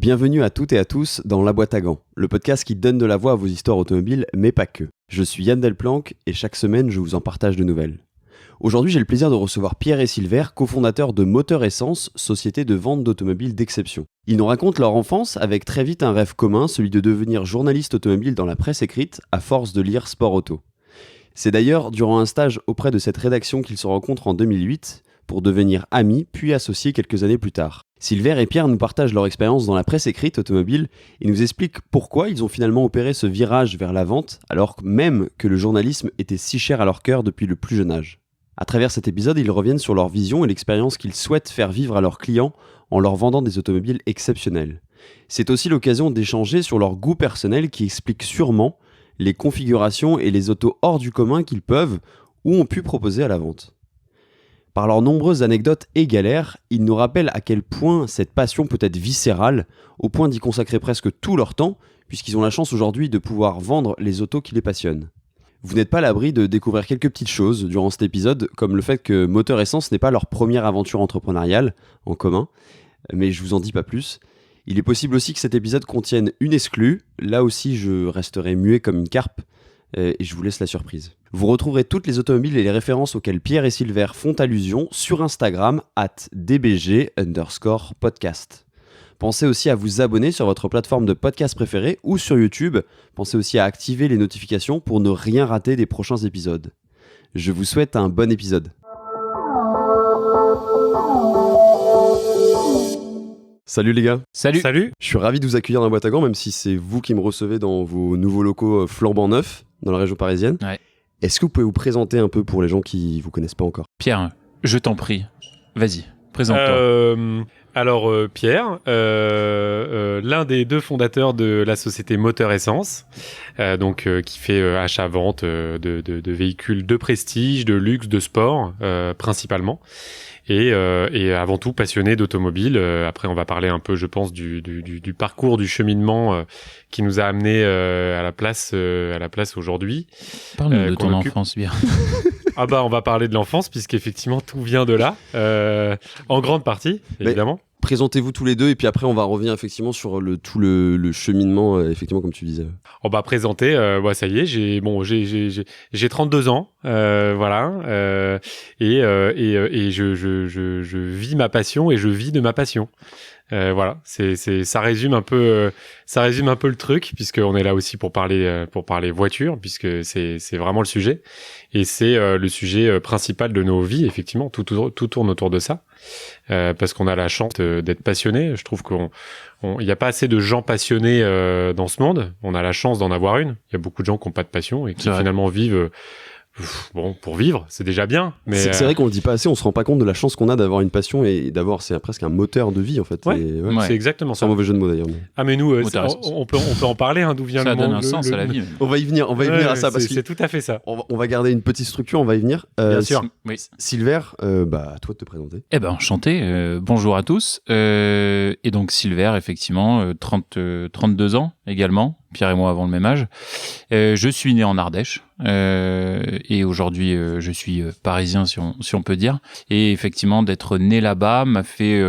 Bienvenue à toutes et à tous dans La Boîte à Gants, le podcast qui donne de la voix à vos histoires automobiles, mais pas que. Je suis Yann Delplanque et chaque semaine je vous en partage de nouvelles. Aujourd'hui j'ai le plaisir de recevoir Pierre et Silver, cofondateurs de Moteur Essence, société de vente d'automobiles d'exception. Ils nous racontent leur enfance avec très vite un rêve commun, celui de devenir journaliste automobile dans la presse écrite à force de lire Sport Auto. C'est d'ailleurs durant un stage auprès de cette rédaction qu'ils se rencontrent en 2008 pour devenir amis puis associés quelques années plus tard. Silver et Pierre nous partagent leur expérience dans la presse écrite automobile et nous expliquent pourquoi ils ont finalement opéré ce virage vers la vente alors même que le journalisme était si cher à leur cœur depuis le plus jeune âge. À travers cet épisode, ils reviennent sur leur vision et l'expérience qu'ils souhaitent faire vivre à leurs clients en leur vendant des automobiles exceptionnelles. C'est aussi l'occasion d'échanger sur leur goût personnel qui explique sûrement les configurations et les autos hors du commun qu'ils peuvent ou ont pu proposer à la vente. Par leurs nombreuses anecdotes et galères, ils nous rappellent à quel point cette passion peut être viscérale, au point d'y consacrer presque tout leur temps, puisqu'ils ont la chance aujourd'hui de pouvoir vendre les autos qui les passionnent. Vous n'êtes pas à l'abri de découvrir quelques petites choses durant cet épisode, comme le fait que Moteur Essence n'est pas leur première aventure entrepreneuriale en commun, mais je vous en dis pas plus. Il est possible aussi que cet épisode contienne une exclue, là aussi je resterai muet comme une carpe, et je vous laisse la surprise. Vous retrouverez toutes les automobiles et les références auxquelles Pierre et Silver font allusion sur Instagram @dbg_podcast. Pensez aussi à vous abonner sur votre plateforme de podcast préférée ou sur YouTube. Pensez aussi à activer les notifications pour ne rien rater des prochains épisodes. Je vous souhaite un bon épisode. Salut les gars. Salut. Je suis ravi de vous accueillir dans la Boîte à Gants, même si c'est vous qui me recevez dans vos nouveaux locaux flambant neufs dans la région parisienne. Ouais. Est-ce que vous pouvez vous présenter un peu pour les gens qui vous connaissent pas encore ? Pierre, je t'en prie. Vas-y, présente-toi. Pierre, l'un des deux fondateurs de la société Moteur Essence, qui fait achat-vente de véhicules de prestige, de luxe, de sport principalement. Et avant tout passionné d'automobile. Après, on va parler un peu, je pense, du parcours, du cheminement qui nous a amené à la place aujourd'hui. Parle-nous de ton enfance, bien. On va parler de l'enfance puisqu'effectivement tout vient de là, en grande partie, évidemment. Présentez-vous tous les deux et puis après on va revenir effectivement sur tout le cheminement, effectivement comme tu disais. On va présenter, ça y est, j'ai 32 ans, et je vis ma passion et je vis de ma passion. Ça résume un peu le truc puisqu'on est là aussi pour parler voiture puisque c'est vraiment le sujet et c'est le sujet principal de nos vies. Effectivement, tout tourne autour de ça parce qu'on a la chance d'être passionné. Je trouve qu'il n'y a pas assez de gens passionnés dans ce monde. On a la chance d'en avoir une. Il y a beaucoup de gens qui n'ont pas de passion et qui finalement vivent. Pour vivre, c'est déjà bien. Mais c'est vrai qu'on le dit pas assez, on se rend pas compte de la chance qu'on a d'avoir une passion et d'avoir, c'est presque un moteur de vie en fait. Ouais. C'est exactement ça. C'est un mauvais jeu de mots d'ailleurs. Mais... Ah mais nous, on peut en parler, d'où vient ça le monde. Ça donne un sens à la vie. On va y venir à ça parce que c'est tout à fait ça. On va garder une petite structure, on va y venir. Bien sûr. Oui. Silver, à toi de te présenter. Enchanté. Bonjour à tous. Et donc Silver, effectivement, 32 ans également. Pierre et moi avons le même âge. Je suis né en Ardèche et aujourd'hui je suis parisien si on peut dire. Et effectivement d'être né là-bas m'a fait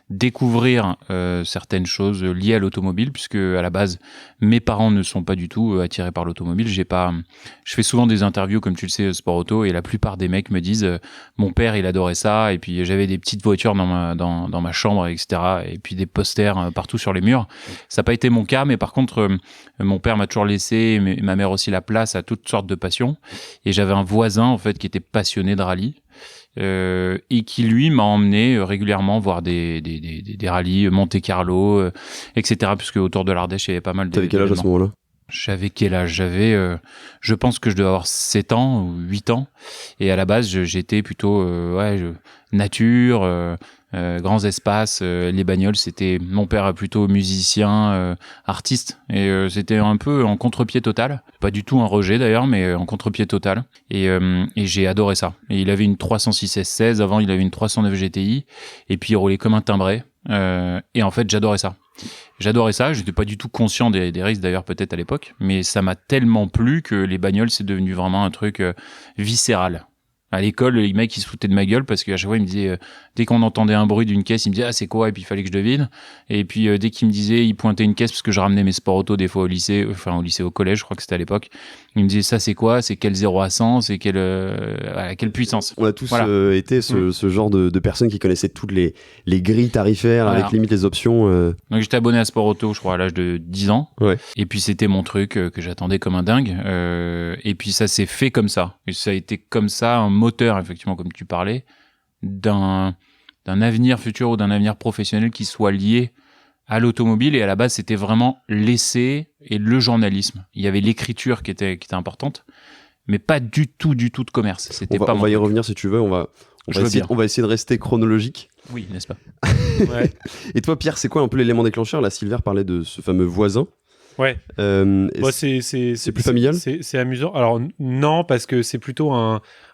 découvrir certaines choses liées à l'automobile puisque à la base mes parents ne sont pas du tout attirés par l'automobile. Je fais souvent des interviews comme tu le sais Sport Auto et la plupart des mecs me disent mon père il adorait ça et puis j'avais des petites voitures dans ma chambre etc. et puis des posters partout sur les murs. Ça n'a pas été mon cas mais par contre mon père m'a toujours laissé, et ma mère aussi, la place à toutes sortes de passions. Et j'avais un voisin, en fait, qui était passionné de rallye. Et qui, lui, m'a emmené régulièrement voir des rallyes, Monte Carlo, etc. Puisque autour de l'Ardèche, il y avait pas mal de... T'avais quel âge à ce moment-là ? J'avais quel âge ? Je pense que je devais avoir 7 ans ou 8 ans. Et à la base, j'étais plutôt nature, grands espaces, les bagnoles. C'était mon père plutôt musicien, artiste. Et c'était un peu en contre-pied total. Pas du tout un rejet d'ailleurs, mais en contre-pied total. Et j'ai adoré ça. Et il avait une 306 S16. Avant, il avait une 309 GTI. Et puis, il roulait comme un timbré. Et en fait, j'adorais ça. J'étais pas du tout conscient des risques d'ailleurs peut-être à l'époque, mais ça m'a tellement plu que les bagnoles c'est devenu vraiment un truc viscéral. À l'école, les mecs, ils se foutaient de ma gueule parce qu'à chaque fois, ils me disaient, dès qu'on entendait un bruit d'une caisse, ils me disaient, ah, c'est quoi? Et puis, il fallait que je devine. Et puis, dès qu'ils me disaient, ils pointaient une caisse parce que je ramenais mes sports auto des fois au lycée, au collège, je crois que c'était à l'époque. Ils me disaient, ça, c'est quoi? C'est quel 0 à 100? C'est quelle puissance? On a tous été ce genre de personnes qui connaissaient toutes les grilles tarifaires avec limite les options. Donc, j'étais abonné à Sport Auto, je crois, à l'âge de 10 ans. Ouais. Et puis, c'était mon truc que j'attendais comme un dingue. Et puis, ça s'est fait comme ça. Et ça a été comme ça, un moteur, effectivement, comme tu parlais, d'un avenir futur ou d'un avenir professionnel qui soit lié à l'automobile. Et à la base, c'était vraiment l'essai et le journalisme. Il y avait l'écriture qui était importante, mais pas du tout de commerce. C'était on va y revenir si tu veux. On va essayer de rester chronologique. Oui, n'est-ce pas? Ouais. Et toi, Pierre, c'est quoi un peu l'élément déclencheur? Là, Silver parlait de ce fameux voisin. Ouais. C'est plus familial. C'est amusant. Alors non, parce que c'est plutôt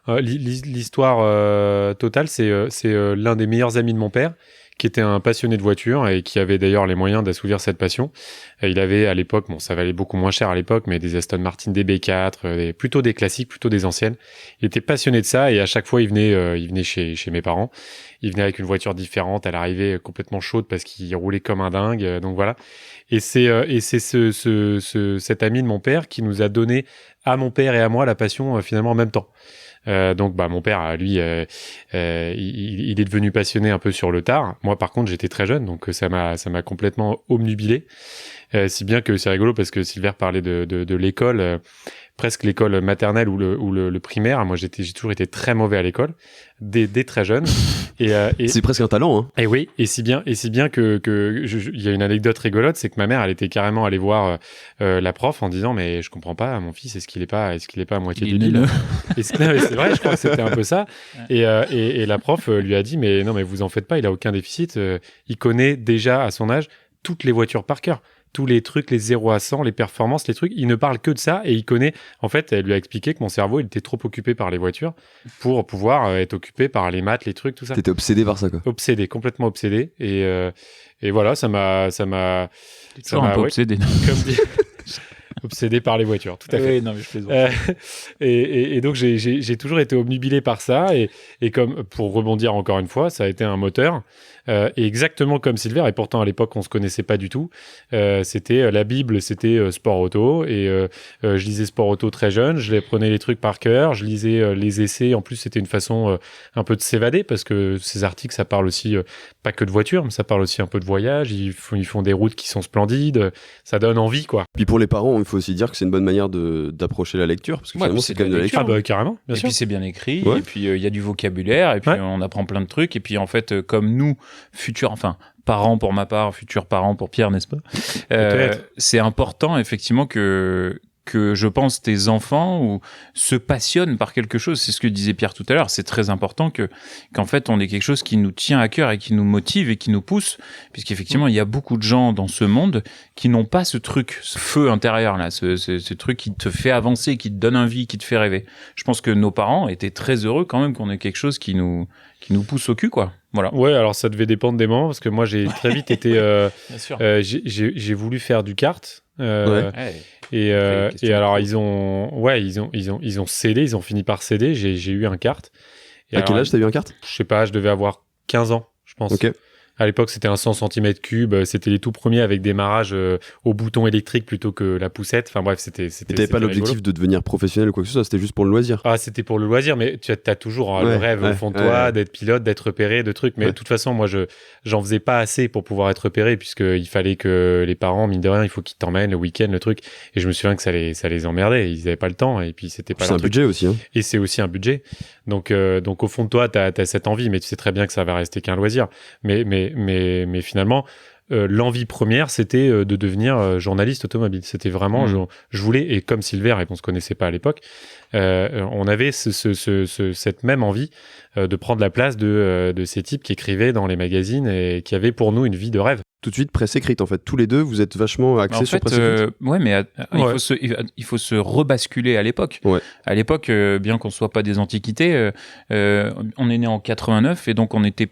l'histoire totale. C'est l'un des meilleurs amis de mon père, qui était un passionné de voitures et qui avait d'ailleurs les moyens d'assouvir cette passion. Il avait à l'époque, bon, ça valait beaucoup moins cher à l'époque, mais des Aston Martin DB4, plutôt des classiques, plutôt des anciennes. Il était passionné de ça et à chaque fois il venait chez mes parents. Il venait avec une voiture différente. Elle arrivait complètement chaude parce qu'il roulait comme un dingue. Donc voilà. Et c'est cet ami de mon père qui nous a donné à mon père et à moi la passion finalement en même temps. Donc mon père lui il est devenu passionné un peu sur le tard. Moi par contre j'étais très jeune, donc ça m'a complètement obnubilé, si bien que c'est rigolo parce que Silver parlait de l'école, presque l'école maternelle ou le primaire. Moi j'ai toujours été très mauvais à l'école dès très jeune et c'est presque un talent, hein. Et oui, et si bien que il y a une anecdote rigolote, c'est que ma mère elle était carrément allée voir la prof en disant mais je comprends pas, mon fils est-ce qu'il est pas à moitié débile? Et c'est vrai, je crois que c'était un peu ça. Et la prof lui a dit mais non mais vous en faites pas, il a aucun déficit, il connaît déjà à son âge toutes les voitures par cœur. Tous les trucs, les 0 à 100, les performances, les trucs, il ne parle que de ça et il connaît. En fait, elle lui a expliqué que mon cerveau, il était trop occupé par les voitures pour pouvoir être occupé par les maths, les trucs, tout ça. T'étais obsédé par ça, quoi. Obsédé, complètement obsédé. Et voilà, ça m'a. Toujours un peu obsédé. Comme dit. Obsédé par les voitures, tout à fait. Oui, non, mais je plaisante. Et donc, j'ai toujours été obnubilé par ça. Et comme, pour rebondir encore une fois, ça a été un moteur. Et exactement comme Silver, et pourtant à l'époque on se connaissait pas du tout, c'était la Bible, c'était Sport Auto, et je lisais Sport Auto très jeune, je prenais les trucs par cœur, je lisais les essais. En plus c'était une façon un peu de s'évader, parce que ces articles ça parle aussi pas que de voitures, mais ça parle aussi un peu de voyage. Ils font des routes qui sont splendides, ça donne envie, quoi. Puis pour les parents, il faut aussi dire que c'est une bonne manière d'approcher la lecture, parce que finalement c'est quand même de la lecture. Ah bah carrément, bien sûr. Puis c'est bien écrit, et puis il y a du vocabulaire, et puis on apprend plein de trucs, et puis en fait comme nous parents pour ma part, futurs parents pour Pierre, n'est-ce pas? C'est important effectivement que je pense tes enfants se passionnent par quelque chose. C'est ce que disait Pierre tout à l'heure. C'est très important qu'en fait on ait quelque chose qui nous tient à cœur et qui nous motive et qui nous pousse, puisqu'effectivement il y a beaucoup de gens dans ce monde qui n'ont pas ce truc, ce feu intérieur là, ce truc qui te fait avancer, qui te donne envie, qui te fait rêver. Je pense que nos parents étaient très heureux quand même qu'on ait quelque chose qui nous pousse au cul, quoi. Voilà. Ouais, alors ça devait dépendre des moments, parce que moi j'ai très vite été j'ai voulu faire du kart. Et alors ils ont cédé, ils ont fini par céder. J'ai eu un kart. Et à quel âge t'as eu un kart? Je sais pas, je devais avoir 15 ans, je pense. Ok. À l'époque, c'était un 100 cm3. C'était les tout premiers avec démarrage au bouton électrique plutôt que la poussette. Enfin bref, c'était. Et t'avais pas l'objectif de devenir professionnel ou quoi que ce soit, c'était juste pour le loisir. Ah, c'était pour le loisir, mais tu as toujours le rêve au fond de toi d'être pilote, d'être repéré, de trucs. Mais de toute façon, moi, j'en faisais pas assez pour pouvoir être repéré, puisqu'il fallait que les parents, mine de rien, il faut qu'ils t'emmènent le week-end, le truc. Et je me souviens que ça les emmerdait. Ils avaient pas le temps. Et puis, c'était pas. C'est un budget aussi. Hein. Et c'est aussi un budget. Donc au fond de toi, t'as cette envie, mais tu sais très bien que ça va rester qu'un loisir. Mais finalement, l'envie première, c'était de devenir journaliste automobile. C'était vraiment, je voulais, et comme Silver, et qu'on se connaissait pas à l'époque, on avait cette même envie de prendre la place de ces types qui écrivaient dans les magazines et qui avaient pour nous une vie de rêve. tout de suite presse écrite en fait. Tous les deux, vous êtes vachement axés sur presse écrite. Ouais, mais il faut se rebasculer à l'époque. Ouais. À l'époque, bien qu'on soit pas des antiquités, on est né en 89 et donc on était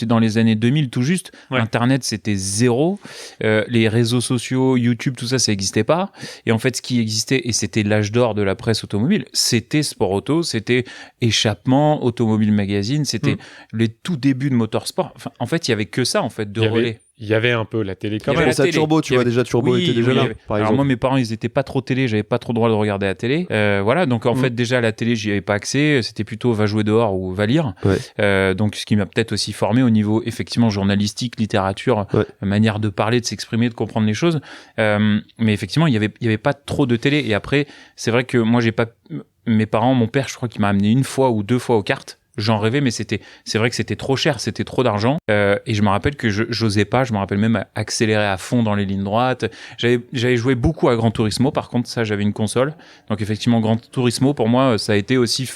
dans les années 2000 tout juste. Ouais. Internet, c'était zéro. Les réseaux sociaux, YouTube, tout ça, ça n'existait pas. Et en fait, ce qui existait, et c'était l'âge d'or de la presse automobile, c'était Sport Auto, c'était Échappement, Automobile Magazine, c'était les tout débuts de Motorsport. Enfin, en fait, il y avait que ça, en fait, de relais. Il y avait un peu la télé quand Il y avait même. la Ça, télé. Turbo, tu vois, déjà Turbo était déjà là, par Alors exemple. moi, mes parents, ils étaient pas trop télé, j'avais pas trop le droit de regarder la télé. Voilà, donc en fait, déjà, la télé, j'y avais pas accès. C'était plutôt va jouer dehors ou va lire. Ouais. Donc, ce qui m'a peut-être aussi formé au niveau, effectivement, journalistique, littérature, manière de parler, de s'exprimer, de comprendre les choses. Mais effectivement, il y avait pas trop de télé. Et après, c'est vrai que moi, mes parents, mon père, je crois qu'il m'a amené 1 fois ou 2 fois aux cartes. J'en rêvais, mais c'est vrai que c'était trop cher, c'était trop d'argent. Et je me rappelle que j'osais pas, je me rappelle même accélérer à fond dans les lignes droites. J'avais joué beaucoup à Gran Turismo, par contre, ça, j'avais une console. Donc effectivement, Gran Turismo, pour moi, ça a été aussi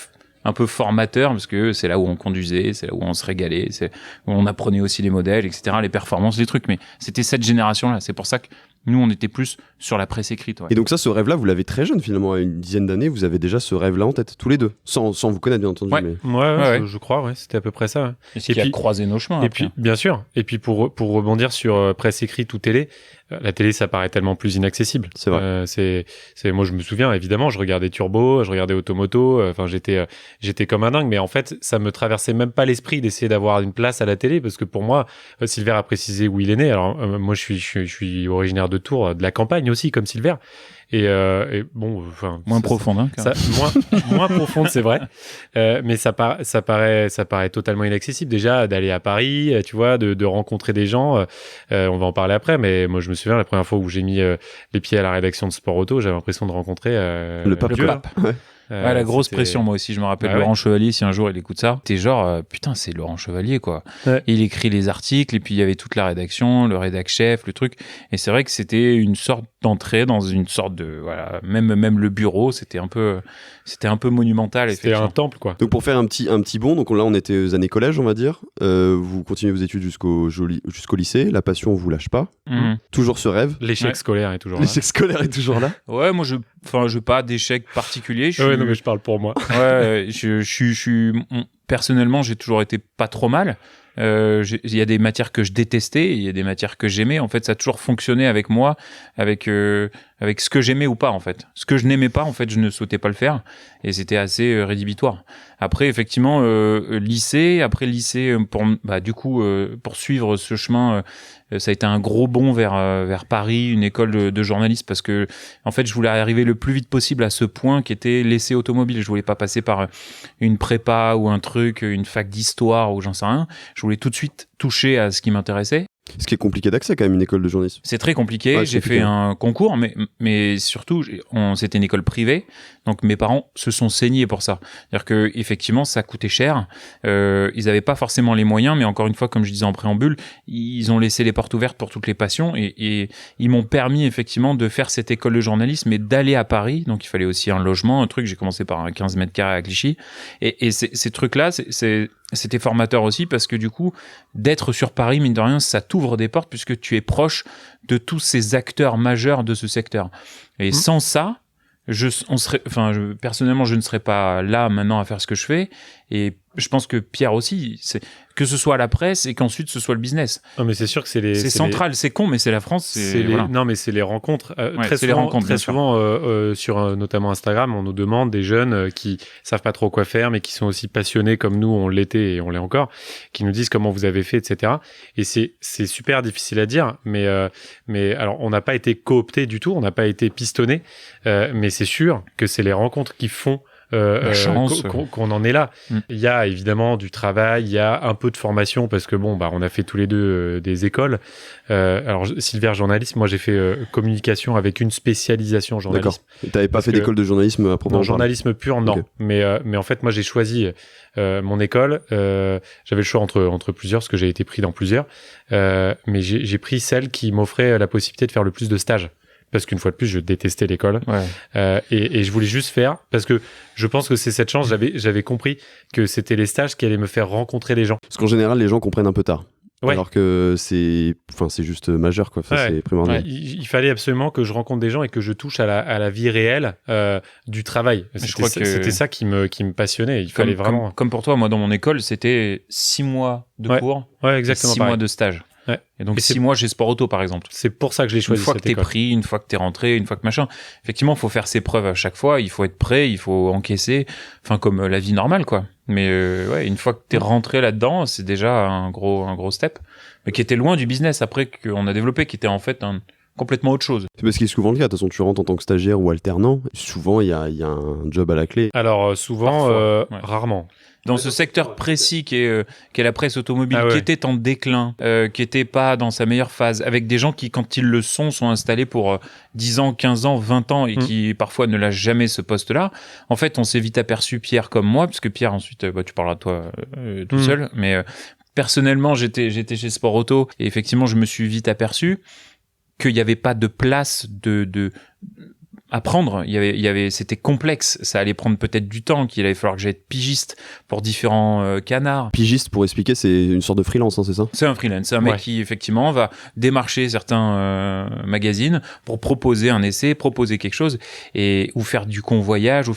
un peu formateur, parce que c'est là où on conduisait, c'est là où on se régalait, c'est où on apprenait aussi les modèles, etc., les performances, les trucs. Mais c'était cette génération-là. C'est pour ça que nous, on était plus sur la presse écrite. Ouais. Et donc ça, ce rêve-là, vous l'avez très jeune finalement, à une dizaine d'années, vous avez déjà ce rêve-là en tête, tous les deux, sans vous connaître bien entendu. Ouais. Mais... Ouais. Je crois, c'était à peu près ça. Ouais. Et ce qui a croisé nos chemins. Et puis, bien sûr. Et puis pour rebondir sur presse écrite ou télé, la télé, ça paraît tellement plus inaccessible. C'est vrai. Moi, je me souviens, évidemment, je regardais Turbo, je regardais Automoto. Enfin, j'étais comme un dingue. Mais en fait, ça me traversait même pas l'esprit d'essayer d'avoir une place à la télé, parce que pour moi, Silver a précisé où il est né. Alors, moi, je suis originaire de Tours, de la campagne aussi, comme Silver. Et bon, enfin, moins profonde, hein, moins profonde, c'est vrai. Mais ça paraît totalement inaccessible déjà d'aller à Paris, tu vois, de rencontrer des gens. On va en parler après, mais moi je me souviens la première fois où j'ai mis les pieds à la rédaction de Sport Auto, j'avais l'impression de rencontrer le pape. Dieu. Ouais, la grosse pression, moi aussi, je me rappelle Laurent Chevalier, si un jour il écoute ça, t'es genre, putain, c'est Laurent Chevalier, quoi. Ouais. Il écrit les articles, et puis il y avait toute la rédaction, le rédac chef, le truc, et c'est vrai que c'était une sorte d'entrée dans une sorte de, voilà, même le bureau, c'était un peu monumental. C'était un temple, quoi. Donc pour faire un petit bond, donc là on était aux années collège, on va dire, vous continuez vos études jusqu'au lycée, la passion vous lâche pas, toujours ce rêve. L'échec scolaire est toujours là. L'échec scolaire est toujours là. Ouais, moi je pas d'échec particulier. Ouais, non, mais je parle pour moi. Ouais, personnellement, j'ai toujours été pas trop mal. Il y a des matières que je détestais, il y a des matières que j'aimais. En fait, ça a toujours fonctionné avec moi, avec ce que j'aimais ou pas, en fait. Ce que je n'aimais pas, en fait, je ne souhaitais pas le faire. Et c'était assez rédhibitoire. Après, effectivement, lycée, pour suivre ce chemin, ça a été un gros bond vers Paris, une école de journalisme, parce que, en fait, je voulais arriver le plus vite possible à ce point qui était l'essai automobile. Je voulais pas passer par une prépa ou un truc, une fac d'histoire ou j'en sais rien. Je voulais tout de suite toucher à ce qui m'intéressait. Ce qui est compliqué d'accès quand même, une école de journalisme. C'est très compliqué. J'ai fait un concours, mais surtout, c'était une école privée. Donc mes parents se sont saignés pour ça. C'est-à-dire que effectivement, ça coûtait cher. Ils n'avaient pas forcément les moyens, mais encore une fois, comme je disais en préambule, ils ont laissé les portes ouvertes pour toutes les passions et ils m'ont permis effectivement de faire cette école de journalisme et d'aller à Paris. Donc il fallait aussi un logement, un truc. J'ai commencé par un 15 mètres carrés à Clichy. Et ces trucs-là, c'était formateur aussi parce que du coup, d'être sur Paris, mine de rien, ça t'ouvre des portes puisque tu es proche de tous ces acteurs majeurs de ce secteur. Et sans ça, personnellement, je ne serais pas là maintenant à faire ce que je fais. Et je pense que Pierre aussi, que ce soit la presse et qu'ensuite ce soit le business. Non, mais c'est sûr que c'est central, c'est con, mais c'est la France. Non, mais c'est les rencontres. Très souvent, sur notamment Instagram, on nous demande des jeunes qui savent pas trop quoi faire, mais qui sont aussi passionnés comme nous, on l'était et on l'est encore, qui nous disent comment vous avez fait, etc. Et c'est super difficile à dire, mais alors on n'a pas été coopté du tout, on n'a pas été pistonné, mais c'est sûr que c'est les rencontres qui font qu'on en est là. Il y a évidemment du travail, il y a un peu de formation parce que on a fait tous les deux des écoles. Alors Silver journalisme, moi j'ai fait communication avec une spécialisation journalisme. D'accord. T'avais pas fait d'école de journalisme à proprement parler. Journalisme pur, non. Okay. Mais en fait moi j'ai choisi mon école. J'avais le choix entre plusieurs parce que j'ai été pris dans plusieurs. Mais j'ai pris celle qui m'offrait la possibilité de faire le plus de stages. Parce qu'une fois de plus, je détestais l'école. Ouais. Et je voulais juste faire, parce que je pense que c'est cette chance, j'avais compris que c'était les stages qui allaient me faire rencontrer les gens. Parce qu'en général, les gens comprennent un peu tard. Ouais. Alors que c'est juste majeur, quoi. Ouais. C'est primordial. Ouais, il fallait absolument que je rencontre des gens et que je touche à la vie réelle du travail. Je crois que C'était ça qui me passionnait. Il fallait vraiment. Comme pour toi, moi, dans mon école, c'était 6 mois de cours, Ouais, exactement. 6 pareil. mois de stage. Ouais. Et donc Et 6 mois chez Sport Auto, par exemple. C'est pour ça que je l'ai choisi. Une fois que cette t'es école. pris, une fois que t'es rentré, une fois que machin. Effectivement, il faut faire ses preuves à chaque fois. Il faut être prêt, il faut encaisser. Enfin, comme la vie normale, quoi. Mais ouais, une fois que t'es rentré là-dedans, c'est déjà un gros step. Mais qui était loin du business après qu'on a développé, qui était en fait complètement autre chose. C'est parce qu'il est souvent le cas. De toute façon, tu rentres en tant que stagiaire ou alternant. Souvent, il y a un job à la clé. Alors souvent, Parfois, ouais. rarement. Dans ce secteur précis qui est la presse automobile, Ah ouais. qui était en déclin, qui était pas dans sa meilleure phase, avec des gens qui, quand ils le sont installés pour 10 ans, 15 ans, 20 ans, et qui parfois ne lâchent jamais ce poste-là. En fait, on s'est vite aperçu, Pierre comme moi, parce que Pierre, ensuite, tu parleras de toi tout seul, mais personnellement, j'étais chez Sport Auto, et effectivement, je me suis vite aperçu qu'il n'y avait pas de place à prendre. C'était complexe. Ça allait prendre peut-être du temps, qu'il allait falloir que j'aille être pigiste pour différents canards. Pigiste, pour expliquer, c'est une sorte de freelance, hein, c'est ça? C'est un freelance. C'est un mec qui, effectivement, va démarcher certains magazines pour proposer un essai, proposer quelque chose, ou faire du convoyage,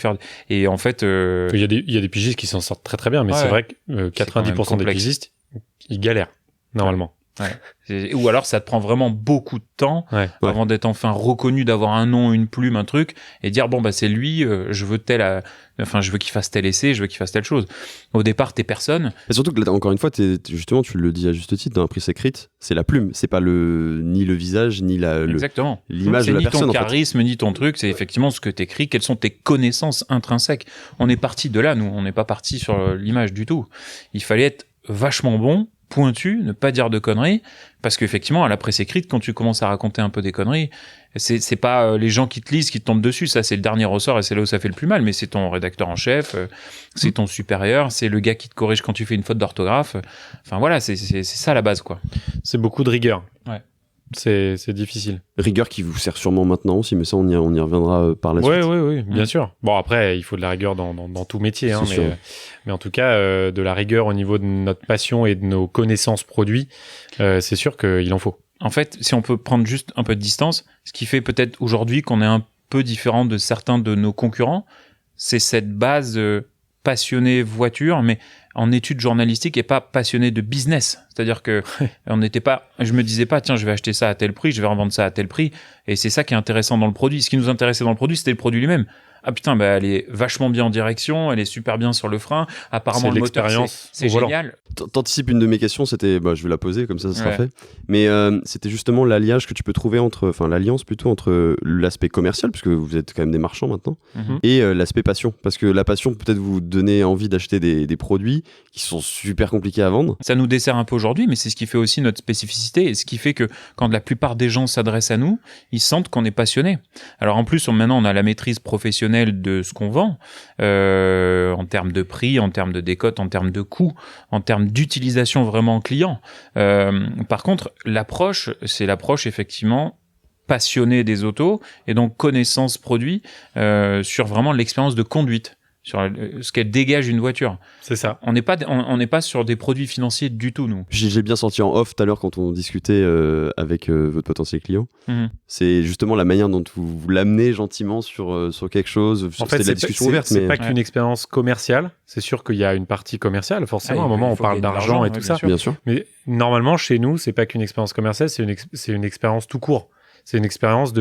et en fait, Il y a des pigistes qui s'en sortent très très bien, mais c'est vrai que 90% des pigistes, ils galèrent, normalement. Ouais. Ou alors ça te prend vraiment beaucoup de temps avant d'être enfin reconnu, d'avoir un nom, une plume, un truc, et dire bon bah c'est lui, je veux qu'il fasse tel essai, je veux qu'il fasse telle chose. Au départ t'es personne. Et surtout que là, encore une fois, justement, tu le dis à juste titre, dans la prise écrite, c'est la plume, c'est pas ni le visage, ni Exactement. l'image de la personne. C'est ni ton charisme, ni ton truc, c'est effectivement ce que t'écris, quelles sont tes connaissances intrinsèques. On est parti de là, nous, on n'est pas parti sur l'image du tout. Il fallait être vachement bon, pointu, ne pas dire de conneries, parce qu'effectivement, à la presse écrite, quand tu commences à raconter un peu des conneries, c'est pas les gens qui te lisent, qui te tombent dessus, ça c'est le dernier ressort et c'est là où ça fait le plus mal, mais c'est ton rédacteur en chef, c'est ton supérieur, c'est le gars qui te corrige quand tu fais une faute d'orthographe. Enfin voilà, c'est ça la base, quoi. C'est beaucoup de rigueur. Ouais. C'est difficile. Rigueur qui vous sert sûrement maintenant aussi, mais ça on y reviendra par la suite. Oui, bien sûr. Bon, après, il faut de la rigueur dans tout métier, hein, mais en tout cas, de la rigueur au niveau de notre passion et de nos connaissances produits, c'est sûr qu'il en faut. En fait, si on peut prendre juste un peu de distance, ce qui fait peut-être aujourd'hui qu'on est un peu différent de certains de nos concurrents, c'est cette base passionné voiture, mais en études journalistiques et pas passionné de business. C'est-à-dire que je me disais pas, tiens, je vais acheter ça à tel prix, je vais revendre ça à tel prix. Et c'est ça qui est intéressant dans le produit. Ce qui nous intéressait dans le produit, c'était le produit lui-même. Ah putain, bah elle est vachement bien en direction, elle est super bien sur le frein. Apparemment, le moteur, c'est génial. T'anticipes une de mes questions, c'était, je vais la poser, comme ça sera fait. Mais c'était justement l'alliage que tu peux trouver l'alliance plutôt entre l'aspect commercial, puisque vous êtes quand même des marchands maintenant, et l'aspect passion. Parce que la passion peut peut-être vous donner envie d'acheter des produits qui sont super compliqués à vendre. Ça nous dessert un peu aujourd'hui, mais c'est ce qui fait aussi notre spécificité et ce qui fait que quand la plupart des gens s'adressent à nous, ils sentent qu'on est passionné. Alors en plus, maintenant, on a la maîtrise professionnelle de ce qu'on vend, en termes de prix, en termes de décote, en termes de coût, en termes d'utilisation vraiment client. Par contre, c'est l'approche effectivement passionnée des autos et donc connaissance produit sur vraiment l'expérience de conduite, sur ce qu'elle dégage une voiture. C'est ça. On n'est pas sur des produits financiers du tout, nous. J'ai bien senti en off tout à l'heure quand on discutait avec votre potentiel client. C'est justement la manière dont vous l'amenez gentiment sur quelque chose. En fait, c'est de la discussion ouverte. C'est pas qu'une expérience commerciale. C'est sûr qu'il y a une partie commerciale, forcément. À un moment, on parle d'argent et tout ça. Bien sûr. Mais normalement, chez nous, c'est pas qu'une expérience commerciale, c'est une expérience tout court. C'est une expérience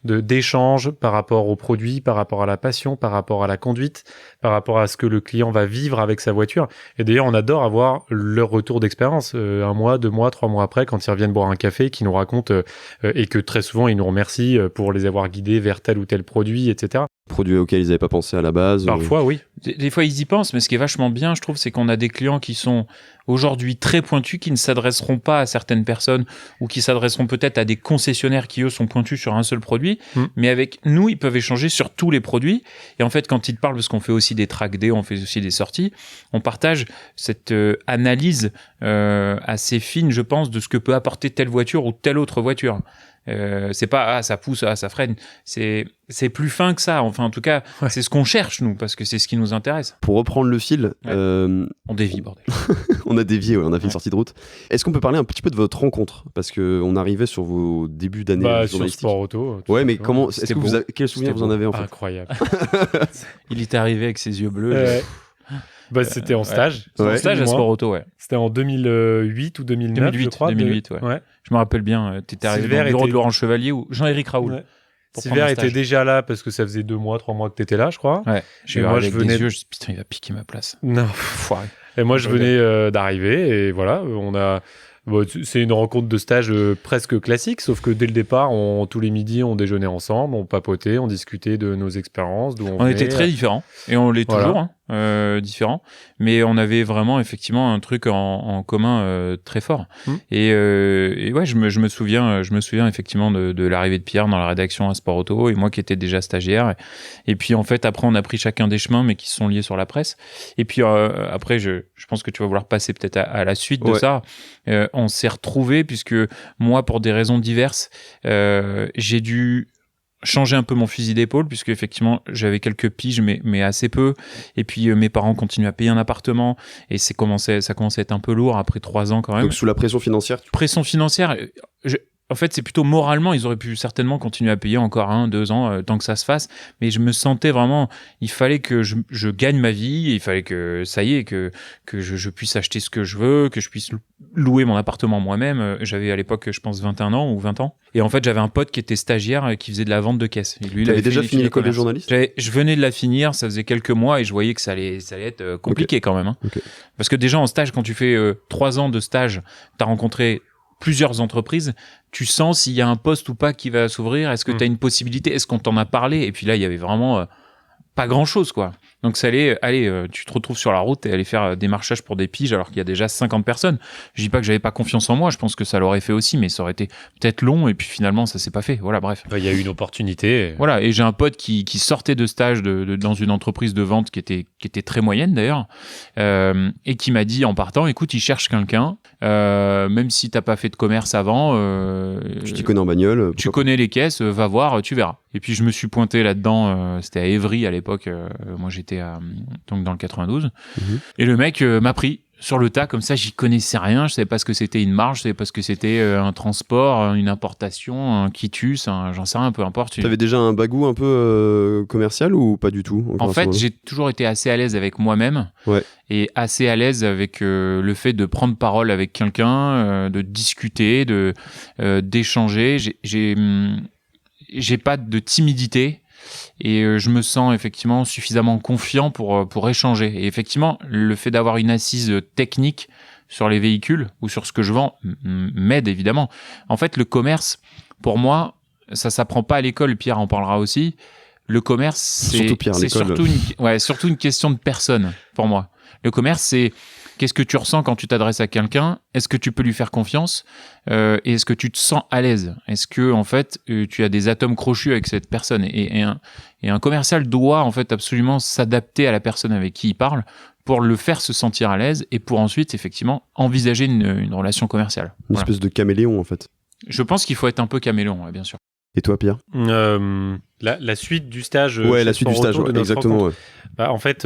d'échange par rapport au produit, par rapport à la passion, par rapport à la conduite, par rapport à ce que le client va vivre avec sa voiture. Et d'ailleurs, on adore avoir leur retour d'expérience 1 mois, 2 mois, 3 mois après, quand ils reviennent boire un café, qui nous racontent et que très souvent, ils nous remercient pour les avoir guidés vers tel ou tel produit, etc. Produits auxquels ils n'avaient pas pensé à la base. Parfois, oui. Des fois, ils y pensent, mais ce qui est vachement bien, je trouve, c'est qu'on a des clients qui sont aujourd'hui très pointus, qui ne s'adresseront pas à certaines personnes ou qui s'adresseront peut-être à des concessionnaires qui, eux, sont pointus sur un seul produit. Mais avec nous, ils peuvent échanger sur tous les produits. Et en fait, quand ils te parlent, parce qu'on fait aussi des track day, on fait aussi des sorties, on partage cette analyse assez fine, je pense, de ce que peut apporter telle voiture ou telle autre voiture. C'est pas ça pousse, ça freine. C'est plus fin que ça. Enfin, en tout cas, c'est ce qu'on cherche nous, parce que c'est ce qui nous intéresse. Pour reprendre le fil, on dévie, bordel. On a dévié, on a fait une sortie de route. Est-ce qu'on peut parler un petit peu de votre rencontre, parce que on arrivait sur vos débuts d'année journalistique. Sur Sport Auto. Ouais, mais comment est-ce que quel souvenir vous en avez en fait? Incroyable. Il était arrivé avec ses yeux bleus. C'était en stage. En stage à Sport Auto, ouais. C'était en 2008 ou 2009, je crois. 2008, ouais. Je me rappelle bien, t'étais arrivé dans le bureau de Laurent Chevalier ou Jean-Éric Raoul. Ouais. Silver était déjà là parce que ça faisait 2 mois, 3 mois que t'étais là, je crois. Ouais. Je venais des yeux, je me suis dit, putain, il va piquer ma place. Non. Foiré. Et moi, je venais d'arriver et voilà, c'est une rencontre de stage presque classique, sauf que dès le départ, tous les midis, on déjeunait ensemble, on papotait, on discutait de nos expériences, d'où on était très différents, et on l'est toujours, différents, mais on avait vraiment effectivement un truc en commun très fort. Et ouais, je me souviens effectivement de l'arrivée de Pierre dans la rédaction à Sport Auto, et moi qui étais déjà stagiaire. Et puis en fait, après, on a pris chacun des chemins, mais qui sont liés sur la presse. Et puis après, je pense que tu vas vouloir passer peut-être à la suite de ça. On s'est retrouvés, puisque moi, pour des raisons diverses, j'ai dû changer un peu mon fusil d'épaule, puisque effectivement j'avais quelques piges, mais assez peu. Et puis mes parents continuaient à payer un appartement, et ça commençait à être un peu lourd après 3 ans quand même. Donc sous la pression financière. Pression financière. En fait, c'est plutôt moralement, ils auraient pu certainement continuer à payer encore 1, 2 ans, tant que ça se fasse. Mais je me sentais vraiment, il fallait que je gagne ma vie, il fallait que, ça y est, que je puisse acheter ce que je veux, que je puisse louer mon appartement moi-même. J'avais à l'époque, je pense, 21 ans ou 20 ans. Et en fait, j'avais un pote qui était stagiaire, qui faisait de la vente de caisses. Tu avais déjà fini l'école de journaliste? Je venais de la finir, ça faisait quelques mois, et je voyais que ça allait être compliqué quand même. Parce que déjà en stage, quand tu fais 3 ans de stage, t'as rencontré plusieurs entreprises, tu sens s'il y a un poste ou pas qui va s'ouvrir, est-ce que tu as une possibilité, est-ce qu'on t'en a parlé? Et puis là, il y avait vraiment pas grand-chose, quoi. Donc ça allait, tu te retrouves sur la route et aller faire des marchages pour des piges alors qu'il y a déjà 50 personnes. Je dis pas que j'avais pas confiance en moi, je pense que ça l'aurait fait aussi, mais ça aurait été peut-être long, et puis finalement ça s'est pas fait. Voilà, bref. Il y a eu une opportunité. Voilà, et j'ai un pote qui sortait de stage dans une entreprise de vente qui était très moyenne d'ailleurs, et qui m'a dit en partant, écoute, il cherche quelqu'un, même si t'as pas fait de commerce avant, tu t'y connais en bagnole, tu connais les caisses, va voir, tu verras. Et puis je me suis pointé là-dedans, c'était à Évry à l'époque, moi j'étais donc dans le 92, et le mec m'a pris sur le tas comme ça, j'y connaissais rien, je savais pas ce que c'était une marge, je savais pas ce que c'était un transport, une importation, un quitus, j'en sais rien, peu importe. T'avais déjà un bagou un peu commercial ou pas du tout? En fait, j'ai toujours été assez à l'aise avec moi-même, et assez à l'aise avec le fait de prendre parole avec quelqu'un, de discuter, d'échanger. J'ai pas de timidité. Et je me sens effectivement suffisamment confiant pour échanger. Et effectivement, le fait d'avoir une assise technique sur les véhicules ou sur ce que je vends m'aide évidemment. En fait, le commerce, pour moi, ça s'apprend pas à l'école. Pierre en parlera aussi. Le commerce, c'est surtout une question de personne pour moi. Le commerce, c'est qu'est-ce que tu ressens quand tu t'adresses à quelqu'un? Est-ce que tu peux lui faire confiance? Et est-ce que tu te sens à l'aise? Est-ce que en fait tu as des atomes crochus avec cette personne? Et un commercial doit en fait absolument s'adapter à la personne avec qui il parle pour le faire se sentir à l'aise et pour ensuite effectivement envisager une relation commerciale. Une espèce de caméléon en fait. Je pense qu'il faut être un peu caméléon, bien sûr. Et toi, Pierre? La suite du stage. La suite du stage, exactement. En fait,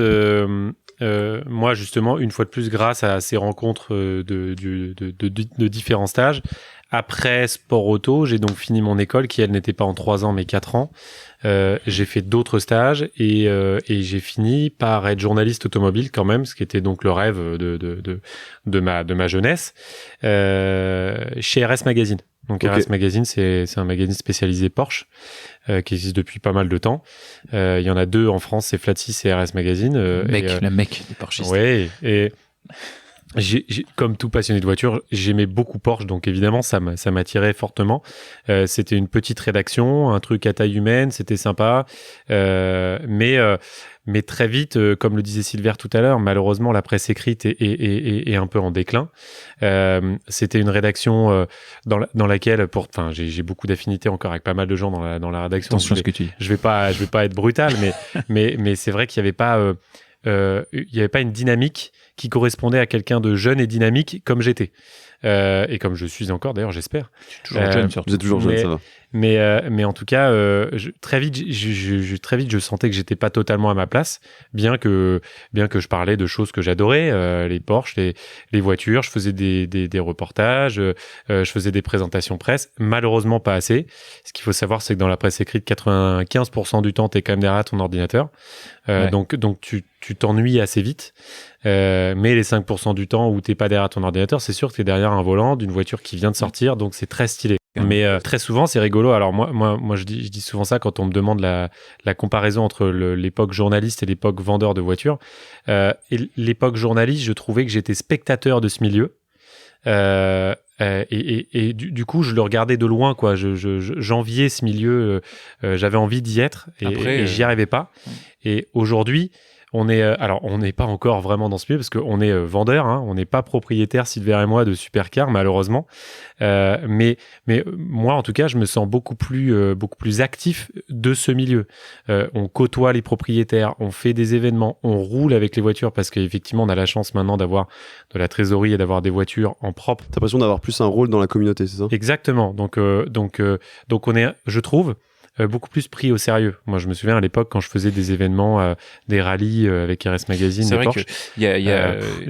moi, justement, une fois de plus, grâce à ces rencontres de différents stages, après Sport Auto, j'ai donc fini mon école qui, elle, n'était pas en 3 ans, mais 4 ans. J'ai fait d'autres stages et j'ai fini par être journaliste automobile quand même, ce qui était donc le rêve de ma jeunesse, chez RS Magazine. Donc RS Magazine, c'est un magazine spécialisé Porsche qui existe depuis pas mal de temps. Il y en a 2 en France, c'est Flatsys et RS Magazine. La mec des Porschistes. Ouais, et comme tout passionné de voiture, j'aimais beaucoup Porsche, donc évidemment ça m'attirait fortement. C'était une petite rédaction, un truc à taille humaine, c'était sympa, mais très vite, comme le disait Silver tout à l'heure, malheureusement la presse écrite est un peu en déclin. C'était une rédaction dans laquelle, j'ai beaucoup d'affinités encore avec pas mal de gens dans la rédaction. Attention à ce que tu dis. Je vais pas être brutal, mais c'est vrai qu'il y avait pas une dynamique qui correspondait à quelqu'un de jeune et dynamique comme j'étais. Et comme je suis encore, d'ailleurs, j'espère. Toujours jeune, surtout. Vous êtes toujours jeune, ça va. Mais en tout cas, très vite, je sentais que j'étais pas totalement à ma place, bien que je parlais de choses que j'adorais, les Porsche, les voitures. Je faisais des reportages, je faisais des présentations presse. Malheureusement, pas assez. Ce qu'il faut savoir, c'est que dans la presse écrite, 95% du temps, t'es quand même derrière ton ordinateur. Donc tu t'ennuies assez vite. Mais les 5% du temps où t'es pas derrière ton ordinateur, c'est sûr que t'es derrière un volant d'une voiture qui vient de sortir, donc c'est très stylé. Mais très souvent, c'est rigolo. Alors moi, je dis souvent ça quand on me demande la comparaison entre l'époque journaliste et l'époque vendeur de voitures. Et l'époque journaliste, je trouvais que j'étais spectateur de ce milieu. Et du coup, je le regardais de loin, quoi. J'enviais ce milieu. J'avais envie d'y être et j'y arrivais pas. Et aujourd'hui, on n'est pas encore vraiment dans ce milieu parce qu'on est vendeur, hein, on n'est pas propriétaire, Silver et moi, de supercars, malheureusement. Mais moi, en tout cas, je me sens beaucoup plus actif de ce milieu. On côtoie les propriétaires, on fait des événements, on roule avec les voitures parce qu'effectivement, on a la chance maintenant d'avoir de la trésorerie et d'avoir des voitures en propre. T'as l'impression d'avoir plus un rôle dans la communauté, c'est ça? Exactement. Donc on est, je trouve, beaucoup plus pris au sérieux. Moi, je me souviens à l'époque quand je faisais des événements, des rallyes avec RS Magazine, c'est vrai Porsche,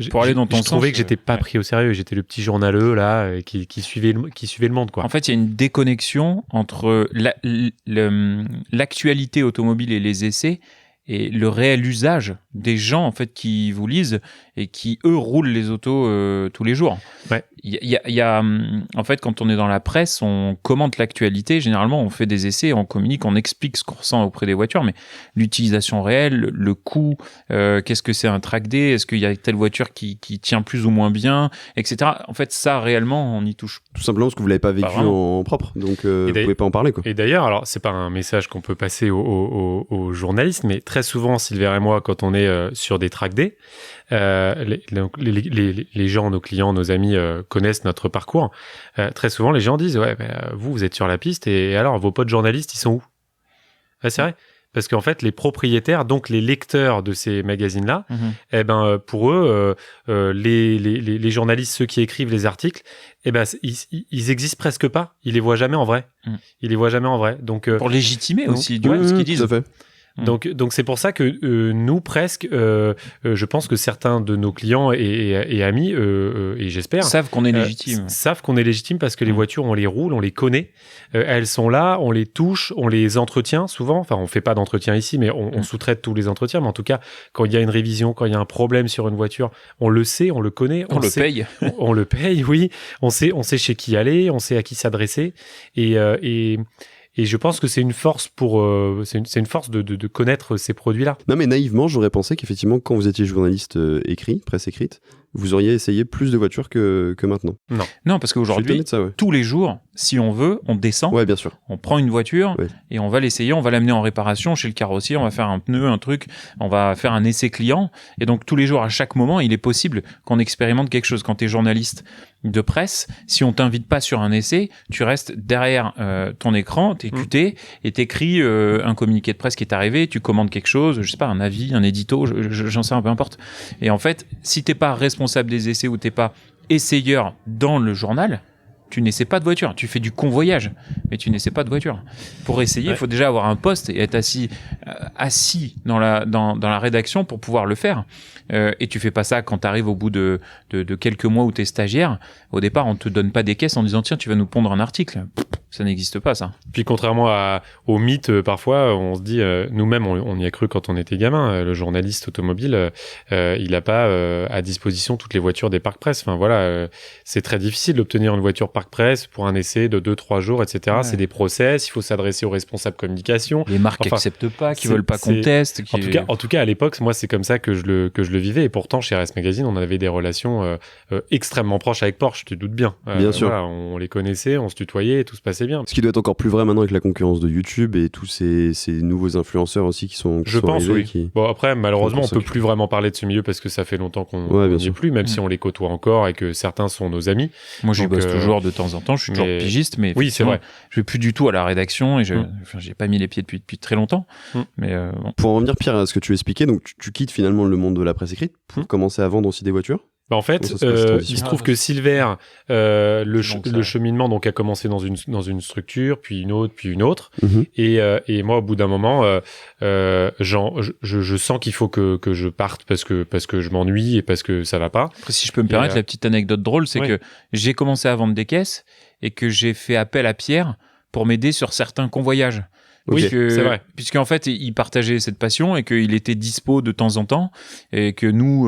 pour aller dans ton sens, je trouvais que j'étais pas pris au sérieux. J'étais le petit journaleux là qui suivait le monde, quoi. En fait, il y a une déconnexion entre l'actualité automobile et les essais et le réel usage des gens en fait qui vous lisent et qui eux roulent les autos tous les jours. Ouais. Il y a en fait, quand on est dans la presse, on commente l'actualité. Généralement, on fait des essais, on communique, on explique ce qu'on ressent auprès des voitures, mais l'utilisation réelle, le coût, qu'est-ce que c'est un track day, est-ce qu'il y a telle voiture qui tient plus ou moins bien, etc. En fait, ça réellement, on y touche. Tout simplement parce que vous l'avez pas vécu en propre, donc vous pouvez pas en parler, quoi. Et d'ailleurs, alors c'est pas un message qu'on peut passer aux journalistes, mais très souvent, Silver et moi, quand on est sur des track days, les gens, nos clients, nos amis connaissent notre parcours. Très souvent, les gens disent vous êtes sur la piste et alors vos potes journalistes, ils sont où? C'est vrai. Parce qu'en fait, les propriétaires, donc les lecteurs de ces magazines-là, pour eux, les journalistes, ceux qui écrivent les articles, ils existent presque pas. Ils les voient jamais en vrai. Ils les voient jamais en vrai. Donc pour légitimer aussi, ce qu'ils disent. Tout à fait. Donc c'est pour ça que nous presque, je pense que certains de nos clients et amis et j'espère savent qu'on est légitime. Savent qu'on est légitime parce que les voitures, on les roule, on les connaît, elles sont là, on les touche, on les entretient souvent. Enfin, on fait pas d'entretien ici, mais on sous-traite tous les entretiens. Mais en tout cas, quand il y a une révision, quand il y a un problème sur une voiture, on le sait, on le connaît, on le paye. On le paye, oui. On sait chez qui aller, on sait à qui s'adresser et je pense que c'est une force c'est une force de connaître ces produits-là. Non, mais naïvement, j'aurais pensé qu'effectivement, quand vous étiez journaliste presse écrite, vous auriez essayé plus de voitures que maintenant. Non, parce qu'aujourd'hui, tous les jours, si on veut, on descend. Ouais, bien sûr. On prend une voiture et on va l'essayer, on va l'amener en réparation chez le carrossier, on va faire un pneu, un truc, on va faire un essai client. Et donc, tous les jours, à chaque moment, il est possible qu'on expérimente quelque chose. Quand tu es journaliste de presse, si on t'invite pas sur un essai, tu restes derrière ton écran, t'es QT et t'écris un communiqué de presse qui est arrivé, tu commandes quelque chose, je sais pas, un avis, un édito, j'en sais un peu importe. Et en fait, si t'es pas responsable des essais ou t'es pas essayeur dans le journal, tu n'essaies pas de voiture, tu fais du convoyage, mais tu n'essaies pas de voiture. Pour essayer, il faut déjà avoir un poste et être assis dans la rédaction pour pouvoir le faire. Et tu fais pas ça quand tu arrives au bout de quelques mois où tu es stagiaire. Au départ, on te donne pas des caisses en disant tiens, tu vas nous pondre un article. Ça n'existe pas, ça. Puis contrairement au mythe, parfois, on se dit, nous-mêmes, on y a cru quand on était gamin. Le journaliste automobile, il n'a pas à disposition toutes les voitures des parcs presse. Enfin voilà, c'est très difficile d'obtenir une voiture parc presse pour un essai de 2-3 jours, etc. Ouais. C'est des process, il faut s'adresser aux responsables communication. Les marques n'acceptent pas, qui veulent pas qu'on teste. En tout cas, à l'époque, moi, c'est comme ça que je le vivais. Et pourtant, chez RS Magazine, on avait des relations extrêmement proches avec Porsche, tu te doutes bien. Bien sûr. Voilà, on les connaissait, on se tutoyait, et tout se passait c'est bien. Ce qui doit être encore plus vrai maintenant avec la concurrence de YouTube et tous ces nouveaux influenceurs aussi qui sont Je pense, arrivés, oui. Bon, après, malheureusement, on peut qui- plus vraiment parler de ce milieu parce que ça fait longtemps qu'on Ouais, bien n'y est sûr. plus, même si on les côtoie encore et que certains sont nos amis. Moi, j'y Donc, bosse toujours de temps en temps. Je suis toujours mais- pigiste, mais Oui, c'est vrai. je vais plus du tout à la rédaction et Mm. j'ai pas mis les pieds depuis très longtemps. Mm. Mais bon. Pour en revenir, Pierre, à ce que tu expliquais, donc tu quittes finalement le monde de la presse écrite pour commencer à vendre aussi des voitures. Bah, en fait, Comment ça se passe, cette transition il se trouve que Silver, Donc, le cheminement donc a commencé dans une structure, puis une autre, Mhm. et moi au bout d'un moment, je sens qu'il faut que je parte parce que je m'ennuie et parce que ça va pas. Après, si je peux me permettre, la petite anecdote drôle, c'est Oui. que j'ai commencé à vendre des caisses et que j'ai fait appel à Pierre pour m'aider sur certains convoyages. Oui, c'est vrai. Puisqu'en fait, il partageait cette passion et qu'il était dispo de temps en temps et que nous,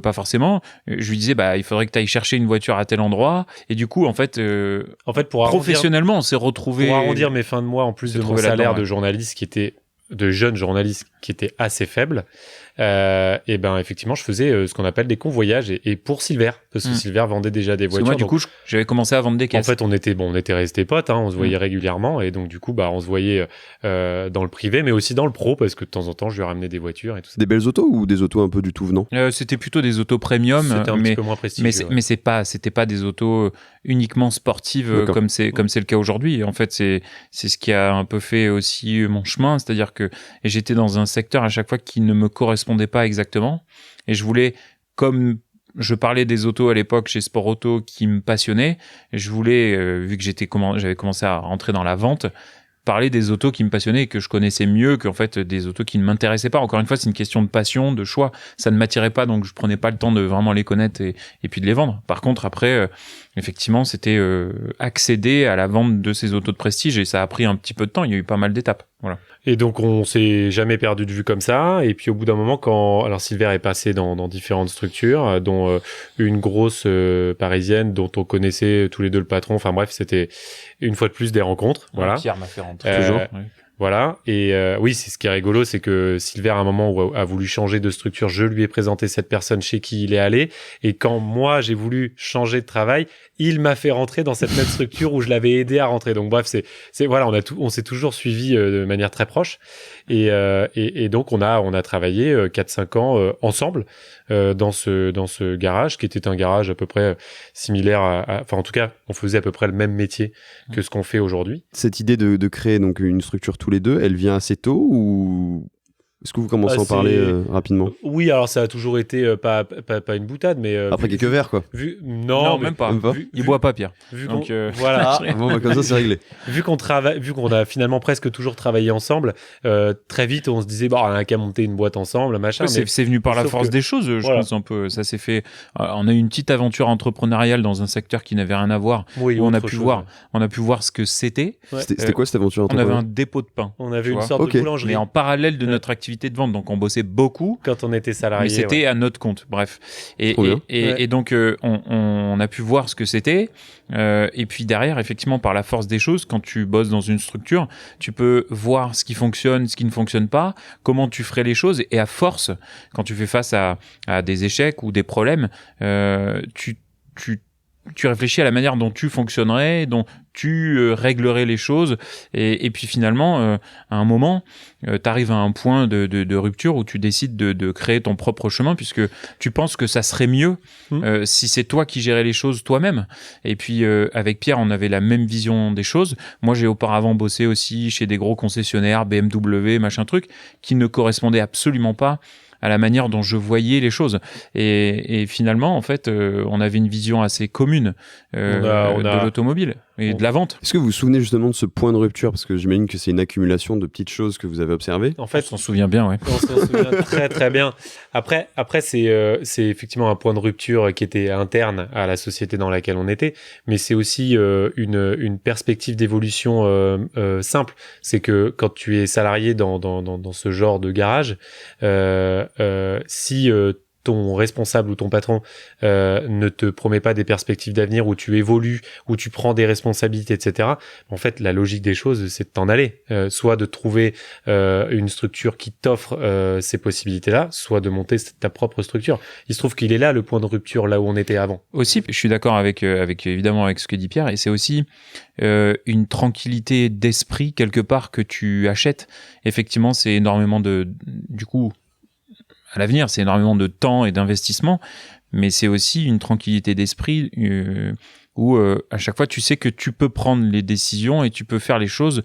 pas forcément. Je lui disais, il faudrait que tu ailles chercher une voiture à tel endroit. Et du coup, en fait, professionnellement, on s'est retrouvés. Pour arrondir mes fins de mois, en plus se de mon trouver salaire là-dedans, de jeune journaliste qui était assez faible, et ben effectivement, je faisais ce qu'on appelle des convoyages et pour Silver, parce que Silver vendait déjà des Parce que voitures. moi, du donc, coup, j'avais commencé à vendre des en caisses. fait, on était restés potes, on se voyait régulièrement, et donc du coup, on se voyait dans le privé, mais aussi dans le pro, parce que de temps en temps, je lui ramenais des voitures et tout ça. Des belles autos ou des autos un peu du tout venant? C'était plutôt des autos premium, C'était un mais petit peu moins prestigieux. mais c'était pas des autos uniquement sportives D'accord. comme c'est le cas aujourd'hui. En fait, c'est ce qui a un peu fait aussi mon chemin, c'est-à-dire que j'étais dans un secteur à chaque fois qui ne me correspondait pas exactement, et je voulais, comme je parlais des autos à l'époque chez Sport Auto qui me passionnaient, je voulais, vu que j'avais commencé à rentrer dans la vente, parler des autos qui me passionnaient et que je connaissais mieux qu'en fait des autos qui ne m'intéressaient pas. Encore une fois, c'est une question de passion, de choix. Ça ne m'attirait pas, donc je prenais pas le temps de vraiment les connaître et puis de les vendre. Par contre, après, effectivement, c'était accéder à la vente de ces autos de prestige et ça a pris un petit peu de temps. Il y a eu pas mal d'étapes. Voilà. Et donc, on s'est jamais perdu de vue comme ça. Et puis, au bout d'un moment, alors Silver est passé dans différentes structures, dont une grosse parisienne dont on connaissait tous les deux le patron. Enfin bref, c'était une fois de plus des rencontres. Voilà. Pierre m'a fait rentrer. Toujours. Ouais. Voilà. Et oui, c'est ce qui est rigolo, c'est que Silver, à un moment où a voulu changer de structure, je lui ai présenté cette personne chez qui il est allé. Et quand moi, j'ai voulu changer de travail, il m'a fait rentrer dans cette même structure où je l'avais aidé à rentrer. Donc bref, voilà, on s'est toujours suivi de manière très proche. Et donc on a travaillé 4-5 ans ensemble dans ce garage qui était un garage à peu près similaire enfin en tout cas, on faisait à peu près le même métier que ce qu'on fait aujourd'hui. Cette idée de créer donc une structure tous les deux, elle vient assez tôt ou est-ce que vous commencez à en parler rapidement? Oui, alors ça a toujours été pas une boutade, mais après quelques verres quoi. Non, même pas. Même pas. Il boit pas, Pierre. Donc Voilà. Bon, comme ça c'est réglé. vu qu'on a finalement presque toujours travaillé ensemble, très vite on se disait on a qu'à monter une boîte ensemble, machin. Ouais, c'est venu par la sauf force que- des choses, je voilà. pense un peu. Ça s'est fait. On a eu une petite aventure entrepreneuriale dans un secteur qui n'avait rien à voir. Oui, Où on a autre pu chose. voir ce que c'était. Ouais. C'était quoi cette aventure On avait un entrepreneuriale? dépôt de pain. On avait Tu une vois. sorte Ok. de boulangerie Mais en parallèle de Ouais. notre activité de vente, donc on bossait beaucoup. quand on était salarié. Mais c'était à notre compte, bref. Et, Trop bien. et donc, on a pu voir ce que c'était. Et puis derrière, effectivement, par la force des choses, quand tu bosses dans une structure, tu peux voir ce qui fonctionne, ce qui ne fonctionne pas, comment tu ferais les choses. Et à force, quand tu fais face à des échecs ou des problèmes, tu réfléchis à la manière dont tu fonctionnerais, dont tu réglerais les choses. Et puis finalement, à un moment, tu arrives à un point de rupture où tu décides de créer ton propre chemin, puisque tu penses que ça serait mieux si c'est toi qui gérais les choses toi-même. Et puis avec Pierre, on avait la même vision des choses. Moi, j'ai auparavant bossé aussi chez des gros concessionnaires, BMW, machin truc, qui ne correspondaient absolument pas à la manière dont je voyais les choses. Et finalement, en fait, on avait une vision assez commune de l'automobile et de la vente. Est-ce que vous vous souvenez justement de ce point de rupture? Parce que j'imagine que c'est une accumulation de petites choses que vous avez observées. En On fait, s'en souvient bien, ouais. on s'en souvient très très bien. Après c'est effectivement un point de rupture qui était interne à la société dans laquelle on était, mais c'est aussi une perspective d'évolution simple. C'est que quand tu es salarié dans ce genre de garage, si ton responsable ou ton patron ne te promet pas des perspectives d'avenir où tu évolues, où tu prends des responsabilités, etc. En fait, la logique des choses, c'est de t'en aller. Soit de trouver une structure qui t'offre ces possibilités-là, soit de monter ta propre structure. Il se trouve qu'il est là le point de rupture, là où on était avant. Aussi, je suis d'accord avec évidemment avec ce que dit Pierre, et c'est aussi une tranquillité d'esprit quelque part que tu achètes. Effectivement, c'est énormément du coup, à l'avenir, c'est énormément de temps et d'investissement, mais c'est aussi une tranquillité d'esprit où à chaque fois tu sais que tu peux prendre les décisions et tu peux faire les choses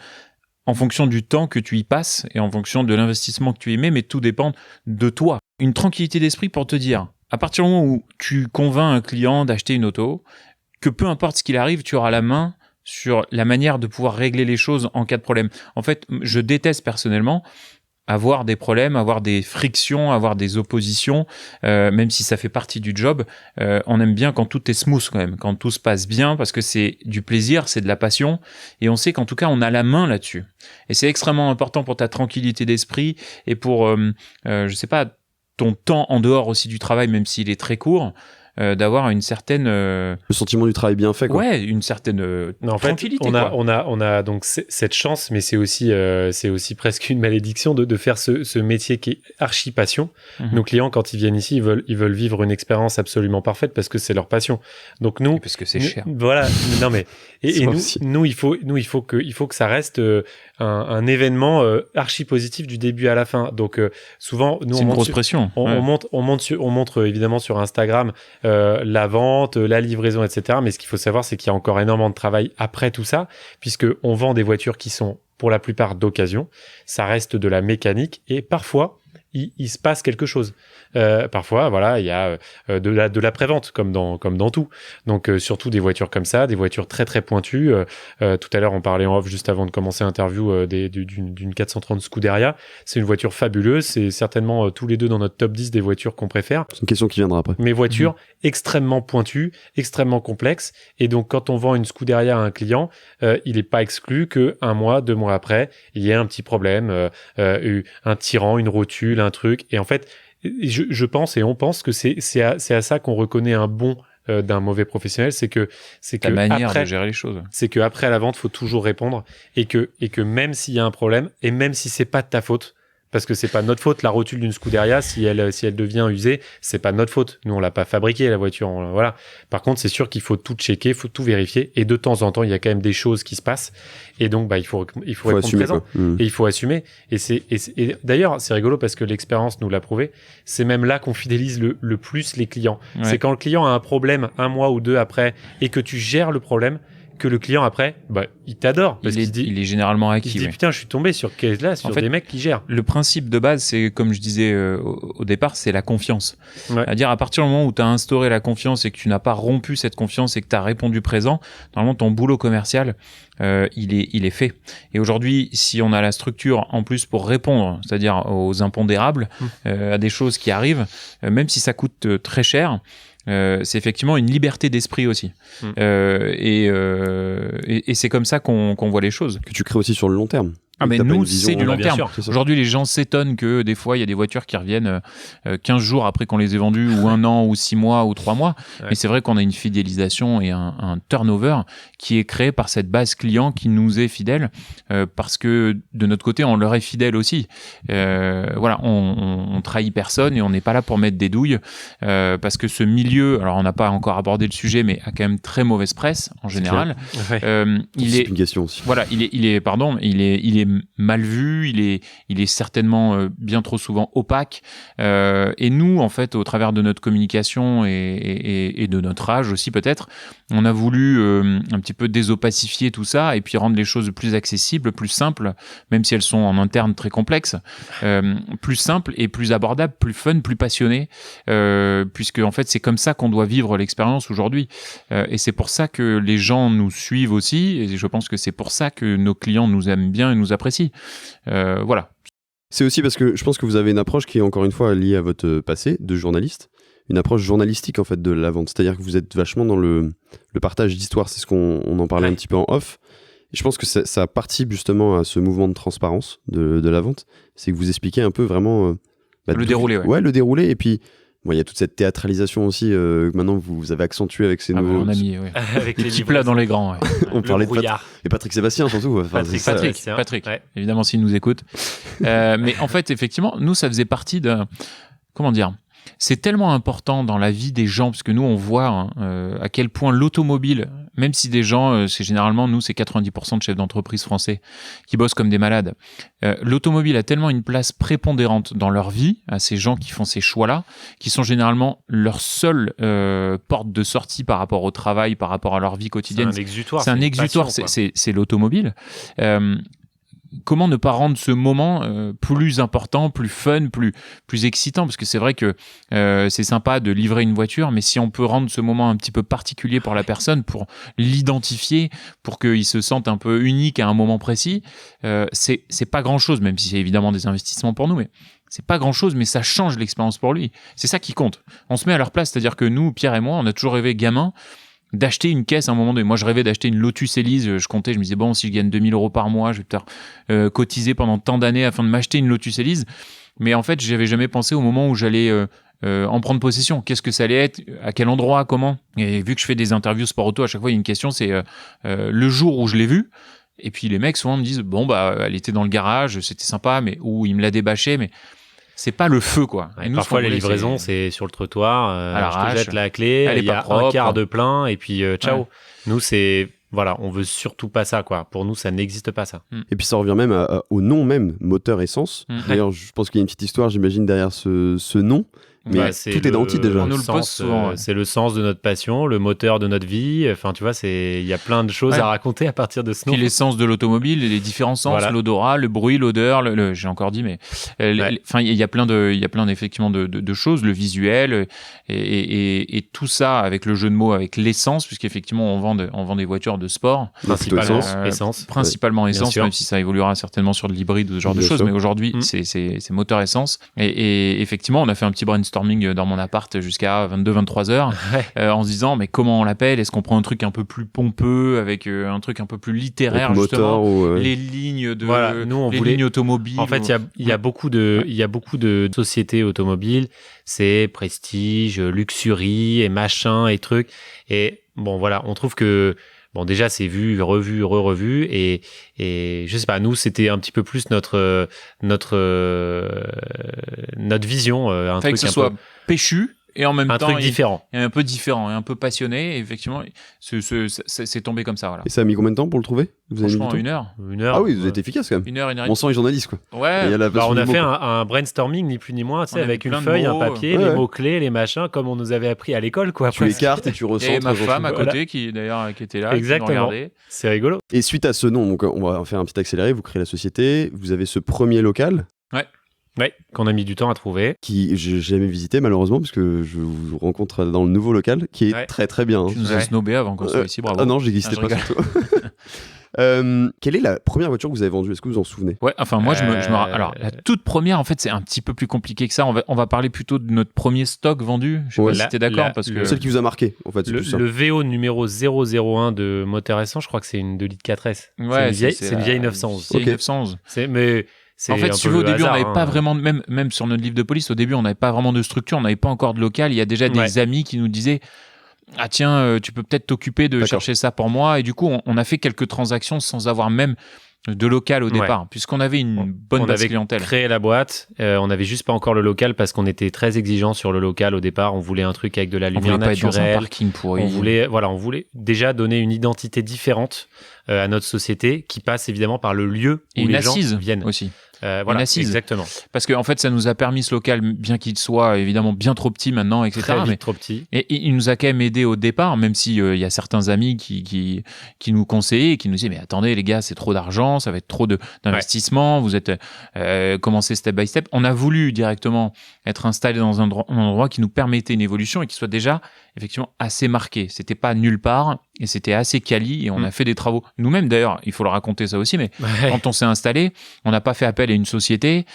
en fonction du temps que tu y passes et en fonction de l'investissement que tu y mets, mais tout dépend de toi. Une tranquillité d'esprit pour te dire, à partir du moment où tu convaincs un client d'acheter une auto, que peu importe ce qu'il arrive, tu auras la main sur la manière de pouvoir régler les choses en cas de problème. En fait, je déteste personnellement avoir des problèmes, avoir des frictions, avoir des oppositions, même si ça fait partie du job. On aime bien quand tout est smooth quand même, quand tout se passe bien, parce que c'est du plaisir, c'est de la passion, et on sait qu'en tout cas, on a la main là-dessus. Et c'est extrêmement important pour ta tranquillité d'esprit et pour, je sais pas, ton temps en dehors aussi du travail, même s'il est très court, d'avoir une certaine le sentiment du travail bien fait, quoi. Ouais, une certaine en fait, tranquillité. On a donc cette chance, mais c'est aussi presque une malédiction de faire ce métier qui est archi passion. Nos clients, quand ils viennent ici, ils veulent vivre une expérience absolument parfaite parce que c'est leur passion. Donc nous, et parce que c'est cher. Voilà. Non mais et nous, il faut que ça reste un événement archi positif du début à la fin. Donc souvent, nous, c'est une grosse pression. On montre évidemment sur Instagram la vente, la livraison, etc. Mais ce qu'il faut savoir, c'est qu'il y a encore énormément de travail après tout ça, puisque on vend des voitures qui sont pour la plupart d'occasion. Ça reste de la mécanique et parfois il se passe quelque chose. Parfois, voilà, il y a de la prévente comme dans tout. Donc surtout des voitures comme ça, des voitures très très pointues. Tout à l'heure, on parlait en off juste avant de commencer l'interview d'une 430 Scuderia. C'est une voiture fabuleuse. C'est certainement tous les deux dans notre top 10 des voitures qu'on préfère. C'est une question qui viendra après. Mais voitures extrêmement pointues, extrêmement complexes. Et donc, quand on vend une Scuderia à un client, il n'est pas exclu que 1 mois, 2 mois après, il y ait un petit problème, un tirant, une rotule, un truc. Et en fait, je pense et on pense que c'est à ça qu'on reconnaît un bon d'un mauvais professionnel, c'est que la manière de gérer les choses. C'est que après la vente, faut toujours répondre et que même s'il y a un problème et même si c'est pas de ta faute, parce que c'est pas notre faute, la rotule d'une Scuderia, si elle devient usée, c'est pas notre faute. Nous, on l'a pas fabriquée, la voiture. Voilà. Par contre, c'est sûr qu'il faut tout checker, faut tout vérifier. Et de temps en temps, il y a quand même des choses qui se passent. Et donc, il faut répondre assumer, présent. Et il faut assumer. Et d'ailleurs, c'est rigolo parce que l'expérience nous l'a prouvé. C'est même là qu'on fidélise le plus les clients. Ouais. C'est quand le client a un problème 1 mois ou 2 après et que tu gères le problème, que le client après, il t'adore. Parce il est généralement acquis. Il se dit, putain, je suis tombé sur des mecs qui gèrent. Le principe de base, c'est, comme je disais au départ, c'est la confiance. Ouais. C'est-à-dire, à partir du moment où tu as instauré la confiance et que tu n'as pas rompu cette confiance et que tu as répondu présent, normalement, ton boulot commercial, il est fait. Et aujourd'hui, si on a la structure en plus pour répondre, c'est-à-dire aux impondérables, à des choses qui arrivent, même si ça coûte très cher, c'est effectivement une liberté d'esprit aussi. Et c'est comme ça qu'on voit les choses. Que tu crées aussi sur le long terme. Ah mais nous, c'est du long terme. Aujourd'hui, les gens s'étonnent que des fois, il y a des voitures qui reviennent 15 jours après qu'on les ait vendues, ou 1 an, ou 6 mois, ou 3 mois. Ouais. Mais c'est vrai qu'on a une fidélisation et un turnover qui est créé par cette base client qui nous est fidèle, parce que de notre côté, on leur est fidèle aussi. Voilà, on trahit personne et on n'est pas là pour mettre des douilles, parce que ce milieu, alors on n'a pas encore abordé le sujet, mais a quand même très mauvaise presse en général. Il est aussi. Voilà, il est mal vu, il est certainement bien trop souvent opaque. Et nous, en fait, au travers de notre communication et de notre âge aussi peut-être, on a voulu un petit peu désopacifier tout ça et puis rendre les choses plus accessibles, plus simples, même si elles sont en interne très complexes, plus simples et plus abordables, plus fun, plus passionnés, puisque en fait c'est comme ça qu'on doit vivre l'expérience aujourd'hui. Et c'est pour ça que les gens nous suivent aussi, et je pense que c'est pour ça que nos clients nous aiment bien et nous apprécient. Voilà. C'est aussi parce que je pense que vous avez une approche qui est encore une fois liée à votre passé de journaliste, une approche journalistique en fait de la vente, c'est-à-dire que vous êtes vachement dans le partage d'histoires, c'est ce qu'on en parlait un petit peu en off, et je pense que ça participe justement à ce mouvement de transparence de la vente, c'est que vous expliquez un peu vraiment le déroulé, le déroulé, et puis Bon, il y a toute cette théâtralisation aussi que maintenant vous avez accentué avec ces nouveaux. On a mis Avec les petits plats dans les grands. Ouais. On parlait de brouillard. et Patrick Sébastien surtout. Enfin, c'est ça. Patrick, Ouais. évidemment s'il nous écoute. Mais en fait, effectivement, nous, ça faisait partie de... Comment dire ? C'est tellement important dans la vie des gens, parce que nous, on voit à quel point l'automobile, même si des gens, c'est généralement, nous, c'est 90% de chefs d'entreprise français qui bossent comme des malades. L'automobile a tellement une place prépondérante dans leur vie, à ces gens qui font ces choix-là, qui sont généralement leur seule porte de sortie par rapport au travail, par rapport à leur vie quotidienne. C'est un exutoire. C'est un une exutoire, passion, quoi. c'est l'automobile. Comment ne pas rendre ce moment plus important, plus fun, plus excitant, parce que c'est vrai que c'est sympa de livrer une voiture, mais si on peut rendre ce moment un petit peu particulier pour la personne, pour l'identifier, pour qu'il se sente un peu unique à un moment précis, c'est pas grand-chose, même si c'est évidemment des investissements pour nous, mais c'est pas grand-chose, mais ça change l'expérience pour lui. C'est ça qui compte. On se met à leur place, c'est-à-dire que nous, Pierre et moi, on a toujours rêvé gamin d'acheter une caisse à un moment donné. Moi, je rêvais d'acheter une Lotus Elise. Je comptais, je me disais, bon, si je gagne 2000 € par mois, je vais peut-être cotiser pendant tant d'années afin de m'acheter une Lotus Elise. Mais en fait, j'avais jamais pensé au moment où j'allais en prendre possession. Qu'est-ce que ça allait être ? À quel endroit ? Comment ? Et vu que je fais des interviews sport auto, à chaque fois, il y a une question, c'est le jour où je l'ai vue. Et puis, les mecs, souvent, me disent, bon, bah, elle était dans le garage, c'était sympa, mais ou il me l'a débâché, mais c'est pas le feu, quoi. Ouais, Et nous, parfois, ce qu'on les voulait, livraisons, c'est sur le trottoir. À Je l'arrache. te jette la clé. Elle est Il y pas a propre. un quart de plein et puis ciao. Ouais. Nous, c'est voilà, on veut surtout pas ça, quoi. Pour nous, ça n'existe pas ça. Et puis ça revient même au nom même, moteur essence. D'ailleurs, je pense qu'il y a une petite histoire, j'imagine, derrière ce nom. Mais Bah, tout est dans le titre déjà. On nous le pose souvent, ouais. C'est le sens de notre passion, le moteur de notre vie. Enfin, tu vois, il y a plein de choses Ouais. à raconter à partir de ce nom. Puis l'essence de l'automobile, les différents sens, Voilà. l'odorat, le bruit, l'odeur, j'ai encore dit, mais Ouais. enfin il y a plein effectivement de choses, le visuel et tout ça avec le jeu de mots, avec l'essence, puisqu'effectivement on vend des voitures de sport, Principalement essence. essence. principalement Bien essence, sûr. même si ça évoluera certainement sur de l'hybride ou ce genre de Bien choses, sûr. mais aujourd'hui Mm. c'est moteur essence et effectivement on a fait un petit brainstorming dans mon appart jusqu'à 22-23 heures. Ouais. En se disant mais comment on l'appelle, est-ce qu'on prend un truc un peu plus pompeux avec un truc un peu plus littéraire Avec justement, moteur ou les lignes de Voilà, nous, on les voulait- lignes automobiles. En fait, il y a beaucoup de sociétés automobiles. C'est prestige, luxury et machin et trucs. Et bon, voilà, on trouve que bon, déjà, c'est vu, revu, re-revu. Et je sais pas, nous, c'était un petit peu plus notre vision. Un fait truc que ce un soit peu, péchu et en même un temps truc différent. et un peu différent et un peu passionné. Et effectivement, c'est tombé comme ça. Voilà. Et ça a mis combien de temps pour le trouver? Vous avez mis du Franchement, temps 1 heure. Une heure. Ah oui, vous êtes efficace quand même. 1 heure, 1 heure. On sent les journalistes quoi. Et il y Ouais. a la Bah, passion on a du mot, fait quoi. un brainstorming, ni plus ni moins, tu sais, On a avec mis une plein de feuille, un mots. papier, Ouais, les ouais. mots-clés, les machins, comme on nous avait appris à l'école, quoi. Tu presque. écartes et tu Et recentres. ma femme à Voilà. côté qui d'ailleurs qui était là, qui nous Exactement. regardait. C'est rigolo. Et suite à ce nom, donc on va faire un petit accéléré, vous créez la société, vous avez ce premier local Ouais, qu'on a mis du temps à trouver. qui j'ai jamais visité malheureusement parce que je vous rencontre dans le nouveau local qui est Ouais. très très bien. hein. Tu nous as Ouais. snobé avant qu'on soit ici, bravo. Ah non, j'existais Ah, pas je surtout. Quelle est la première voiture que vous avez vendue? Est-ce que vous en souvenez? Ouais, enfin moi alors la toute première en fait c'est un petit peu plus compliqué que ça. On va parler plutôt de notre premier stock vendu. Je sais Ouais. pas si t'es d'accord La- parce que le- Celle qui vous a marqué en fait, c'est Le, plus ça. le VO numéro 001 de moteur essence, je crois que c'est une 2 litres 4S. ouais, c'est une vieille 911. C'est une Ok. 911. C'est En fait, un si tu peu veux, au le début, on hasard, n'avait pas vraiment, même sur notre livre de police, au début, on n'avait pas vraiment de structure, on n'avait pas encore de local. Il y a déjà des Ouais. amis qui nous disaient ah tiens, tu peux peut-être t'occuper de D'accord. chercher ça pour moi. Et du coup, on a fait quelques transactions sans avoir même de local au Ouais. départ, puisqu'on avait une bonne On base avait clientèle. créé la boîte, on n'avait juste pas encore le local parce qu'on était très exigeant sur le local au départ. On voulait un truc avec de la On lumière voulait pas être dans un naturelle. parking pourri. On voulait déjà donner une identité différente à notre société qui passe évidemment par le lieu où et une les gens assise viennent. aussi. Voilà, assise. exactement. Parce qu'en fait, ça nous a permis ce local, bien qu'il soit évidemment bien trop petit maintenant, etc. Très vite, mais trop petit. et il nous a quand même aidé au départ, même si il y a certains amis qui nous conseillaient et qui nous disaient mais attendez les gars, c'est trop d'argent, ça va être trop d'investissement, vous êtes commencé step by step. On a voulu directement être installé dans un endroit qui nous permettait une évolution et qui soit déjà effectivement assez marqué. C'était pas nulle part et c'était assez quali et on a fait des travaux. Nous-mêmes d'ailleurs, il faut le raconter ça aussi, mais Ouais. quand on s'est installé, on n'a pas fait appel à une société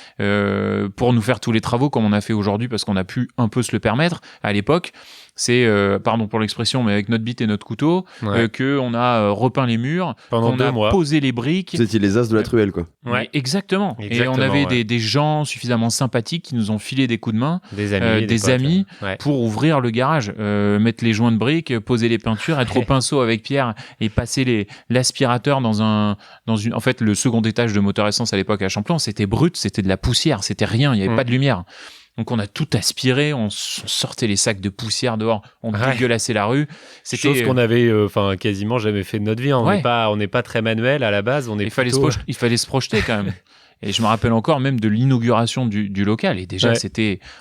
pour nous faire tous les travaux comme on a fait aujourd'hui parce qu'on a pu un peu se le permettre. À l'époque, c'est, pardon pour l'expression, mais avec notre bite et notre couteau, qu'on a repeint les murs, pendant qu'on a posé les briques. Vous étiez les as de la truelle, quoi. Ouais. Exactement. Et on avait des gens suffisamment sympathiques qui nous ont filé des coups de main, des amis pour ouvrir le garage, mettre les joints de briques, poser les peintures, être au pinceau avec Pierre et passer l'aspirateur dans une. En fait, le second étage de Moteur Essence à l'époque à Champlain, c'était brut, c'était de la poussière, c'était rien, il n'y avait pas de lumière. Donc on a tout aspiré, on sortait les sacs de poussière dehors, on dégueulassait la rue. C'était chose qu'on avait quasiment jamais fait de notre vie. On n'est pas très manuel à la base. Il fallait se projeter quand même. Et je me rappelle encore même de l'inauguration du local. Et déjà,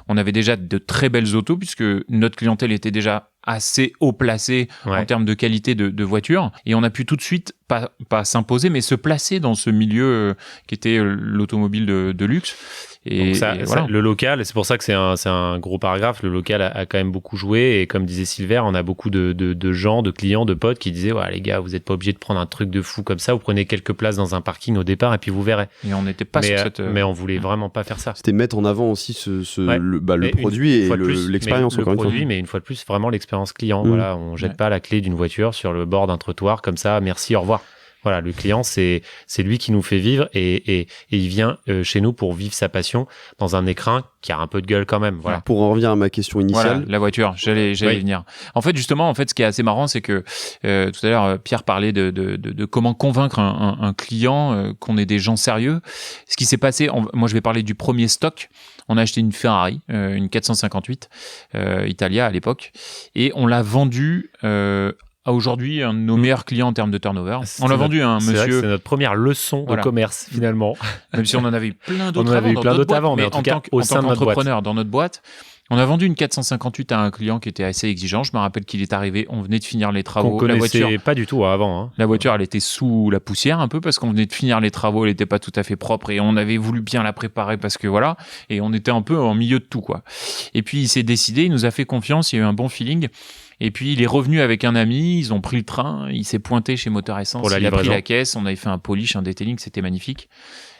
on avait déjà de très belles autos puisque notre clientèle était déjà assez haut placée en termes de qualité de voiture. Et on a pu tout de suite, pas s'imposer, mais se placer dans ce milieu qui était l'automobile de luxe. Et, voilà. Le local, c'est pour ça que c'est un gros paragraphe. Le local a quand même beaucoup joué. Et comme disait Silver, on a beaucoup de gens, de clients, de potes qui disaient les gars, vous n'êtes pas obligés de prendre un truc de fou comme ça. Vous prenez quelques places dans un parking au départ et puis vous verrez. Et on n'était pas sur cette. Mais on voulait vraiment pas faire ça. C'était mettre en avant aussi le produit et l'expérience, encore une fois. Mais une fois de plus, vraiment l'expérience client. Voilà, on jette pas la clé d'une voiture sur le bord d'un trottoir comme ça. Merci, au revoir. Voilà, le client, c'est lui qui nous fait vivre et il vient chez nous pour vivre sa passion dans un écrin qui a un peu de gueule quand même. Voilà. Pour en revenir à ma question initiale. Voilà, la voiture, j'allais y venir. En fait, justement, ce qui est assez marrant, c'est que tout à l'heure, Pierre parlait de comment convaincre un client qu'on est des gens sérieux. Ce qui s'est passé, moi, je vais parler du premier stock. On a acheté une Ferrari, une 458 Italia à l'époque, et on l'a vendue à aujourd'hui un de nos meilleurs clients en termes de turnover. On l'a vendu à un monsieur. C'est notre première leçon de commerce finalement. Même si on en avait eu plein d'autres avant, mais en tant qu'entrepreneur dans notre boîte. On a vendu une 458 à un client qui était assez exigeant. Je me rappelle qu'il est arrivé, on venait de finir les travaux. On connaissait pas du tout avant. Hein. La voiture, elle était sous la poussière un peu parce qu'on venait de finir les travaux, elle n'était pas tout à fait propre et on avait voulu bien la préparer parce que voilà, et on était un peu en milieu de tout, quoi. Et puis il s'est décidé, il nous a fait confiance, il y a eu un bon feeling. Et puis il est revenu avec un ami, ils ont pris le train, il s'est pointé chez Moteur Essence, il a pris la caisse, on avait fait un polish, un detailing, c'était magnifique.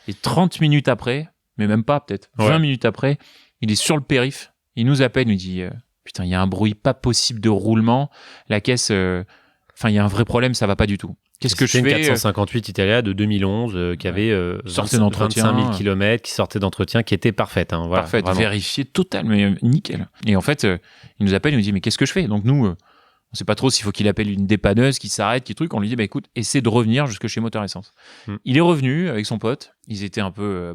Et 30 minutes après, mais même pas peut-être, 20 minutes après, il est sur le périph'. Il nous appelle, il nous dit putain, il y a un bruit pas possible de roulement, la caisse, il y a un vrai problème, ça va pas du tout. Qu'est-ce que je fais? Une 458 Italia de 2011 qui avait 25 000 km, qui sortait d'entretien, qui était parfaite. Hein, voilà, parfaite, vérifiée, totale, mais nickel. Et en fait, il nous appelle, il nous dit mais qu'est-ce que je fais? Donc nous, on sait pas trop s'il faut qu'il appelle une dépanneuse qui s'arrête, qui truc. On lui dit écoute, essaie de revenir jusque chez Moteur Essence. Il est revenu avec son pote. Ils étaient un peu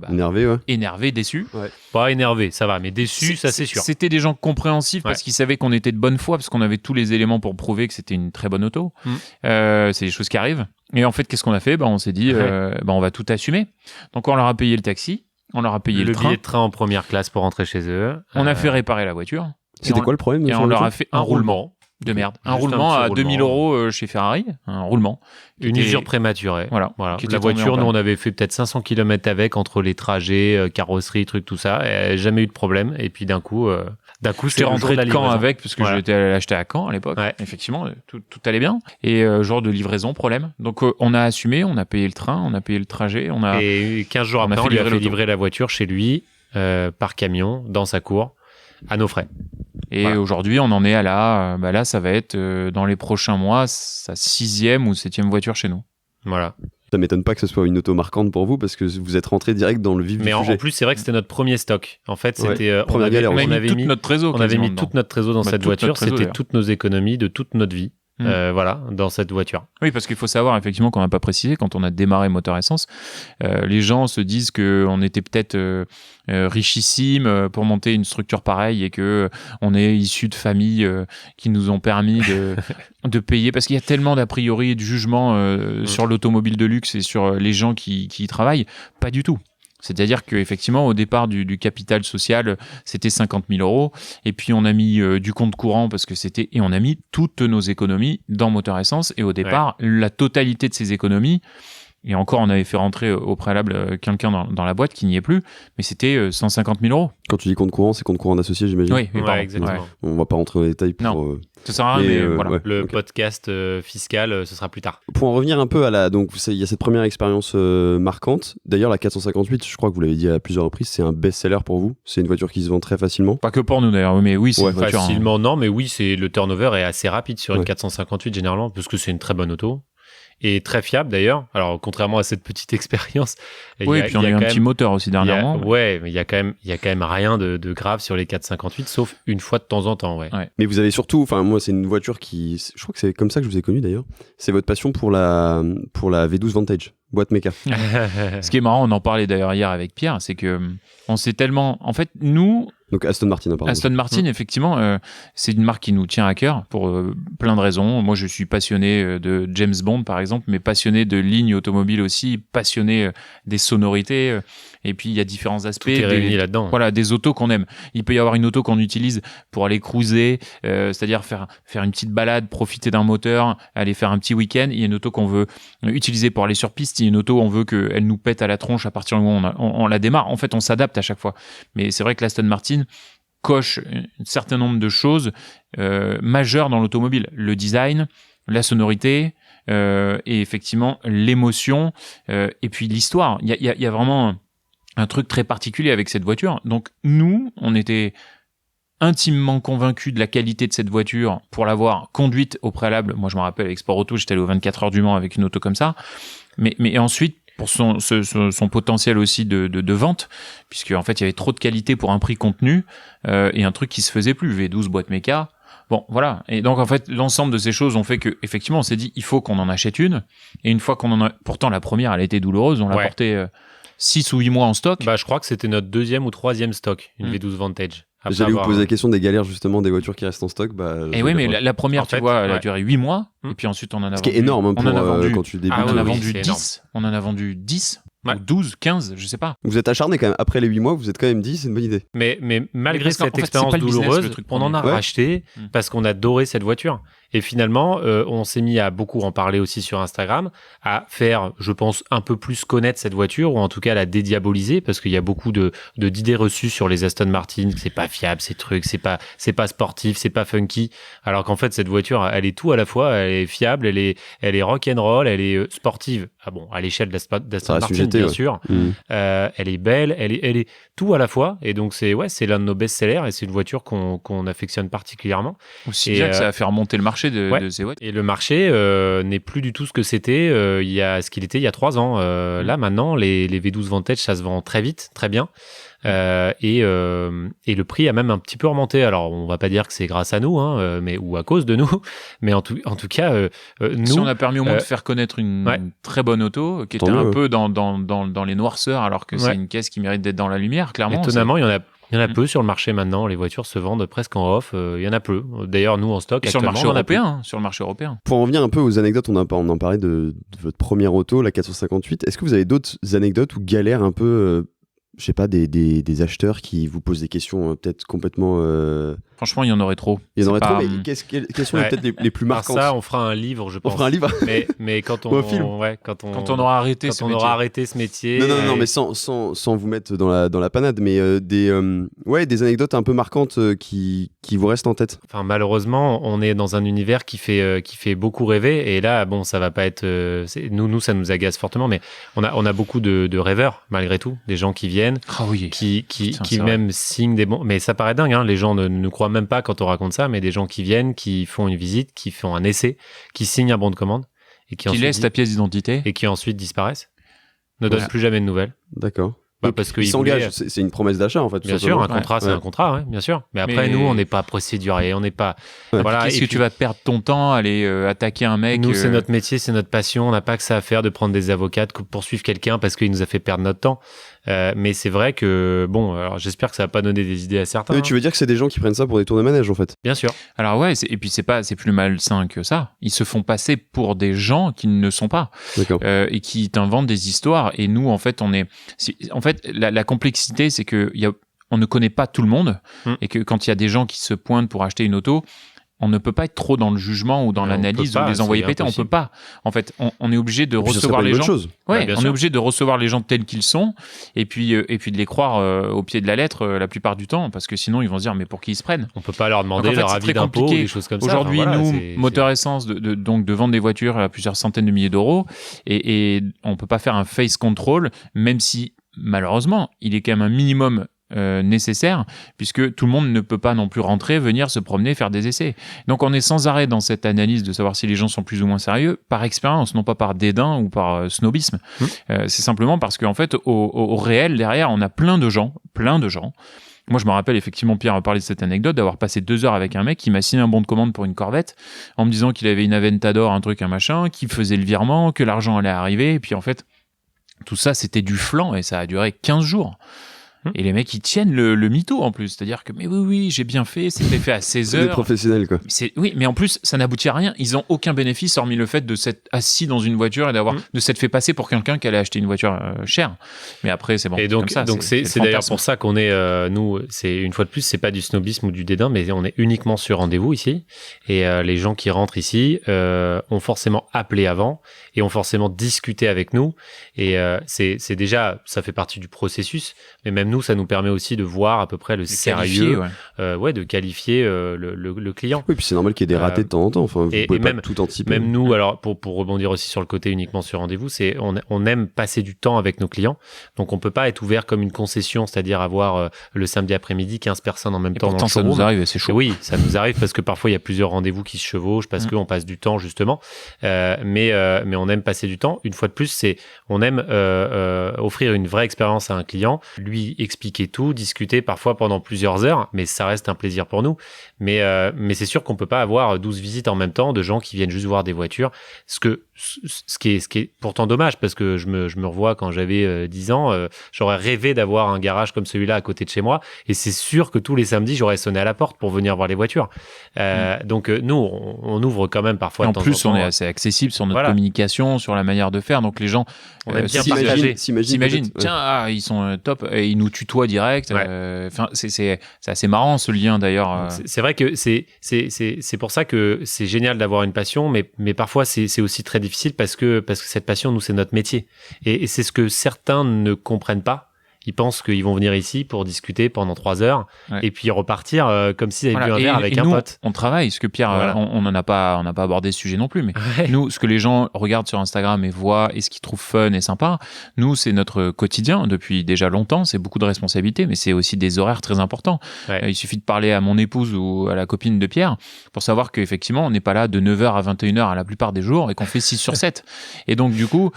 énervés, déçus. Ouais. Pas énervés, ça va, mais déçus, ça c'est sûr. C'était des gens compréhensifs parce qu'ils savaient qu'on était de bonne foi, parce qu'on avait tous les éléments pour prouver que c'était une très bonne auto. C'est des choses qui arrivent. Et en fait, qu'est-ce qu'on a fait? On s'est dit, on va tout assumer. Donc on leur a payé le taxi, on leur a payé le train. Billet de train en première classe pour rentrer chez eux. On a fait réparer la voiture. C'était quoi le problème? Et on leur a fait un roulement. De merde. Un roulement à 2000 € chez Ferrari. Un roulement. Une usure prématurée. Voilà. La voiture, nous, on avait fait peut-être 500 km avec, entre les trajets, carrosserie, trucs, tout ça. Et jamais eu de problème. Et puis d'un coup, j'étais rentré de Caen avec, parce que j'étais allé l'acheter à Caen à l'époque. Ouais. Effectivement, tout allait bien. Et jour de livraison, problème. Donc, on a assumé, on a payé le train, on a payé le trajet. Et 15 jours après, on lui a fait livrer la voiture chez lui, par camion, dans sa cour, à nos frais. Et aujourd'hui, on en est à là, ça va être dans les prochains mois, sa 6e ou 7e voiture chez nous. Voilà. Ça m'étonne pas que ce soit une auto marquante pour vous parce que vous êtes rentré direct dans le vif du sujet. Mais en plus, c'est vrai que c'était notre premier stock. En fait, c'était on avait mis toute notre trésor. On avait mis toute notre trésor dans cette voiture. C'était toutes nos économies de toute notre vie. Dans cette voiture. Oui, parce qu'il faut savoir effectivement qu'on n'a pas précisé, quand on a démarré Moteur Essence, les gens se disent qu'on était peut-être richissime pour monter une structure pareille et qu'on est issu de familles qui nous ont permis de payer, parce qu'il y a tellement d'a priori et de jugements sur l'automobile de luxe et sur les gens qui y travaillent. Pas du tout. C'est-à-dire qu'effectivement, au départ du capital social, c'était 50 000 €. Et puis, on a mis du compte courant et on a mis toutes nos économies dans Moteur Essence. Et au départ, la totalité de ces économies, Et encore, on avait fait rentrer au préalable quelqu'un dans la boîte qui n'y est plus, mais c'était 150 000 euros. Quand tu dis compte courant, c'est compte courant d'associé, j'imagine. Oui, exactement. Ouais. On va pas rentrer dans les détails pour. Non. Ça sert à rien, mais voilà. ouais, Le ok. podcast fiscal, ce sera plus tard. Pour en revenir un peu à la. Donc, il y a cette première expérience marquante. D'ailleurs, la 458, je crois que vous l'avez dit à plusieurs reprises, c'est un best-seller pour vous. C'est une voiture qui se vend très facilement. Pas que pour nous d'ailleurs, mais oui, c'est Ouais, une voiture. Facilement, non, mais oui, le turnover est assez rapide sur une Ouais. 458 généralement, parce que c'est une très bonne auto. Et très fiable d'ailleurs. Alors, contrairement à cette petite expérience. Oui, et puis on a eu un petit moteur aussi dernièrement. Ouais, mais il y a quand même rien de grave sur les 458, sauf une fois de temps en temps, ouais. Mais vous avez surtout. Enfin, moi, c'est une voiture qui. Je crois que c'est comme ça que je vous ai connu d'ailleurs. C'est votre passion pour la V12 Vantage, boîte méca. Ce qui est marrant, on en parlait d'ailleurs hier avec Pierre, c'est que on s'est tellement. En fait, nous, Donc, Aston Martin, pardon. Aston Martin, effectivement, c'est une marque qui nous tient à cœur pour plein de raisons. Moi, je suis passionné de James Bond, par exemple, mais passionné de lignes automobiles aussi, passionné des sonorités. Et puis, il y a différents aspects. Tout est réuni là-dedans. Voilà, des autos qu'on aime. Il peut y avoir une auto qu'on utilise pour aller cruiser, c'est-à-dire faire une petite balade, profiter d'un moteur, aller faire un petit week-end. Il y a une auto qu'on veut utiliser pour aller sur piste. Il y a une auto, on veut qu'elle nous pète à la tronche à partir du moment où on la démarre. En fait, on s'adapte à chaque fois. Mais c'est vrai que l'Aston Martin coche un certain nombre de choses majeures dans l'automobile. Le design, la sonorité, et effectivement l'émotion, et puis l'histoire. Il y a vraiment un truc très particulier avec cette voiture. Donc nous, on était intimement convaincus de la qualité de cette voiture pour l'avoir conduite au préalable. Moi, je me rappelle, avec Sport Auto, j'étais allé aux 24 heures du Mans avec une auto comme ça. Mais ensuite, pour son potentiel aussi de vente, puisque en fait, il y avait trop de qualité pour un prix contenu, et un truc qui se faisait plus. V12 boîte méca. Bon, voilà. Et donc, en fait, l'ensemble de ces choses ont fait que, effectivement, on s'est dit, il faut qu'on en achète une. Et une fois qu'on en a, pourtant, la première, elle a été douloureuse. On l'a portée 6 ou 8 mois en stock. Bah, je crois que c'était notre 2e ou 3e stock, une V12 Vantage. J'allais vous poser la question des galères justement des voitures qui restent en stock. Et oui, mais la première, tu vois, elle a ouais. duré 8 mois. Et puis ensuite, on en a vendu. Ce qui est énorme hein, pour quand tu débutes. On en a oui, vendu c'est 10. On en a vendu 10. Ouais. Ou 12, 15, je sais pas. Vous êtes acharné quand même. Après les 8 mois, vous êtes quand même dit, c'est une bonne idée. Mais malgré parce qu'en cette fait, expérience c'est pas le business, douloureuse, le truc on en a premier. racheté parce qu'on adorait cette voiture. Et finalement, on s'est mis à beaucoup en parler aussi sur Instagram, à faire, je pense, un peu plus connaître cette voiture, ou en tout cas la dédiaboliser, parce qu'il y a beaucoup d'idées reçues sur les Aston Martin, que c'est pas fiable, ces trucs, c'est pas sportif, c'est pas funky. Alors qu'en fait, cette voiture, elle est tout à la fois, elle est fiable, elle est rock'n'roll, elle est sportive. Ah bon, à l'échelle d'Aston Martin, bien sûr. Elle est belle, elle est tout à la fois. Et donc, c'est l'un de nos best-sellers, et c'est une voiture qu'on affectionne particulièrement. Aussi bien que ça a fait remonter le marché de ces voitures. Et le marché n'est plus du tout ce que c'était ce qu'il était il y a 3 ans. Là, maintenant, les V12 Vantage, ça se vend très vite, très bien. Et le prix a même un petit peu remonté. Alors, on va pas dire que c'est grâce à nous, hein, ou à cause de nous, mais en tout cas, nous... Si on a permis au moins de faire connaître une très bonne auto, qui était un peu dans les noirceurs, alors que c'est une caisse qui mérite d'être dans la lumière, clairement. Étonnamment, il y en a peu sur le marché maintenant. Les voitures se vendent presque en off. Il y en a peu. D'ailleurs, nous, en stock, sur le marché européen. Sur le marché européen. Pour en venir un peu aux anecdotes, on en parlait de votre première auto, la 458. Est-ce que vous avez d'autres anecdotes ou galères un peu, je sais pas, des acheteurs qui vous posent des questions peut-être complètement... Franchement, il y en aurait trop. Il y en aurait trop, mais quelles sont peut-être les plus marquantes? Ça, on fera un livre, je pense. On fera un livre. mais quand Ou un film. Quand on aura arrêté ce métier. Non, mais sans vous mettre dans la panade, mais des anecdotes un peu marquantes qui vous restent en tête. Enfin, malheureusement, on est dans un univers qui fait beaucoup rêver. Et là, bon, ça va pas être... nous, ça nous agace fortement, mais on a beaucoup de rêveurs, malgré tout. Des gens qui viennent, qui même signent des bons... Mais ça paraît dingue, hein. Les gens ne croient même pas quand on raconte ça, mais des gens qui viennent, qui font une visite, qui font un essai, qui signent un bon de commande, et qui laissent ta pièce d'identité, et qui ensuite disparaissent, ne donnent plus jamais de nouvelles. D'accord. Parce qu'ils s'engagent, c'est une promesse d'achat en fait. Bien sûr, un contrat, c'est un contrat, bien sûr. Mais après, nous, on n'est pas procédurier, on n'est pas. Voilà. Qu'est-ce que tu vas perdre ton temps à aller attaquer un mec? Nous, c'est notre métier, c'est notre passion. On n'a pas que ça à faire de prendre des avocats, de poursuivre quelqu'un parce qu'il nous a fait perdre notre temps. Mais c'est vrai que alors j'espère que ça va pas donner des idées à certains. Mais tu veux dire que c'est des gens qui prennent ça pour des tours de manège en fait? Bien sûr. Alors et puis c'est plus malsain que ça. Ils se font passer pour des gens qui ne sont pas. D'accord. Et qui t'inventent des histoires. Et nous, en fait, la complexité, c'est que on ne connaît pas tout le monde et que quand il y a des gens qui se pointent pour acheter une auto, on ne peut pas être trop dans le jugement ou dans l'analyse ou les envoyer péter. On peut pas. En fait, on est obligé de recevoir les gens. Ouais, on est obligé de recevoir les gens tels qu'ils sont et puis de les croire au pied de la lettre la plupart du temps, parce que sinon ils vont se dire mais pour qui ils se prennent. On peut pas leur demander leur avis d'impôt ou des choses comme ça. Aujourd'hui, moteurs essence, donc de vendre des voitures à plusieurs centaines de milliers d'euros et on peut pas faire un face control, même si malheureusement il est quand même un minimum nécessaire, puisque tout le monde ne peut pas non plus rentrer, venir se promener, faire des essais. Donc on est sans arrêt dans cette analyse de savoir si les gens sont plus ou moins sérieux, par expérience, non pas par dédain ou par snobisme. C'est simplement parce qu'en fait, au réel, derrière, on a plein de gens. Moi, je me rappelle effectivement, Pierre a parlé de cette anecdote, d'avoir passé 2 heures avec un mec qui m'a signé un bon de commande pour une Corvette, en me disant qu'il avait une Aventador, un truc, un machin, qu'il faisait le virement, que l'argent allait arriver, et puis en fait, tout ça, c'était du flan, et ça a duré 15 jours. Et les mecs, ils tiennent le mytho en plus. C'est-à-dire que, mais oui, j'ai bien fait, c'était fait à 16 heures. C'est des professionnels, quoi. Oui, mais en plus, ça n'aboutit à rien. Ils n'ont aucun bénéfice, hormis le fait de s'être assis dans une voiture et de s'être fait passer pour quelqu'un qui allait acheter une voiture chère. Mais après, c'est bon. Et donc, comme ça, c'est d'ailleurs pour ça qu'on est, nous, c'est une fois de plus, c'est pas du snobisme ou du dédain, mais on est uniquement sur rendez-vous ici. Et les gens qui rentrent ici ont forcément appelé avant et ont forcément discuté avec nous. Et c'est déjà, ça fait partie du processus. Mais même nous, ça nous permet aussi de voir à peu près le sérieux, de qualifier le client. Oui, puis c'est normal qu'il y ait des ratés de temps en temps. Enfin, vous pouvez pas même, tout anticiper. Même nous, alors pour rebondir aussi sur le côté uniquement sur rendez-vous, c'est on aime passer du temps avec nos clients. Donc on peut pas être ouvert comme une concession, c'est-à-dire avoir le samedi après-midi 15 personnes en même temps dans le showroom. Ça nous arrive, c'est chaud. Oui, ça nous arrive parce que parfois il y a plusieurs rendez-vous qui se chevauchent parce qu'on passe du temps justement. Mais on aime passer du temps. Une fois de plus, on aime offrir une vraie expérience à un client, lui expliquer tout, discuter parfois pendant plusieurs heures, mais ça reste un plaisir pour nous. Mais c'est sûr qu'on peut pas avoir 12 visites en même temps de gens qui viennent juste voir des voitures. Ce qui est pourtant dommage, parce que je me revois quand j'avais 10 ans, j'aurais rêvé d'avoir un garage comme celui-là à côté de chez moi, et c'est sûr que tous les samedis, j'aurais sonné à la porte pour venir voir les voitures. Donc nous, on ouvre quand même parfois. Et en plus, on est assez accessible sur notre communication, sur la manière de faire, donc les gens s'imaginent, tiens, ils sont top, et ils nous tutoient direct. C'est assez marrant ce lien d'ailleurs. C'est vrai que c'est pour ça que c'est génial d'avoir une passion, mais parfois c'est aussi très difficile parce que cette passion, nous, c'est notre métier. Et c'est ce que certains ne comprennent pas. Ils pensent qu'ils vont venir ici pour discuter pendant 3 heures et puis repartir comme s'ils avaient bu un verre avec un pote. On travaille, ce que Pierre, on n'a pas abordé ce sujet non plus, mais nous, ce que les gens regardent sur Instagram et voient et ce qu'ils trouvent fun et sympa, nous, c'est notre quotidien depuis déjà longtemps. C'est beaucoup de responsabilités, mais c'est aussi des horaires très importants. Il suffit de parler à mon épouse ou à la copine de Pierre pour savoir qu'effectivement, on n'est pas là de 9h à 21h à la plupart des jours et qu'on fait 6 sur 7. Et donc, du coup,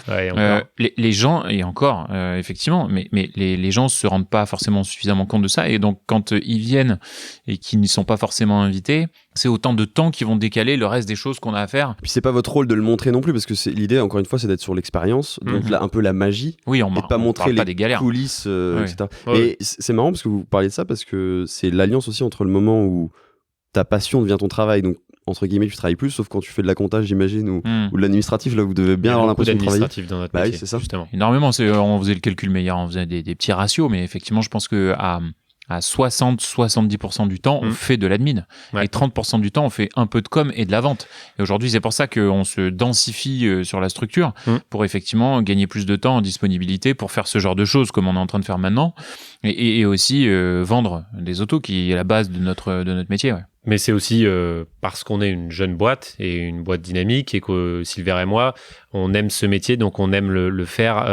les gens, et encore, effectivement, mais les gens se rendent pas forcément suffisamment compte de ça, et donc quand ils viennent et qu'ils n'y sont pas forcément invités, c'est autant de temps qu'ils vont décaler le reste des choses qu'on a à faire. Puis c'est pas votre rôle de le montrer non plus, parce que l'idée, encore une fois, c'est d'être sur l'expérience, donc là un peu la magie, et de pas montrer les coulisses, etc. Mais c'est marrant parce que vous parliez de ça, parce que c'est l'alliance aussi entre le moment où ta passion devient ton travail, donc entre guillemets, tu travailles plus, sauf quand tu fais de la comptage, j'imagine, ou de l'administratif, là, vous devez bien avoir l'impression de travailler. Dans notre métier, oui, c'est ça. Justement. Énormément, on faisait le calcul meilleur, on faisait des petits ratios, mais effectivement, je pense que à 60-70% du temps, on fait de l'admin. Et 30% du temps, on fait un peu de com et de la vente. Et aujourd'hui, c'est pour ça qu'on se densifie sur la structure pour effectivement gagner plus de temps en disponibilité pour faire ce genre de choses comme on est en train de faire maintenant. Et aussi vendre des autos qui est la base de notre métier. Ouais. Mais c'est aussi parce qu'on est une jeune boîte et une boîte dynamique, et que Silver et moi, on aime ce métier, donc on aime le faire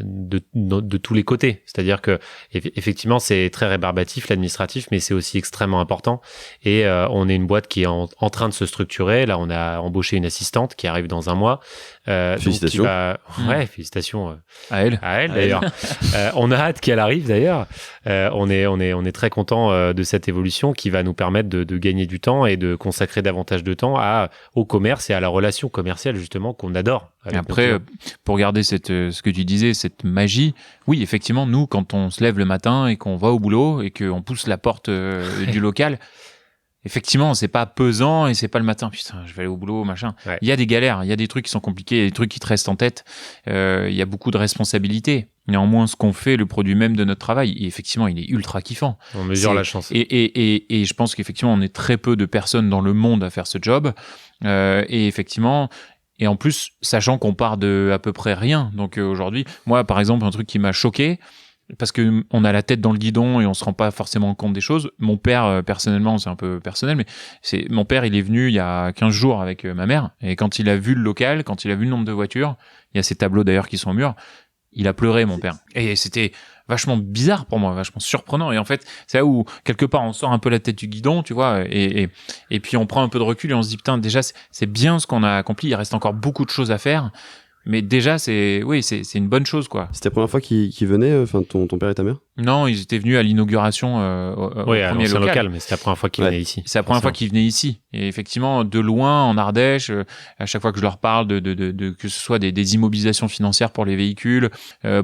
de tous les côtés. C'est-à-dire que effectivement, c'est très rébarbatif, l'administratif, mais c'est aussi extrêmement important. Et on est une boîte qui est en train de se structurer. Là, on a embauché une assistante qui arrive dans un mois. Félicitations. Félicitations à elle d'ailleurs. On a hâte qu'elle arrive d'ailleurs. On est très content de cette évolution qui va nous permettre de gagner du temps et de consacrer davantage de temps au commerce et à la relation commerciale justement qu'on adore. Et après, pour garder ce que tu disais, cette magie, oui, effectivement, nous, quand on se lève le matin et qu'on va au boulot et qu'on pousse la porte du local, effectivement, c'est pas pesant et c'est pas le matin, putain, je vais aller au boulot, machin. Il y a des galères, il y a des trucs qui sont compliqués, il y a des trucs qui te restent en tête, il y a beaucoup de responsabilités. néanmoins ce qu'on fait, le produit même de notre travail. Et effectivement, il est ultra kiffant. On mesure la chance. Et je pense qu'effectivement, on est très peu de personnes dans le monde à faire ce job. Et effectivement, et en plus, sachant qu'on part de à peu près rien. Donc aujourd'hui, moi, par exemple, un truc qui m'a choqué, parce que on a la tête dans le guidon et on se rend pas forcément compte des choses. Mon père, personnellement, c'est un peu personnel, mais mon père, il est venu il y a 15 jours avec ma mère, et quand il a vu le local, quand il a vu le nombre de voitures, il y a ces tableaux d'ailleurs qui sont au mur, il a pleuré, mon père. Et c'était vachement bizarre pour moi, vachement surprenant. Et en fait, c'est là où, quelque part, on sort un peu la tête du guidon, tu vois, et puis on prend un peu de recul et on se dit, putain, déjà, c'est bien ce qu'on a accompli, il reste encore beaucoup de choses à faire. Mais déjà, c'est une bonne chose, quoi. C'était la première fois qu'ils venaient, enfin, ton père et ta mère? Non, ils étaient venus à l'inauguration au premier local, mais c'était la première fois qu'ils venaient ici. C'est la première fois qu'ils venaient ici. Et effectivement, de loin, en Ardèche, à chaque fois que je leur parle de que ce soit des immobilisations financières pour les véhicules,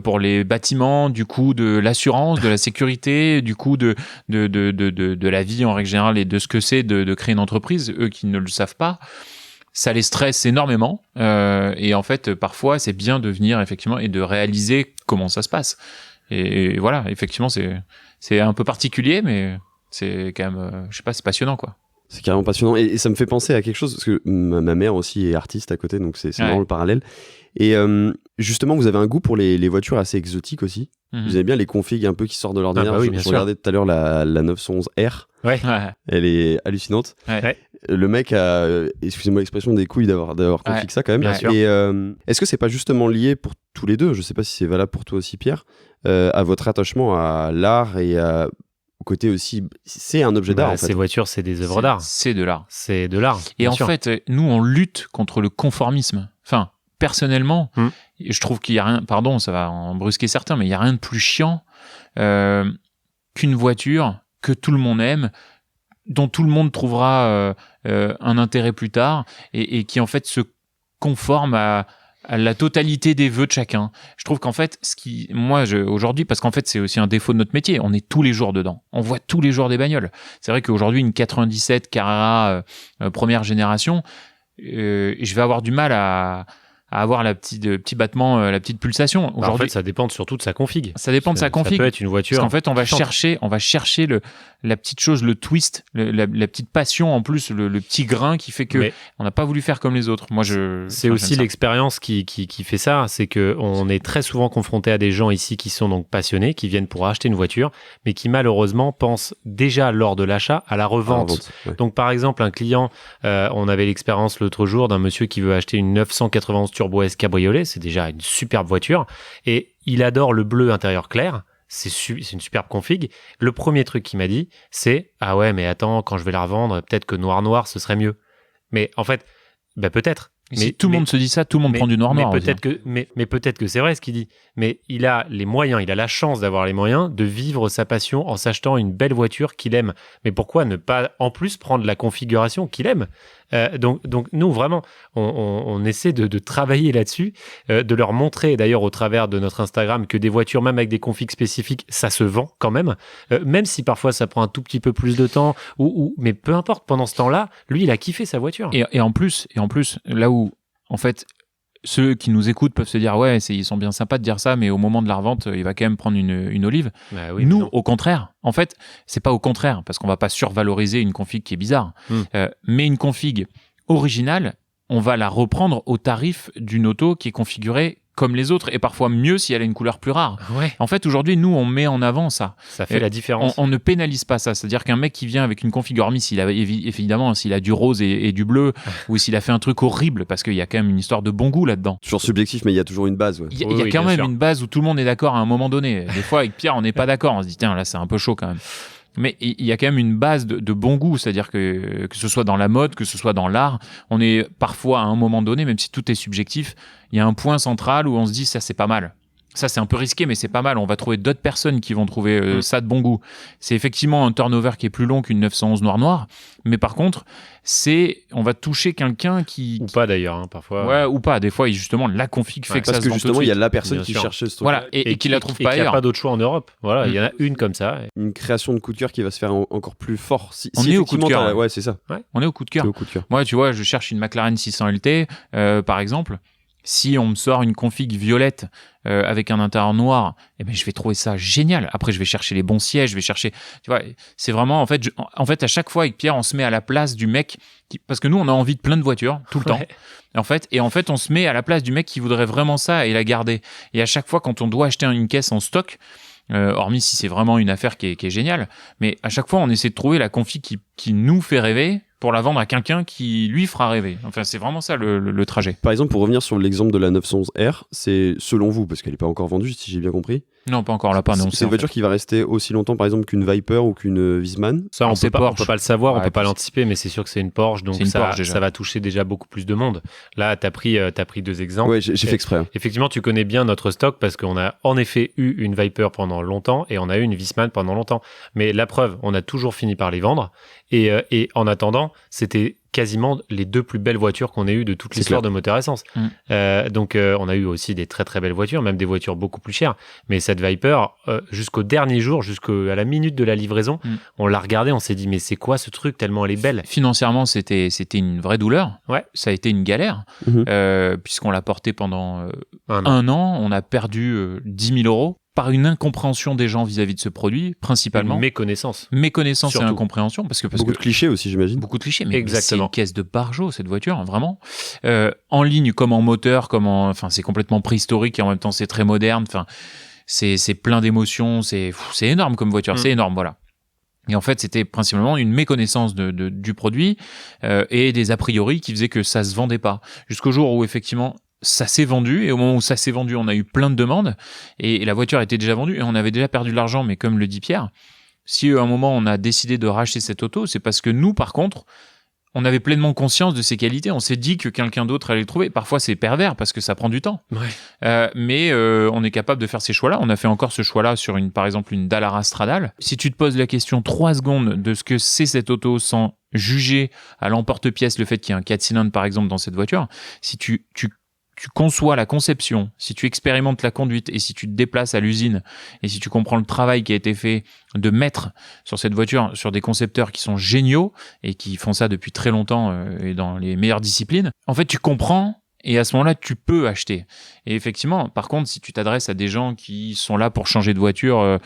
pour les bâtiments, du coût de l'assurance, de la sécurité, du coût de la vie en règle générale et de ce que c'est de créer une entreprise, eux qui ne le savent pas, ça les stresse énormément. Et en fait, parfois, c'est bien de venir effectivement et de réaliser comment ça se passe. Et voilà, effectivement, c'est un peu particulier, mais c'est quand même, je sais pas, c'est passionnant, quoi. C'est carrément passionnant. Et ça me fait penser à quelque chose, parce que ma mère aussi est artiste à côté, donc c'est marrant le parallèle. Et justement, vous avez un goût pour les voitures assez exotiques aussi. Vous aimez bien les configs un peu qui sortent de l'ordinaire. Oui, je regardais tout à l'heure la 911R. Ouais. Elle est hallucinante. Ouais. Le mec a, excusez-moi l'expression, des couilles d'avoir config ça quand même. Bien sûr. Et est-ce que c'est pas justement lié pour tous les deux, je sais pas si c'est valable pour toi aussi Pierre, à votre attachement à l'art et au côté aussi, c'est un objet d'art en fait. Ces voitures, c'est des œuvres d'art. C'est de l'art. C'est de l'art. Et en fait, nous, on lutte contre le conformisme. Enfin, personnellement, je trouve qu'il y a rien, pardon, ça va en brusquer certains, mais il y a rien de plus chiant qu'une voiture que tout le monde aime, dont tout le monde trouvera un intérêt plus tard, et qui en fait se conforme à la totalité des vœux de chacun. Je trouve qu'en fait, aujourd'hui, parce qu'en fait, c'est aussi un défaut de notre métier, on est tous les jours dedans. On voit tous les jours des bagnoles. C'est vrai qu'aujourd'hui, une 97 Carrera première génération, je vais avoir du mal à avoir le petit battement, la petite pulsation. Aujourd'hui, en fait, ça dépend surtout de sa config. Ça dépend de sa config. Ça peut être une voiture. Parce qu'en fait, on va chercher la petite chose, le twist, la petite passion, en plus, le petit grain qui fait que on n'a pas voulu faire comme les autres. C'est aussi l'expérience qui fait ça. C'est que on est très souvent confronté à des gens ici qui sont donc passionnés, qui viennent pour acheter une voiture, mais qui malheureusement pensent déjà lors de l'achat à la revente. Donc, par exemple, un client, on avait l'expérience l'autre jour d'un monsieur qui veut acheter une 991 Turbo S cabriolet, c'est déjà une superbe voiture, et il adore le bleu intérieur clair, c'est une superbe config. Le premier truc qu'il m'a dit, c'est « Ah ouais, mais attends, quand je vais la revendre, peut-être que noir, ce serait mieux. » Mais en fait, peut-être. Si tout le monde se dit ça, tout le monde prend du noir. Mais peut-être que c'est vrai ce qu'il dit. Mais il a les moyens, il a la chance d'avoir les moyens de vivre sa passion en s'achetant une belle voiture qu'il aime. Mais pourquoi ne pas en plus prendre la configuration qu'il aime ? Donc nous, vraiment, on essaie de travailler là-dessus, de leur montrer d'ailleurs au travers de notre Instagram que des voitures, même avec des configs spécifiques, ça se vend quand même. Même si parfois ça prend un tout petit peu plus de temps, mais peu importe, pendant ce temps-là, lui, il a kiffé sa voiture. Et en plus, là où, en fait, ceux qui nous écoutent peuvent se dire ouais, ils sont bien sympas de dire ça, mais au moment de la revente, il va quand même prendre une olive. Oui, nous, au contraire, en fait, c'est pas au contraire, parce qu'on va pas survaloriser une config qui est bizarre. Mais une config originale, on va la reprendre au tarif d'une auto qui est configurée comme les autres, et parfois mieux si elle a une couleur plus rare. Ouais. En fait, aujourd'hui, nous, on met en avant ça. Ça fait la différence. On ne pénalise pas ça. C'est-à-dire qu'un mec qui vient avec une config, hormis s'il a du rose et du bleu, ou s'il a fait un truc horrible, parce qu'il y a quand même une histoire de bon goût là-dedans. Toujours subjectif, mais il y a toujours une base. Il y a quand même une base où tout le monde est d'accord à un moment donné. Des fois, avec Pierre, on n'est pas d'accord. On se dit, tiens, là, c'est un peu chaud quand même. Mais il y a quand même une base de bon goût, c'est-à-dire que ce soit dans la mode, que ce soit dans l'art, on est parfois à un moment donné, même si tout est subjectif, il y a un point central où on se dit ça c'est pas mal. Ça c'est un peu risqué, mais c'est pas mal. On va trouver d'autres personnes qui vont trouver ça de bon goût. C'est effectivement un turnover qui est plus long qu'une 911 noir, mais par contre, on va toucher quelqu'un qui... Ou pas d'ailleurs, hein, parfois. Ouais, ou pas. Des fois, justement, la config fait que ça se vend tout de suite. Parce que justement, il y a la personne qui cherche ce truc. Voilà, et qui la trouve pas ailleurs. Il n'y a pas d'autre choix en Europe. Voilà, il y en a une comme ça. Une création de coup de cœur qui va se faire encore plus fort. On est au coup de cœur. Ouais, c'est ça. Ouais. On est au coup de cœur. Moi, tu vois, je cherche une McLaren 600 LT, par exemple. Si on me sort une config violette avec un intérieur noir, eh ben, je vais trouver ça génial. Après, je vais chercher les bons sièges, je vais chercher... Tu vois, c'est vraiment... En fait, à chaque fois, avec Pierre, on se met à la place du mec... Parce que nous, on a envie de plein de voitures, tout le temps. En fait, on se met à la place du mec qui voudrait vraiment ça et la garder. Et à chaque fois, quand on doit acheter une caisse en stock, hormis si c'est vraiment une affaire qui est géniale, mais à chaque fois, on essaie de trouver la config qui nous fait rêver pour la vendre à quelqu'un qui lui fera rêver. Enfin, c'est vraiment ça le trajet. Par exemple, pour revenir sur l'exemple de la 911R, c'est selon vous, parce qu'elle n'est pas encore vendue, si j'ai bien compris. Non, pas encore, là, pas annoncé. C'est une voiture qui va rester aussi longtemps, par exemple, qu'une Viper ou qu'une Wiesmann. Ça, on peut pas le savoir, on peut pas puis l'anticiper, mais c'est sûr que c'est une Porsche, donc ça va toucher déjà beaucoup plus de monde. Là, t'as pris 2 exemples. Ouais, j'ai fait exprès. Effectivement, tu connais bien notre stock parce qu'on a en effet eu une Viper pendant longtemps et on a eu une Wiesmann pendant longtemps. Mais la preuve, on a toujours fini par les vendre. Et en attendant, c'était quasiment les 2 plus belles voitures qu'on ait eues de toute l'histoire de moteur essence. Donc, on a eu aussi des très très belles voitures, même des voitures beaucoup plus chères. Mais cette Viper, jusqu'au dernier jour, jusqu'à la minute de la livraison, on l'a regardée, on s'est dit, mais c'est quoi ce truc tellement elle est belle. Financièrement, c'était une vraie douleur. Ouais. Ça a été une galère, puisqu'on l'a porté pendant un an. On a perdu 10 000 euros. Par une incompréhension des gens vis-à-vis de ce produit, principalement. Une méconnaissance. Méconnaissance Surtout. et incompréhension. Parce beaucoup de clichés aussi, j'imagine. Beaucoup de clichés, mais Exactement. c'est une caisse de Barjo, cette voiture, hein, vraiment. En ligne, comme en moteur, enfin, c'est complètement préhistorique et en même temps, c'est très moderne. Enfin, c'est plein d'émotions. C'est énorme comme voiture, c'est énorme, voilà. Et en fait, c'était principalement une méconnaissance du produit et des a priori qui faisaient que ça se vendait pas. Jusqu'au jour où, effectivement, ça s'est vendu, et au moment où ça s'est vendu, on a eu plein de demandes, et la voiture était déjà vendue, et on avait déjà perdu de l'argent, mais comme le dit Pierre, si à un moment on a décidé de racheter cette auto, c'est parce que nous, par contre, on avait pleinement conscience de ses qualités, on s'est dit que quelqu'un d'autre allait le trouver. Parfois c'est pervers, parce que ça prend du temps. Mais on est capable de faire ces choix-là. On a fait encore ce choix-là sur par exemple une Dallara Stradale. Si tu te poses la question 3 secondes de ce que c'est cette auto sans juger à l'emporte-pièce le fait qu'il y ait un 4 cylindres par exemple dans cette voiture, si tu conçois la conception, si tu expérimentes la conduite et si tu te déplaces à l'usine et si tu comprends le travail qui a été fait de mettre sur cette voiture, sur des concepteurs qui sont géniaux et qui font ça depuis très longtemps et dans les meilleures disciplines, en fait, tu comprends. Et à ce moment-là, tu peux acheter. Et effectivement, par contre, si tu t'adresses à des gens qui sont là pour changer de voiture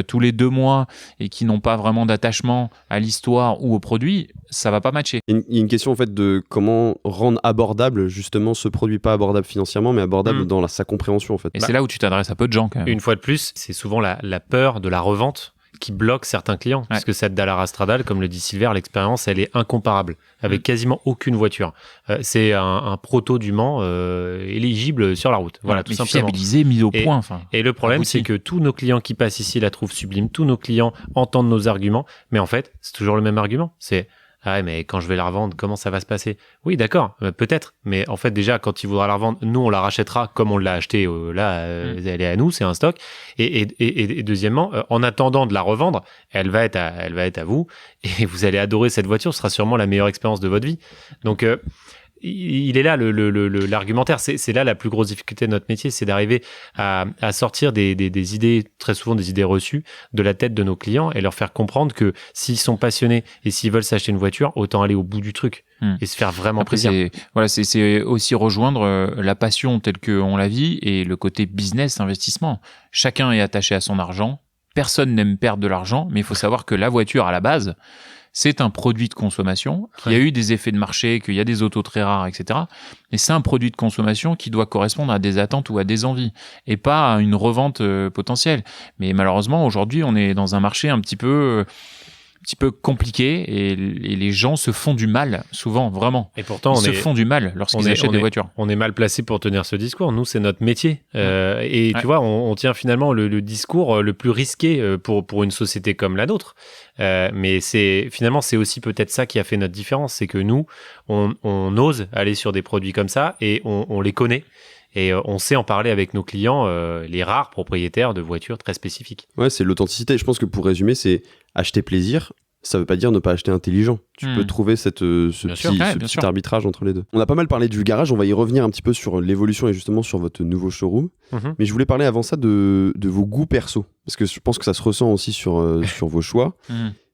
tous les 2 mois et qui n'ont pas vraiment d'attachement à l'histoire ou au produit, ça va pas matcher. Il y a une question en fait de comment rendre abordable justement ce produit, pas abordable financièrement, mais abordable dans sa compréhension en fait. Et c'est là où tu t'adresses à peu de gens quand même. Une fois de plus, c'est souvent la peur de la revente qui bloque certains clients. Parce que cette Dallara Stradale, comme le dit Silver, l'expérience, elle est incomparable avec quasiment aucune voiture. C'est un proto du Mans éligible sur la route. Voilà, tout simplement. Fiabilisé, mis au point. Et le problème, c'est que tous nos clients qui passent ici la trouvent sublime. Tous nos clients entendent nos arguments. Mais en fait, c'est toujours le même argument. C'est ah ouais, mais quand je vais la revendre, comment ça va se passer? Oui, d'accord, peut-être. Mais en fait, déjà, quand il voudra la revendre, nous, on la rachètera comme on l'a acheté. Elle est à nous, c'est un stock. Et deuxièmement, en attendant de la revendre, elle va être à vous. Et vous allez adorer cette voiture. Ce sera sûrement la meilleure expérience de votre vie. Donc, il est là l'argumentaire. C'est là la plus grosse difficulté de notre métier, c'est d'arriver à sortir des idées, très souvent des idées reçues, de la tête de nos clients et leur faire comprendre que s'ils sont passionnés et s'ils veulent s'acheter une voiture, autant aller au bout du truc et se faire vraiment plaisir. C'est aussi rejoindre la passion telle qu'on la vit et le côté business, investissement. Chacun est attaché à son argent. Personne n'aime perdre de l'argent, mais il faut savoir que la voiture, à la base, c'est un produit de consommation, qu'il y a eu des effets de marché, qu'il y a des autos très rares, etc. Et c'est un produit de consommation qui doit correspondre à des attentes ou à des envies, et pas à une revente potentielle. Mais malheureusement, aujourd'hui, on est dans un marché un petit peu compliqué et les gens se font du mal, souvent, vraiment. Et pourtant, ils se font du mal lorsqu'ils achètent des voitures. On est mal placé pour tenir ce discours. Nous, c'est notre métier. Et tu vois, on tient finalement le discours le plus risqué pour une société comme la nôtre. Mais finalement, c'est aussi peut-être ça qui a fait notre différence. C'est que nous, on ose aller sur des produits comme ça et on les connaît. Et on sait en parler avec nos clients, les rares propriétaires de voitures très spécifiques. Ouais, c'est l'authenticité. Je pense que pour résumer, c'est acheter plaisir. Ça veut pas dire ne pas acheter intelligent. Tu peux trouver ce petit arbitrage entre les deux. On a pas mal parlé du garage. On va y revenir un petit peu sur l'évolution et justement sur votre nouveau showroom. Mais je voulais parler avant ça de vos goûts perso. Parce que je pense que ça se ressent aussi sur vos choix.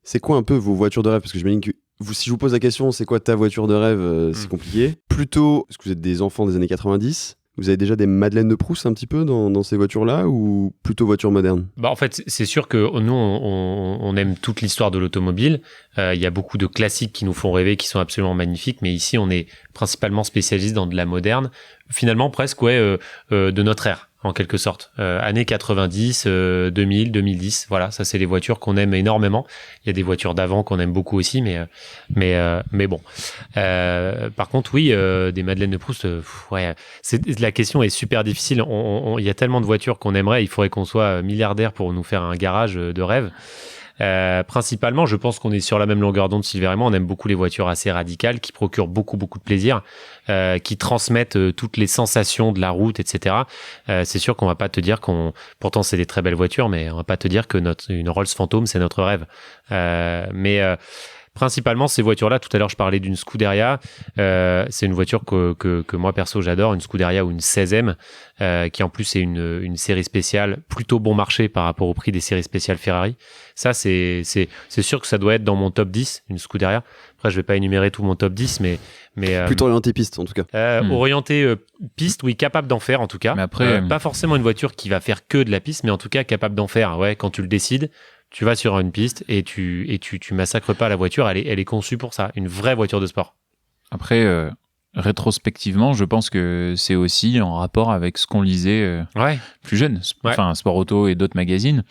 C'est quoi un peu vos voitures de rêve? Parce que j'imagine que si je vous pose la question, c'est quoi ta voiture de rêve? C'est compliqué. Plutôt, est-ce que vous êtes des enfants des années 90? Vous avez déjà des Madeleines de Proust un petit peu dans ces voitures-là ou plutôt voitures modernes? En fait, c'est sûr que nous, on aime toute l'histoire de l'automobile. Il y a beaucoup de classiques qui nous font rêver, qui sont absolument magnifiques, mais ici, on est principalement spécialiste dans de la moderne, finalement presque de notre ère, en quelque sorte. Années 90, 2000, 2010, voilà, ça c'est les voitures qu'on aime énormément. Il y a des voitures d'avant qu'on aime beaucoup aussi, mais bon. Par contre, oui, des Madeleines de Proust, la question est super difficile. Il y a tellement de voitures qu'on aimerait, il faudrait qu'on soit milliardaire pour nous faire un garage de rêve. Principalement, je pense qu'on est sur la même longueur d'onde, Silver et moi. On aime beaucoup les voitures assez radicales, qui procurent beaucoup de plaisir, qui transmettent toutes les sensations de la route, etc. C'est sûr qu'on va pas te dire pourtant c'est des très belles voitures, mais on va pas te dire que une Rolls Phantom c'est notre rêve. Principalement ces voitures-là. Tout à l'heure, je parlais d'une Scuderia. C'est une voiture que moi perso j'adore, une Scuderia ou une 16M, qui en plus est une série spéciale plutôt bon marché par rapport au prix des séries spéciales Ferrari. Ça, c'est sûr que ça doit être dans mon top 10, une Scuderia. Après, je vais pas énumérer tout mon top 10, mais plutôt orienté piste en tout cas. Orienté piste, oui, capable d'en faire en tout cas. Mais après, pas forcément une voiture qui va faire que de la piste, mais en tout cas capable d'en faire. Ouais, quand tu le décides. Tu vas sur une piste et tu massacres pas la voiture, elle est conçue pour ça, une vraie voiture de sport. Après, rétrospectivement, je pense que c'est aussi en rapport avec ce qu'on lisait plus jeune. Enfin, Sport Auto et d'autres magazines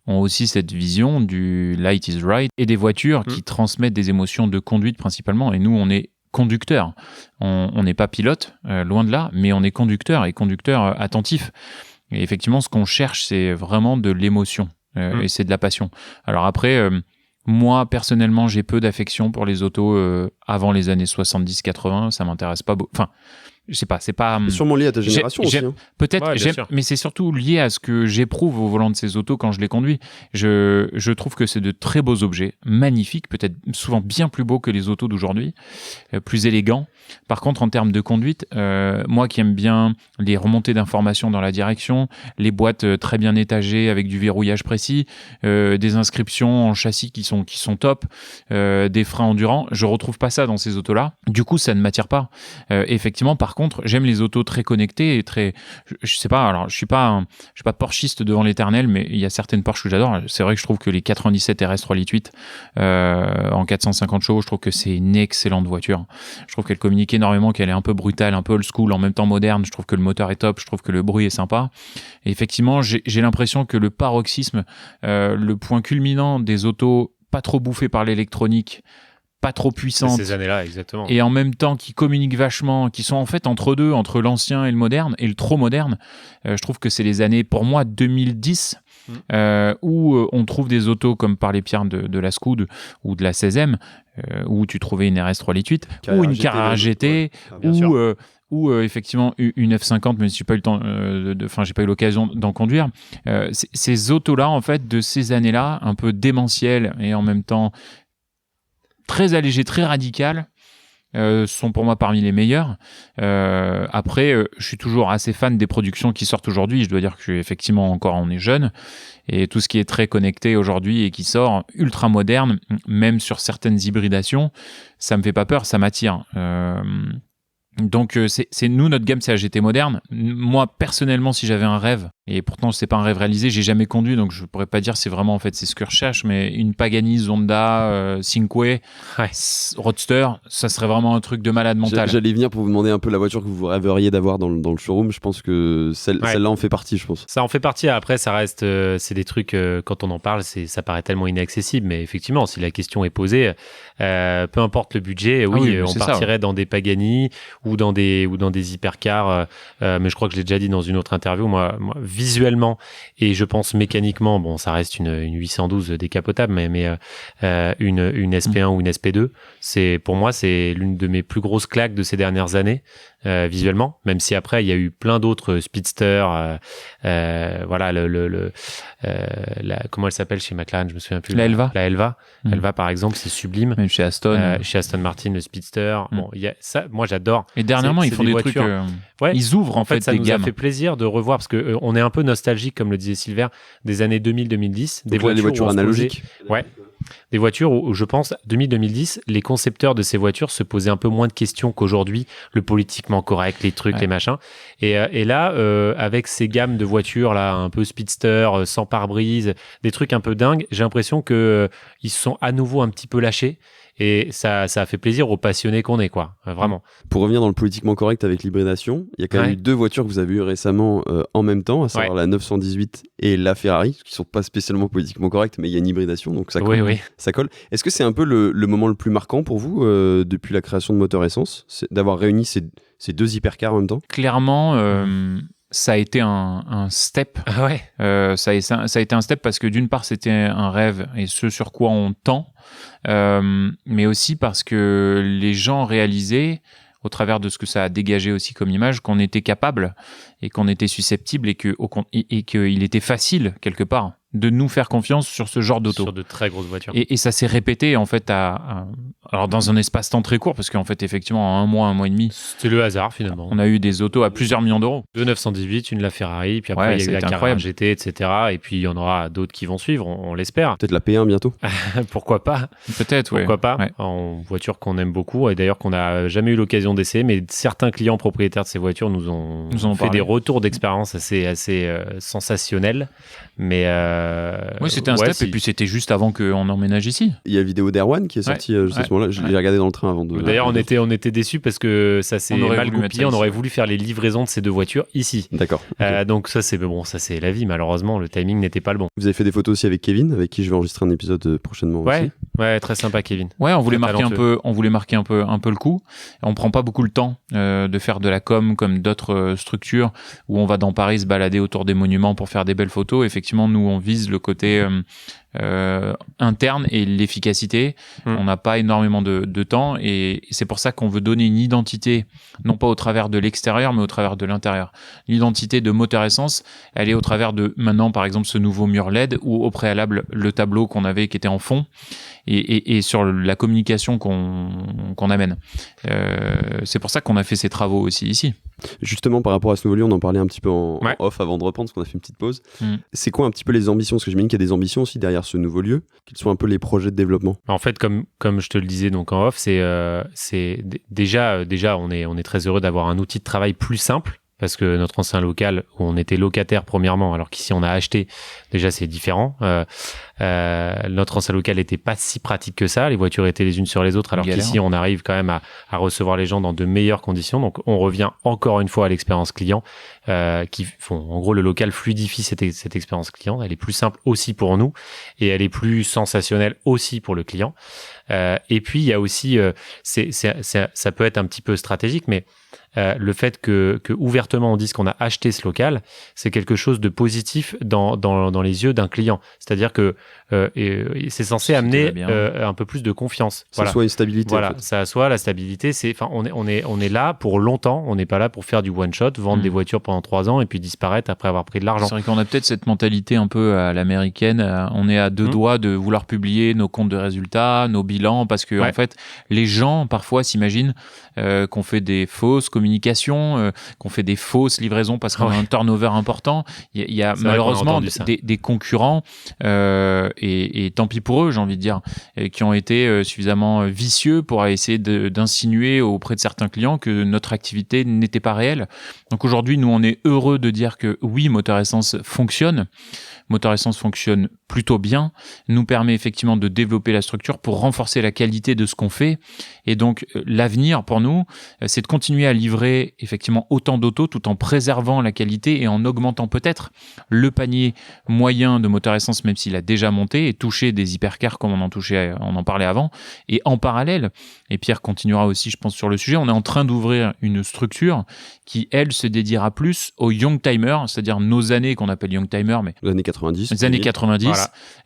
ont aussi cette vision du light is right et des voitures qui transmettent des émotions de conduite principalement. Et nous, on est conducteur. On n'est pas pilote, loin de là, mais on est conducteur et conducteur attentif. Et effectivement, ce qu'on cherche, c'est vraiment de l'émotion. Et c'est de la passion. Alors après, moi, personnellement, j'ai peu d'affection pour les autos avant les années 70-80. Ça m'intéresse pas beaucoup. Enfin, je sais pas, c'est pas... C'est sûrement lié à ta génération aussi. Hein. Peut-être, mais c'est surtout lié à ce que j'éprouve au volant de ces autos quand je les conduis. Je trouve que c'est de très beaux objets, magnifiques, peut-être souvent bien plus beaux que les autos d'aujourd'hui, plus élégants. Par contre, en termes de conduite, moi qui aime bien les remontées d'informations dans la direction, les boîtes très bien étagées avec du verrouillage précis, des inscriptions en châssis qui sont top, des freins endurants, je retrouve pas ça dans ces autos-là. Du coup, ça ne m'attire pas. Effectivement, par contre, j'aime les autos très connectées et très... Je sais pas, alors je suis pas porschiste devant l'éternel, mais il y a certaines Porsche que j'adore. C'est vrai que je trouve que les 97 RS 3 litres 8 en 450 chevaux, je trouve que c'est une excellente voiture. Je trouve qu'elle communique énormément, qu'elle est un peu brutale, un peu old school, en même temps moderne. Je trouve que le moteur est top, je trouve que le bruit est sympa. Et effectivement, j'ai l'impression que le paroxysme, le point culminant des autos pas trop bouffées par l'électronique, pas trop puissantes, ces années-là, exactement. Et en même temps qui communiquent vachement, qui sont en fait entre deux, entre l'ancien et le moderne, et le trop moderne. Je trouve que c'est les années, pour moi, 2010, où on trouve des autos comme par les pierres de la Scud ou de la 16M, où tu trouvais une RS 3 litres 8, ou une Carrera GT, ou effectivement une F50, mais j'ai pas eu le temps, j'ai pas eu l'occasion d'en conduire. Ces autos-là, en fait, de ces années-là, un peu démentielles et en même temps très allégées, très radicales, sont pour moi parmi les meilleurs. Après, je suis toujours assez fan des productions qui sortent aujourd'hui. Je dois dire que effectivement encore on est jeune et tout ce qui est très connecté aujourd'hui et qui sort ultra moderne, même sur certaines hybridations, ça me fait pas peur, ça m'attire. Donc c'est nous, notre gamme, c'est la GT moderne. Moi personnellement, si j'avais un rêve, et pourtant c'est pas un rêve réalisé, j'ai jamais conduit, donc je pourrais pas dire c'est vraiment en fait c'est ce que je recherche, mais une Pagani Zonda Cinque Roadster, ça serait vraiment un truc de malade mental. J'allais venir pour vous demander un peu la voiture que vous rêveriez d'avoir dans le showroom. Je pense que celle-là en fait partie, je pense. Ça en fait partie. Après, ça reste, c'est des trucs quand on en parle, ça paraît tellement inaccessible, mais effectivement, si la question est posée, peu importe le budget, on partirait dans des Pagani ou dans des hypercars, mais je crois que je l'ai déjà dit dans une autre interview, moi visuellement et je pense mécaniquement, bon, ça reste une 812 décapotable, mais une SP1 ou une SP2, pour moi c'est l'une de mes plus grosses claques de ces dernières années, visuellement, même si après il y a eu plein d'autres speedster, voilà, comment elle s'appelle chez McLaren, je me souviens plus. La Elva. La Elva. Elva par exemple, c'est sublime. Même chez Aston. Chez Aston Martin, le speedster. Bon, il y a ça, moi j'adore. Et dernièrement, ils font des trucs. Ils ouvrent en fait ça des nous gammes. a fait plaisir de revoir parce que on est un peu nostalgique, comme le disait Silver, des années 2000-2010. Des voitures analogiques. Ouais. des voitures où je pense, 2000-2010, les concepteurs de ces voitures se posaient un peu moins de questions qu'aujourd'hui, le politiquement correct, les trucs, les machins. Et là, avec ces gammes de voitures là, un peu speedster, sans pare-brise, des trucs un peu dingues, j'ai l'impression que ils se sont à nouveau un petit peu lâchés. Et ça a fait plaisir aux passionnés qu'on est, quoi. Vraiment. Pour revenir dans le politiquement correct avec l'hybridation, il y a quand même eu 2 voitures que vous avez eues récemment en même temps, à savoir la 918 et la Ferrari, qui sont pas spécialement politiquement correctes, mais il y a une hybridation, donc ça colle. Ça colle. Est-ce que c'est un peu le moment le plus marquant pour vous depuis la création de Moteur Essence, d'avoir réuni ces 2 hypercars en même temps? Clairement, ça a été un step. Ah ouais. Ça a été un step parce que d'une part, c'était un rêve et ce sur quoi on tend, mais aussi parce que les gens réalisaient, au travers de ce que ça a dégagé aussi comme image, qu'on était capable et qu'on était susceptible et qu'il était facile, quelque part, de nous faire confiance sur ce genre d'auto. Sur de très grosses voitures. Et ça s'est répété, en fait, alors dans un espace-temps très court, parce qu'en fait, effectivement, en un mois et demi... C'était le hasard, finalement. On a eu des autos à plusieurs millions d'euros. 2 918, une la Ferrari, puis après, il y a eu la Carrera GT, etc. Et puis, il y en aura d'autres qui vont suivre, on l'espère. Peut-être la P1 bientôt. Pourquoi pas? Peut-être, oui. Pourquoi pas? Ouais. En voiture qu'on aime beaucoup, et d'ailleurs qu'on n'a jamais eu l'occasion d'essayer, mais certains clients propriétaires de ces voitures nous ont fait des retours d'expérience assez sensationnels. Mais oui, c'était un step, et puis c'était juste avant qu'on emménage ici. Il y a la vidéo d'Erwan qui est sortie juste à ce moment-là. Je l'ai regardé dans le train avant de... D'ailleurs, on était déçus parce que ça s'est mal goupillé. On aurait voulu faire les livraisons de ces 2 voitures ici. D'accord. Okay. Donc ça, c'est la vie. Malheureusement, le timing n'était pas le bon. Vous avez fait des photos aussi avec Kevin, avec qui je vais enregistrer un épisode prochainement aussi. Ouais, très sympa Kevin. Ouais, on voulait marquer un peu le coup. On prend pas beaucoup le temps de faire de la com comme d'autres structures où on va dans Paris se balader autour des monuments pour faire des belles photos. Effectivement, nous on vise le côté interne et l'efficacité. On n'a pas énormément de temps et c'est pour ça qu'on veut donner une identité, non pas au travers de l'extérieur, mais au travers de l'intérieur. L'identité de Moteur Essence, elle est au travers de maintenant, par exemple, ce nouveau mur LED ou au préalable le tableau qu'on avait qui était en fond et sur la communication qu'on amène. C'est pour ça qu'on a fait ces travaux aussi ici. Justement, par rapport à ce nouveau lieu, on en parlait un petit peu en off avant de reprendre, parce qu'on a fait une petite pause. C'est quoi un petit peu les ambitions? Parce que j'imagine qu'il y a des ambitions aussi derrière ce nouveau lieu. Quels sont un peu les projets de développement? En fait, comme je te le disais donc en off, c'est déjà on est très heureux d'avoir un outil de travail plus simple. Parce que notre ancien local, où on était locataire premièrement, alors qu'ici on a acheté, déjà c'est différent. Notre ancien local n'était pas si pratique que ça, les voitures étaient les unes sur les autres, alors qu'ici on arrive quand même à recevoir les gens dans de meilleures conditions. Donc on revient encore une fois à l'expérience client, qui font en gros le local fluidifie cette expérience client. Elle est plus simple aussi pour nous et elle est plus sensationnelle aussi pour le client. Et puis il y a aussi, ça peut être un petit peu stratégique, mais le fait que ouvertement on dise qu'on a acheté ce local, c'est quelque chose de positif dans les yeux d'un client. C'est-à-dire que c'est censé amener un peu plus de confiance. Ça soit une stabilité. Voilà, en fait. ça soit la stabilité. On est là pour longtemps. On n'est pas là pour faire du one shot, vendre des voitures pendant 3 ans et puis disparaître après avoir pris de l'argent. C'est vrai qu'on a peut-être cette mentalité un peu à l'américaine. On est à 2 doigts de vouloir publier nos comptes de résultats, nos bilans, parce que en fait, les gens parfois s'imaginent qu'on fait des fausses communications, qu'on fait des fausses livraisons parce qu'on a un turnover important. Il y a malheureusement des concurrents, et tant pis pour eux, j'ai envie de dire, qui ont été suffisamment vicieux pour essayer d'insinuer auprès de certains clients que notre activité n'était pas réelle. Donc aujourd'hui, nous, on est heureux de dire que oui, Moteur Essence fonctionne. Moteur Essence fonctionne plutôt bien, nous permet effectivement de développer la structure pour renforcer la qualité de ce qu'on fait. Et donc, l'avenir pour nous, c'est de continuer à livrer effectivement autant d'autos tout en préservant la qualité et en augmentant peut-être le panier moyen de Moteur Essence, même s'il a déjà monté et touché des hypercars comme on en parlait avant. Et en parallèle, et Pierre continuera aussi, je pense, sur le sujet, on est en train d'ouvrir une structure qui, elle, se dédiera plus aux young timers, c'est-à-dire nos années qu'on appelle young timers, mais les années 90. Les années 90,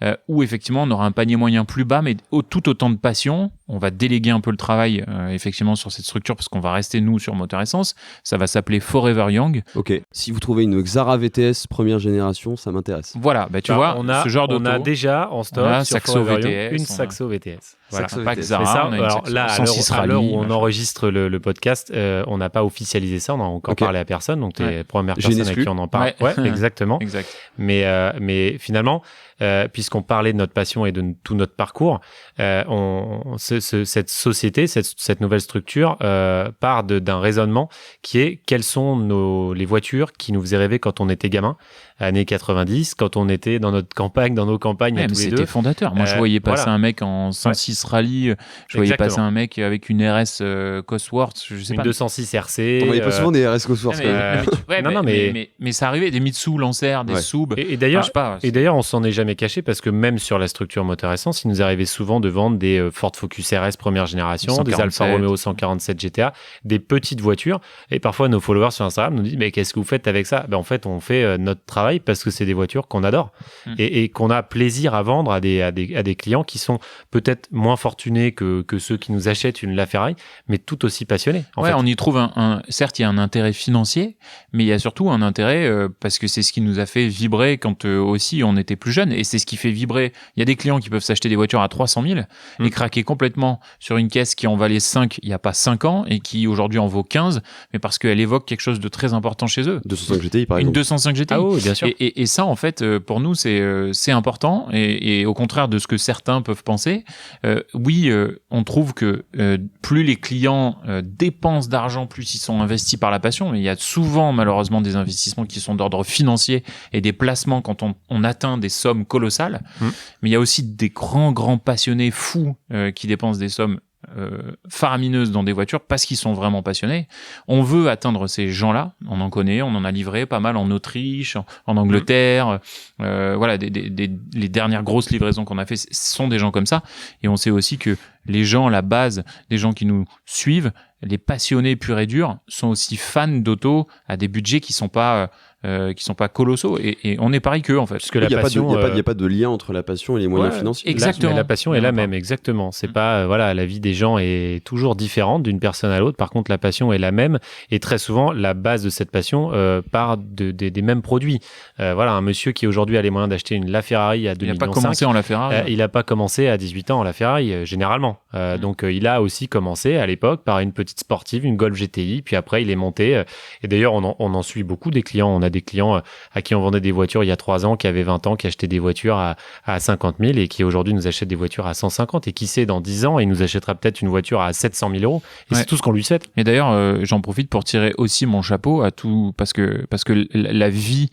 voilà. Où effectivement on aura un panier moyen plus bas, mais tout autant de passion. On va déléguer un peu le travail effectivement sur cette structure parce qu'on va rester nous sur Moteur Essence. Ça va s'appeler Forever Young. Ok. Si vous trouvez une Xara VTS première génération, ça m'intéresse. Voilà, tu vois, ce genre d'auto. On a déjà en stock sur Saxo Forever VTS, Young, une Saxo VTS. Voilà. Saxo Pas VTS. Xara, Mais ça, on a une alors section là, à 106 l'heure rallye, où on machin. enregistre le podcast, on n'a pas officialisé ça, on n'a encore Ok. parlé à personne, donc tu es Ouais. la première J'ai une personne à exclue. qui on en parle. Ouais. Ouais, exactement. Exact. Mais finalement, puisqu'on parlait de notre passion et de tout notre parcours, cette société, cette nouvelle structure part d'un raisonnement qui est quelles sont les voitures qui nous faisaient rêver quand on était gamin, années 90, quand on était dans notre campagne, dans nos campagnes Ouais, à mais tous les c'était deux. fondateur. Moi, je voyais passer Voilà. un mec en 106 rallye, je voyais passer Exactement. un mec avec une RS Cosworth, je sais Une pas. 206 RC. On voyait pas souvent des RS Cosworth Ouais, quand même. mais ça arrivait, des Mitsu Lancer, des Ouais. Sub. Et d'ailleurs, Enfin, je sais pas, et d'ailleurs, on s'en est jamais caché parce que même sur la structure moteur essence, il nous arrivait souvent de vendre des Ford Focus RS première génération, des 147. Alfa Romeo 147 GTA, des petites voitures. Et parfois, nos followers sur Instagram nous disent mais qu'est-ce que vous faites avec ça? En fait, on fait notre travail parce que c'est des voitures qu'on adore et qu'on a plaisir à vendre à des clients qui sont peut-être moins fortunés que ceux qui nous achètent une LaFerrari, mais tout aussi passionnés. En ouais, fait. on y trouve certes, il y a un intérêt financier, mais il y a surtout un intérêt parce que c'est ce qui nous a fait vibrer quand aussi on était plus jeunes, et c'est ce qui fait vibrer. Il y a des clients qui peuvent s'acheter des voitures à 300 000 et craquer complètement sur une caisse qui en valait 5 il y a pas 5 ans et qui aujourd'hui en vaut 15, mais parce qu'elle évoque quelque chose de très important chez eux. 205 GTI par Une exemple. 205 GTI. Ah oui, bien sûr. Et ça, en fait, pour nous, c'est important. Et au contraire de ce que certains peuvent penser, oui, on trouve que plus les clients dépensent d'argent, plus ils sont investis par la passion. Mais il y a souvent, malheureusement, des investissements qui sont d'ordre financier et des placements quand on atteint des sommes colossales. Mais il y a aussi des grands passionnés fous qui dépensent des sommes faramineuses dans des voitures parce qu'ils sont vraiment passionnés. On veut atteindre ces gens-là, on en connaît, on en a livré pas mal en Autriche, en Angleterre, voilà, les dernières grosses livraisons qu'on a fait, ce sont des gens comme ça, et on sait aussi que les gens, la base des gens qui nous suivent, les passionnés purs et durs, sont aussi fans d'auto à des budgets qui sont pas colossaux, et on est pareil qu'eux en fait. Parce que Il la n'y a, passion, a pas de lien entre la passion et les moyens ouais, financiers. Exactement. La passion est la même, exactement. C'est pas, voilà, la vie des gens est toujours différente d'une personne à l'autre. Par contre, la passion est la même. Et très souvent, la base de cette passion part des mêmes produits. Voilà, un monsieur qui aujourd'hui a les moyens d'acheter une LaFerrari à 2 Il n'a millions pas commencé en LaFerrari. il n'a pas commencé à 18 ans en LaFerrari, généralement. Donc, il a aussi commencé à l'époque par une petite sportive, une Golf GTI. Puis après, il est monté. Et d'ailleurs, on en suit beaucoup des clients. On a des clients à qui on vendait des voitures il y a 3 ans, qui avaient 20 ans, qui achetaient des voitures à 50 000 et qui aujourd'hui nous achètent des voitures à 150. Et qui sait, dans 10 ans, il nous achètera peut-être une voiture à 700 000 euros. Et Ouais. c'est tout ce qu'on lui souhaite. Et d'ailleurs, j'en profite pour tirer aussi mon chapeau à tout, parce que la vie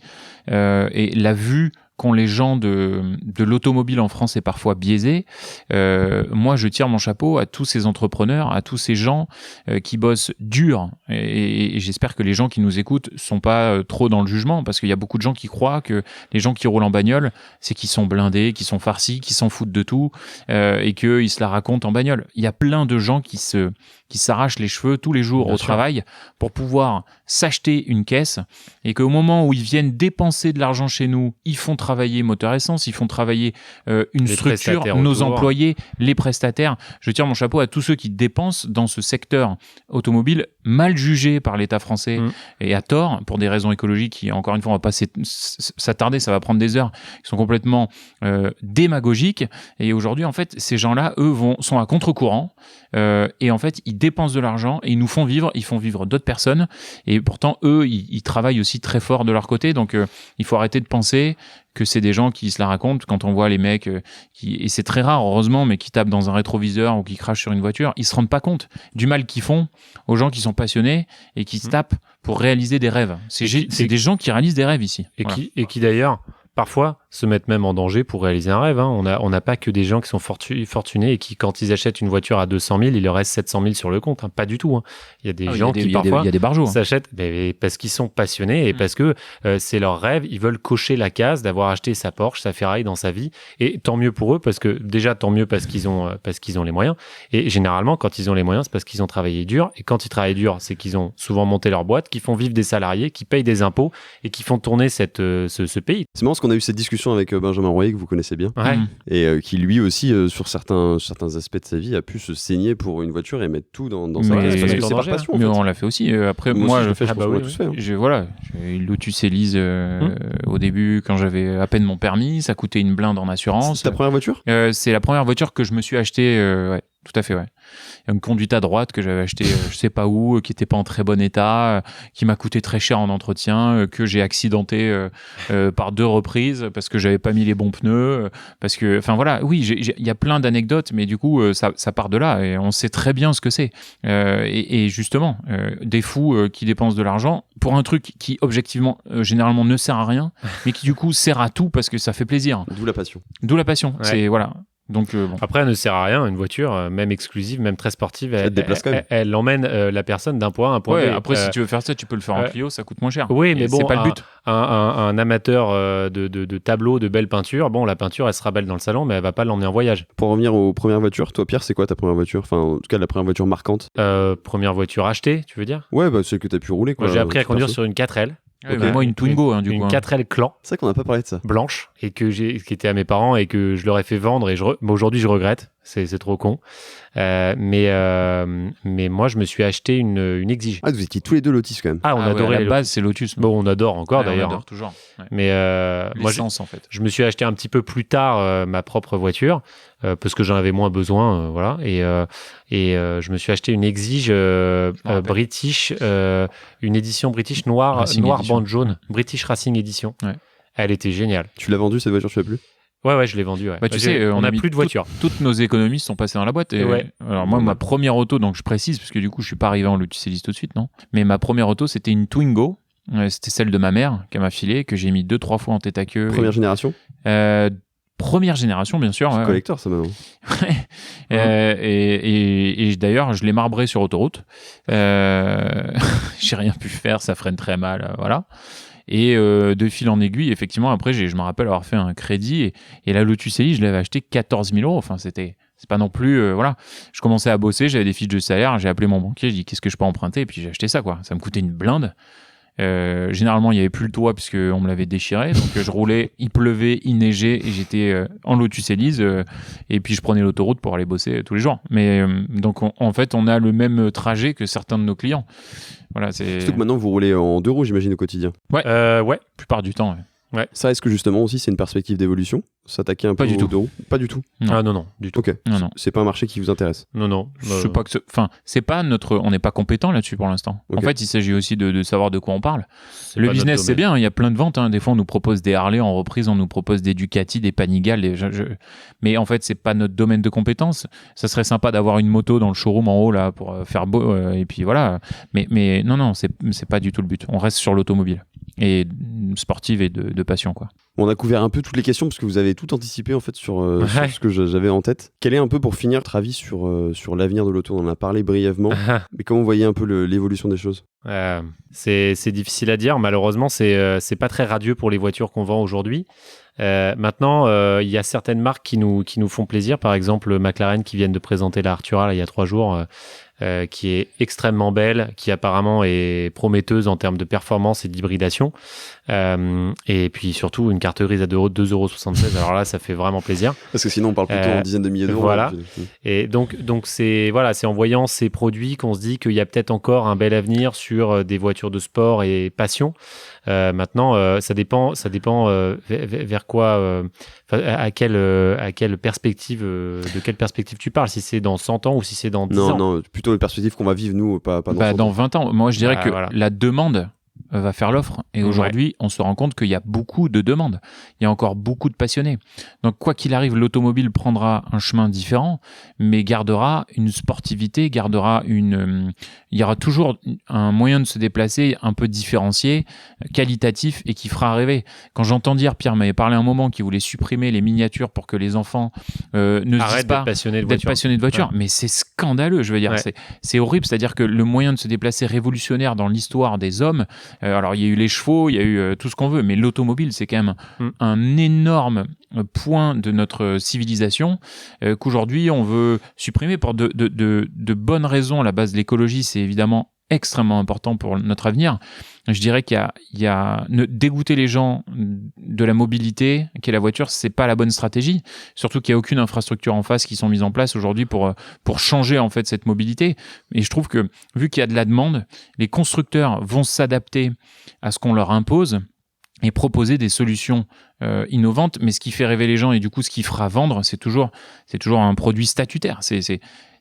et la vue qu'ont les gens de l'automobile en France est parfois biaisée. Moi, je tire mon chapeau à tous ces entrepreneurs, à tous ces gens qui bossent dur. Et j'espère que les gens qui nous écoutent sont pas trop dans le jugement, parce qu'il y a beaucoup de gens qui croient que les gens qui roulent en bagnole, c'est qu'ils sont blindés, qu'ils sont farcis, qu'ils s'en foutent de tout, et qu'ils se la racontent en bagnole. Il y a plein de gens qui s'arrachent les cheveux tous les jours Bien au sûr. travail pour pouvoir s'acheter une caisse, et qu'au moment où ils viennent dépenser de l'argent chez nous, ils font travailler Moteur Essence, ils font travailler une Les structure, prestataires nos autour. employés, les prestataires. Je tire mon chapeau à tous ceux qui dépensent dans ce secteur automobile mal jugé par l'État français et à tort, pour des raisons écologiques qui, encore une fois, on va pas s'attarder, ça va prendre des heures, qui sont complètement démagogiques. Et aujourd'hui, en fait, ces gens-là, eux, sont à contre-courant, et en fait, ils dépensent de l'argent et ils nous font vivre, ils font vivre d'autres personnes, et pourtant, eux, ils travaillent aussi très fort de leur côté. Donc, il faut arrêter de penser que c'est des gens qui se la racontent. Quand on voit les mecs et c'est très rare, heureusement, mais qui tapent dans un rétroviseur ou qui crachent sur une voiture, ils se rendent pas compte du mal qu'ils font aux gens qui sont passionnés et qui se tapent pour réaliser des rêves. C'est des gens qui réalisent des rêves ici. Et Voilà. qui d'ailleurs, parfois, se mettent même en danger pour réaliser un rêve. Hein. On n'a pas que des gens qui sont fortunés et qui, quand ils achètent une voiture à 200 000, il leur reste 700 000 sur le compte. Hein. Pas du tout. Hein. Il y a des gens qui, parfois, il y a des barjots. s'achètent parce qu'ils sont passionnés et parce que c'est leur rêve. Ils veulent cocher la case d'avoir acheté sa Porsche, sa Ferrari dans sa vie. Et tant mieux pour eux, parce que déjà, tant mieux parce qu'ils ont les moyens. Et généralement, quand ils ont les moyens, c'est parce qu'ils ont travaillé dur. Et quand ils travaillent dur, c'est qu'ils ont souvent monté leur boîte, qu'ils font vivre des salariés, qui payent des impôts et qui font tourner ce pays. C'est marrant parce qu'on a eu cette discussion discussion avec Benjamin Royer, que vous connaissez bien, Ouais. et qui lui aussi, sur certains aspects de sa vie, a pu se saigner pour une voiture et mettre tout dans sa Mais- caisse, parce que en c'est par danger, passion, en Mais fait. on l'a fait aussi. Après, Moi moi, aussi, je le fais, je ah pense bah qu'on l'a oui, tous fait. Hein. j'ai une Lotus Elise au début, quand j'avais à peine mon permis, ça coûtait une blinde en assurance. C'est ta première voiture? C'est la première voiture que je me suis achetée, ouais, tout à fait, ouais. Une conduite à droite que j'avais achetée je sais pas où, qui était pas en très bon état, qui m'a coûté très cher en entretien, que j'ai accidenté par 2 reprises parce que j'avais pas mis les bons pneus, parce que, enfin voilà, oui, il y a plein d'anecdotes, mais du coup, ça part de là et on sait très bien ce que c'est. Et justement, des fous qui dépensent de l'argent pour un truc qui, objectivement, généralement ne sert à rien, mais qui du coup sert à tout parce que ça fait plaisir. D'où la passion. D'où la passion. Ouais. C'est, voilà. Donc, bon. Après, elle ne sert à rien, une voiture, même exclusive, même très sportive, te déplace quand même. elle emmène la personne d'un point à un point Ouais, B. après, si tu veux faire ça, tu peux le faire en Clio, ça coûte moins cher. Oui, Et mais bon, c'est pas le but. un amateur de tableaux, de belles peintures, bon, la peinture, elle sera belle dans le salon, mais elle va pas l'emmener en voyage. Pour revenir aux premières voitures, toi, Pierre, c'est quoi ta première voiture? Enfin, en tout cas, la première voiture marquante. Première voiture achetée, tu veux dire? Ouais, bah, celle que t'as pu rouler, quoi. Moi, j'ai appris à Perso. conduire sur une 4L. Ouais, mais moi, une Twingo, hein, du Une coup. hein. 4L Clan. C'est vrai qu'on n'a pas parlé de ça. Blanche et qui était à mes parents et que je leur ai fait vendre et mais aujourd'hui je regrette, c'est trop con. Mais moi je me suis acheté une Exige. Ah, vous étiez tous les deux Lotus quand même. Ah, on Ah ouais, adorait à les la base, c'est Lotus. Bon, on adore encore Ouais, on d'ailleurs. adore Hein. toujours. Ouais. Mais moi L'essence, en fait. je me suis acheté un petit peu plus tard ma propre voiture parce que j'en avais moins besoin, voilà. Et je me suis acheté une Exige rappelle. British, une édition British noire Racing Edition. bande jaune, British Racing Edition. Ouais. Elle était géniale. Tu l'as vendue cette voiture, tu l'as plus? Ouais, je l'ai vendue. Ouais. Bah, tu sais, on a n'a mis plus de voiture. Toutes nos économies sont passées dans la boîte. Et Ouais. Alors moi, ma première auto, donc je précise, parce que du coup, je suis pas arrivé en Lotus Elise tout de suite, non. Mais ma première auto, c'était une Twingo. C'était celle de ma mère qui m'a filé, que j'ai mis 2-3 fois en tête à queue. Première génération? Première génération, bien sûr. Ouais, Collector, ça maintenant. et d'ailleurs, je l'ai marbré sur autoroute. J'ai rien pu faire, ça freine très mal, voilà. Et de fil en aiguille, effectivement, après, je me rappelle avoir fait un crédit et la Lotus Elise, je l'avais acheté 14 000 €. Enfin, c'est pas non plus, voilà. Je commençais à bosser, j'avais des fiches de salaire, j'ai appelé mon banquier, j'ai dit qu'est-ce que je peux emprunter, et puis j'ai acheté ça, quoi. Ça me coûtait une blinde. Généralement, il n'y avait plus le toit puisqu'on me l'avait déchiré, donc je roulais, il pleuvait, il neigeait et j'étais en Lotus Elise et puis je prenais l'autoroute pour aller bosser tous les jours. Mais donc en fait, on a le même trajet que certains de nos clients. Voilà, c'est Surtout que maintenant, vous roulez en 2 roues, j'imagine, au quotidien. Ouais. la plupart du temps. Ouais. Ça, est-ce que justement aussi, c'est une perspective d'évolution? S'attaquer un Pas peu du aux tout. 2 roues? Pas du tout. Non. Ah non, du tout. Ok. Non. C'est pas un marché qui vous intéresse? Non. Je sais pas que enfin, c'est pas on n'est pas compétent là-dessus pour l'instant. Ok. En fait, il s'agit aussi de savoir de quoi on parle. Le pas business, notre c'est domaine. bien, il y a plein de ventes. Hein. Des fois, on nous propose des Harley en reprise, on nous propose des Ducati, des Panigale. Mais en fait, c'est pas notre domaine de compétence. Ça serait sympa d'avoir une moto dans le showroom en haut là pour faire beau. Et puis voilà. Mais non, c'est pas du tout le but. On reste sur l'automobile et sportive et de passion, quoi. On a couvert un peu toutes les questions parce que vous avez tout anticipé en fait sur ce que j'avais en tête. Quel est un peu, pour finir, votre avis sur l'avenir de l'auto? On en a parlé brièvement, mais comment vous voyez un peu l'évolution des choses? C'est difficile à dire. Malheureusement, c'est pas très radieux pour les voitures qu'on vend aujourd'hui. Maintenant, il y a certaines marques qui nous font plaisir. Par exemple, McLaren qui viennent de présenter la Artura là, il y a 3 jours, qui est extrêmement belle, qui apparemment est prometteuse en termes de performance et d'hybridation. Et puis surtout une carte grise à 2,76 €. Alors là, ça fait vraiment plaisir. Parce que sinon, on parle plutôt en dizaines de milliers d'euros. Voilà. Hein. Et donc c'est en voyant ces produits qu'on se dit qu'il y a peut-être encore un bel avenir sur des voitures de sport et passion. Maintenant, ça dépend vers quoi, à quelle perspective, de quelle perspective tu parles. Si c'est dans 100 ans ou si c'est dans 10 ans. Non, plutôt une perspective qu'on va vivre nous, pas dans 100 Dans ans. 20 ans, moi je dirais que voilà. la demande va faire l'offre. Et aujourd'hui, on se rend compte qu'il y a beaucoup de demandes. Il y a encore beaucoup de passionnés. Donc, quoi qu'il arrive, l'automobile prendra un chemin différent, mais gardera une sportivité, il y aura toujours un moyen de se déplacer un peu différencié, qualitatif et qui fera rêver. Quand j'entends dire, Pierre m'avait parlé un moment qu'il voulait supprimer les miniatures pour que les enfants ne se disent Arrête pas d'être passionné de d'être voiture. passionné de voiture, Ouais. mais c'est scandaleux, je veux dire, Ouais. c'est horrible, c'est-à-dire que le moyen de se déplacer révolutionnaire dans l'histoire des hommes, alors il y a eu les chevaux, il y a eu tout ce qu'on veut, mais l'automobile c'est quand même un énorme point de notre civilisation qu'aujourd'hui on veut supprimer pour de bonnes raisons. À la base de l'écologie, c'est évidemment extrêmement important pour notre avenir. Je dirais qu'il y a dégoûter les gens de la mobilité, qui est la voiture, c'est pas la bonne stratégie. Surtout qu'il n'y a aucune infrastructure en face qui sont mises en place aujourd'hui pour changer en fait cette mobilité. Et je trouve que vu qu'il y a de la demande, les constructeurs vont s'adapter à ce qu'on leur impose et proposer des solutions innovantes. Mais ce qui fait rêver les gens et du coup ce qui fera vendre, c'est toujours un produit statutaire.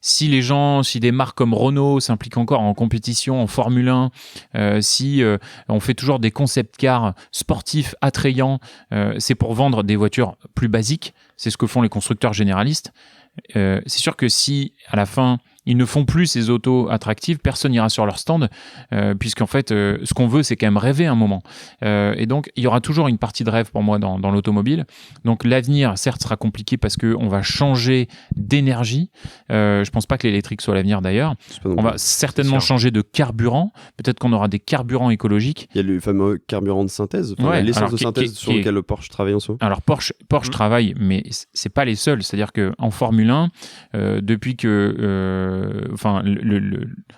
Si des marques comme Renault s'impliquent encore en compétition, en Formule 1, si on fait toujours des concept cars sportifs, attrayants, c'est pour vendre des voitures plus basiques. C'est ce que font les constructeurs généralistes. C'est sûr que si, à la fin, ils ne font plus ces autos attractives, personne n'ira sur leur stand, puisqu'en fait, ce qu'on veut, c'est quand même rêver un moment. Et donc, il y aura toujours une partie de rêve pour moi dans l'automobile. Donc, l'avenir, certes, sera compliqué parce qu'on va changer d'énergie. Je ne pense pas que l'électrique soit l'avenir, d'ailleurs. On va certainement changer de carburant. Peut-être qu'on aura des carburants écologiques. Il y a le fameux carburant de synthèse, l'essence de synthèse sur lequel le Porsche travaille en soi. Alors, Porsche travaille, mais ce n'est pas les seuls. C'est-à-dire qu'en Formule 1, depuis que...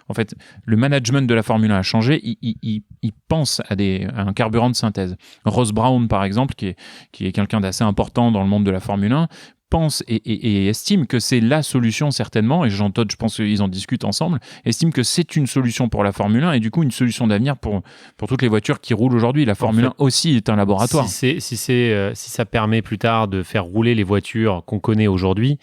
en fait, le management de la Formule 1 a changé. Il pense à un carburant de synthèse. Ross Brown, par exemple, qui est quelqu'un d'assez important dans le monde de la Formule 1, pense et estime que c'est la solution certainement, et Jean Todt, je pense qu'ils en discutent ensemble, estime que c'est une solution pour la Formule 1 et du coup une solution d'avenir pour toutes les voitures qui roulent aujourd'hui. La Formule 1 aussi est un laboratoire. Si ça permet plus tard de faire rouler les voitures qu'on connaît aujourd'hui,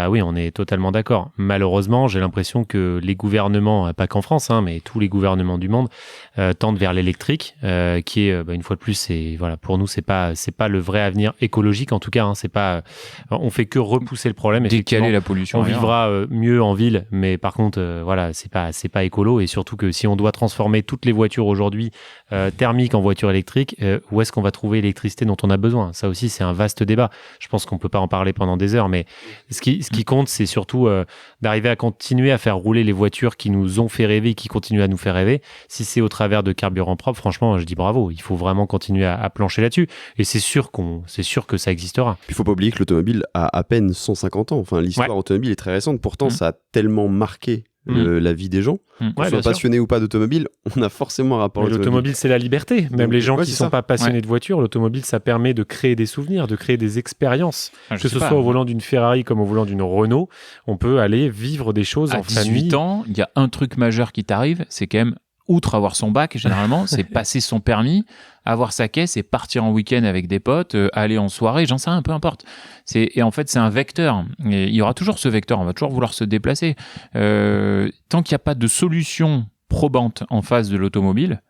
oui, on est totalement d'accord. Malheureusement, j'ai l'impression que les gouvernements, pas qu'en France, mais tous les gouvernements du monde, tendent vers l'électrique, qui est, une fois de plus, pour nous, c'est pas le vrai avenir écologique, en tout cas. C'est pas, on fait que repousser le problème. Décaler la pollution. On vivra mieux en ville, mais par contre, c'est pas écolo. Et surtout que si on doit transformer toutes les voitures aujourd'hui thermiques en voitures électriques, où est-ce qu'on va trouver l'électricité dont on a besoin? Ça aussi, c'est un vaste débat. Je pense qu'on peut pas en parler pendant des heures, mais ce qui compte, c'est surtout d'arriver à continuer à faire rouler les voitures qui nous ont fait rêver, qui continuent à nous faire rêver. Si c'est au travers de carburant propre, franchement, je dis bravo. Il faut vraiment continuer à plancher là-dessus. Et c'est sûr que ça existera. Il faut pas oublier que l'automobile a à peine 150 ans. Enfin, l'histoire automobile est très récente. Pourtant, ça a tellement marqué la vie des gens. Qu'on soit passionné ou pas d'automobile, on a forcément un rapport à l'automobile. L'automobile, c'est la liberté. Même les gens qui ne sont pas passionnés de voiture, l'automobile, ça permet de créer des souvenirs, de créer des expériences. Que ce soit au volant d'une Ferrari comme au volant d'une Renault, on peut aller vivre des choses en famille. À 18 ans, il y a un truc majeur qui t'arrive, c'est quand même, outre avoir son bac, généralement, c'est passer son permis, avoir sa caisse et partir en week-end avec des potes, aller en soirée, j'en sais rien, peu importe. Et en fait, c'est un vecteur. Et il y aura toujours ce vecteur, on va toujours vouloir se déplacer. Tant qu'il n'y a pas de solution probante en face de l'automobile,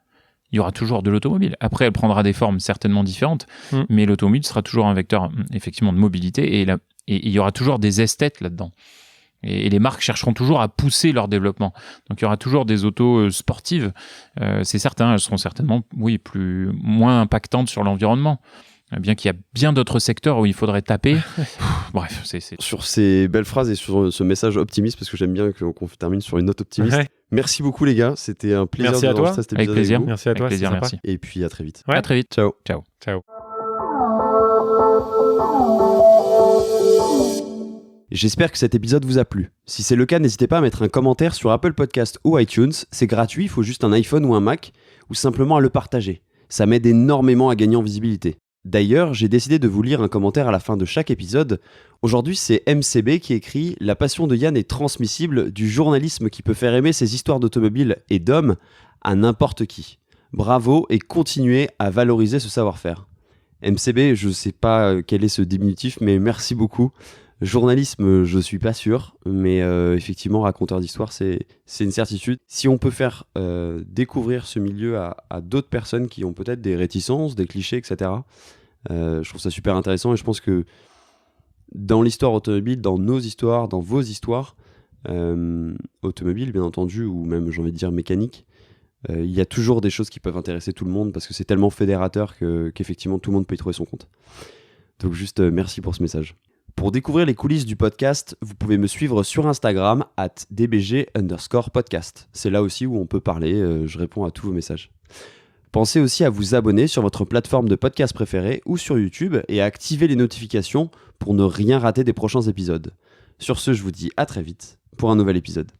il y aura toujours de l'automobile. Après, elle prendra des formes certainement différentes, mais l'automobile sera toujours un vecteur, effectivement, de mobilité, et il y aura toujours des esthètes là-dedans. Et les marques chercheront toujours à pousser leur développement. Donc il y aura toujours des autos sportives. C'est certain, elles seront certainement, moins impactantes sur l'environnement. Bien qu'il y a bien d'autres secteurs où il faudrait taper. Bref, c'est... Sur ces belles phrases et sur ce message optimiste, parce que j'aime bien qu'on termine sur une note optimiste. Ouais. Merci beaucoup les gars, c'était un plaisir de enregistrer cet épisode. Avec plaisir. Merci à toi, avec plaisir, merci. Et puis à très vite. Ouais. À très vite. Ciao. Ciao. Ciao. J'espère que cet épisode vous a plu. Si c'est le cas, n'hésitez pas à mettre un commentaire sur Apple Podcast ou iTunes. C'est gratuit, il faut juste un iPhone ou un Mac, ou simplement à le partager. Ça m'aide énormément à gagner en visibilité. D'ailleurs, j'ai décidé de vous lire un commentaire à la fin de chaque épisode. Aujourd'hui, c'est MCB qui écrit « La passion de Yann est transmissible, du journalisme qui peut faire aimer ses histoires d'automobile et d'hommes à n'importe qui. Bravo et continuez à valoriser ce savoir-faire. » MCB, je sais pas quel est ce diminutif, mais merci beaucoup. Journalisme, je suis pas sûr, mais effectivement, raconteur d'histoire, c'est une certitude. Si on peut faire découvrir ce milieu à d'autres personnes qui ont peut-être des réticences, des clichés, etc., je trouve ça super intéressant et je pense que dans l'histoire automobile, dans nos histoires, dans vos histoires, automobiles, bien entendu, ou même, j'ai envie de dire, mécaniques, il y a toujours des choses qui peuvent intéresser tout le monde parce que c'est tellement fédérateur qu'effectivement, tout le monde peut y trouver son compte. Donc juste, merci pour ce message. Pour découvrir les coulisses du podcast, vous pouvez me suivre sur Instagram @dbg_podcast. C'est là aussi où on peut parler, je réponds à tous vos messages. Pensez aussi à vous abonner sur votre plateforme de podcast préférée ou sur YouTube et à activer les notifications pour ne rien rater des prochains épisodes. Sur ce, je vous dis à très vite pour un nouvel épisode.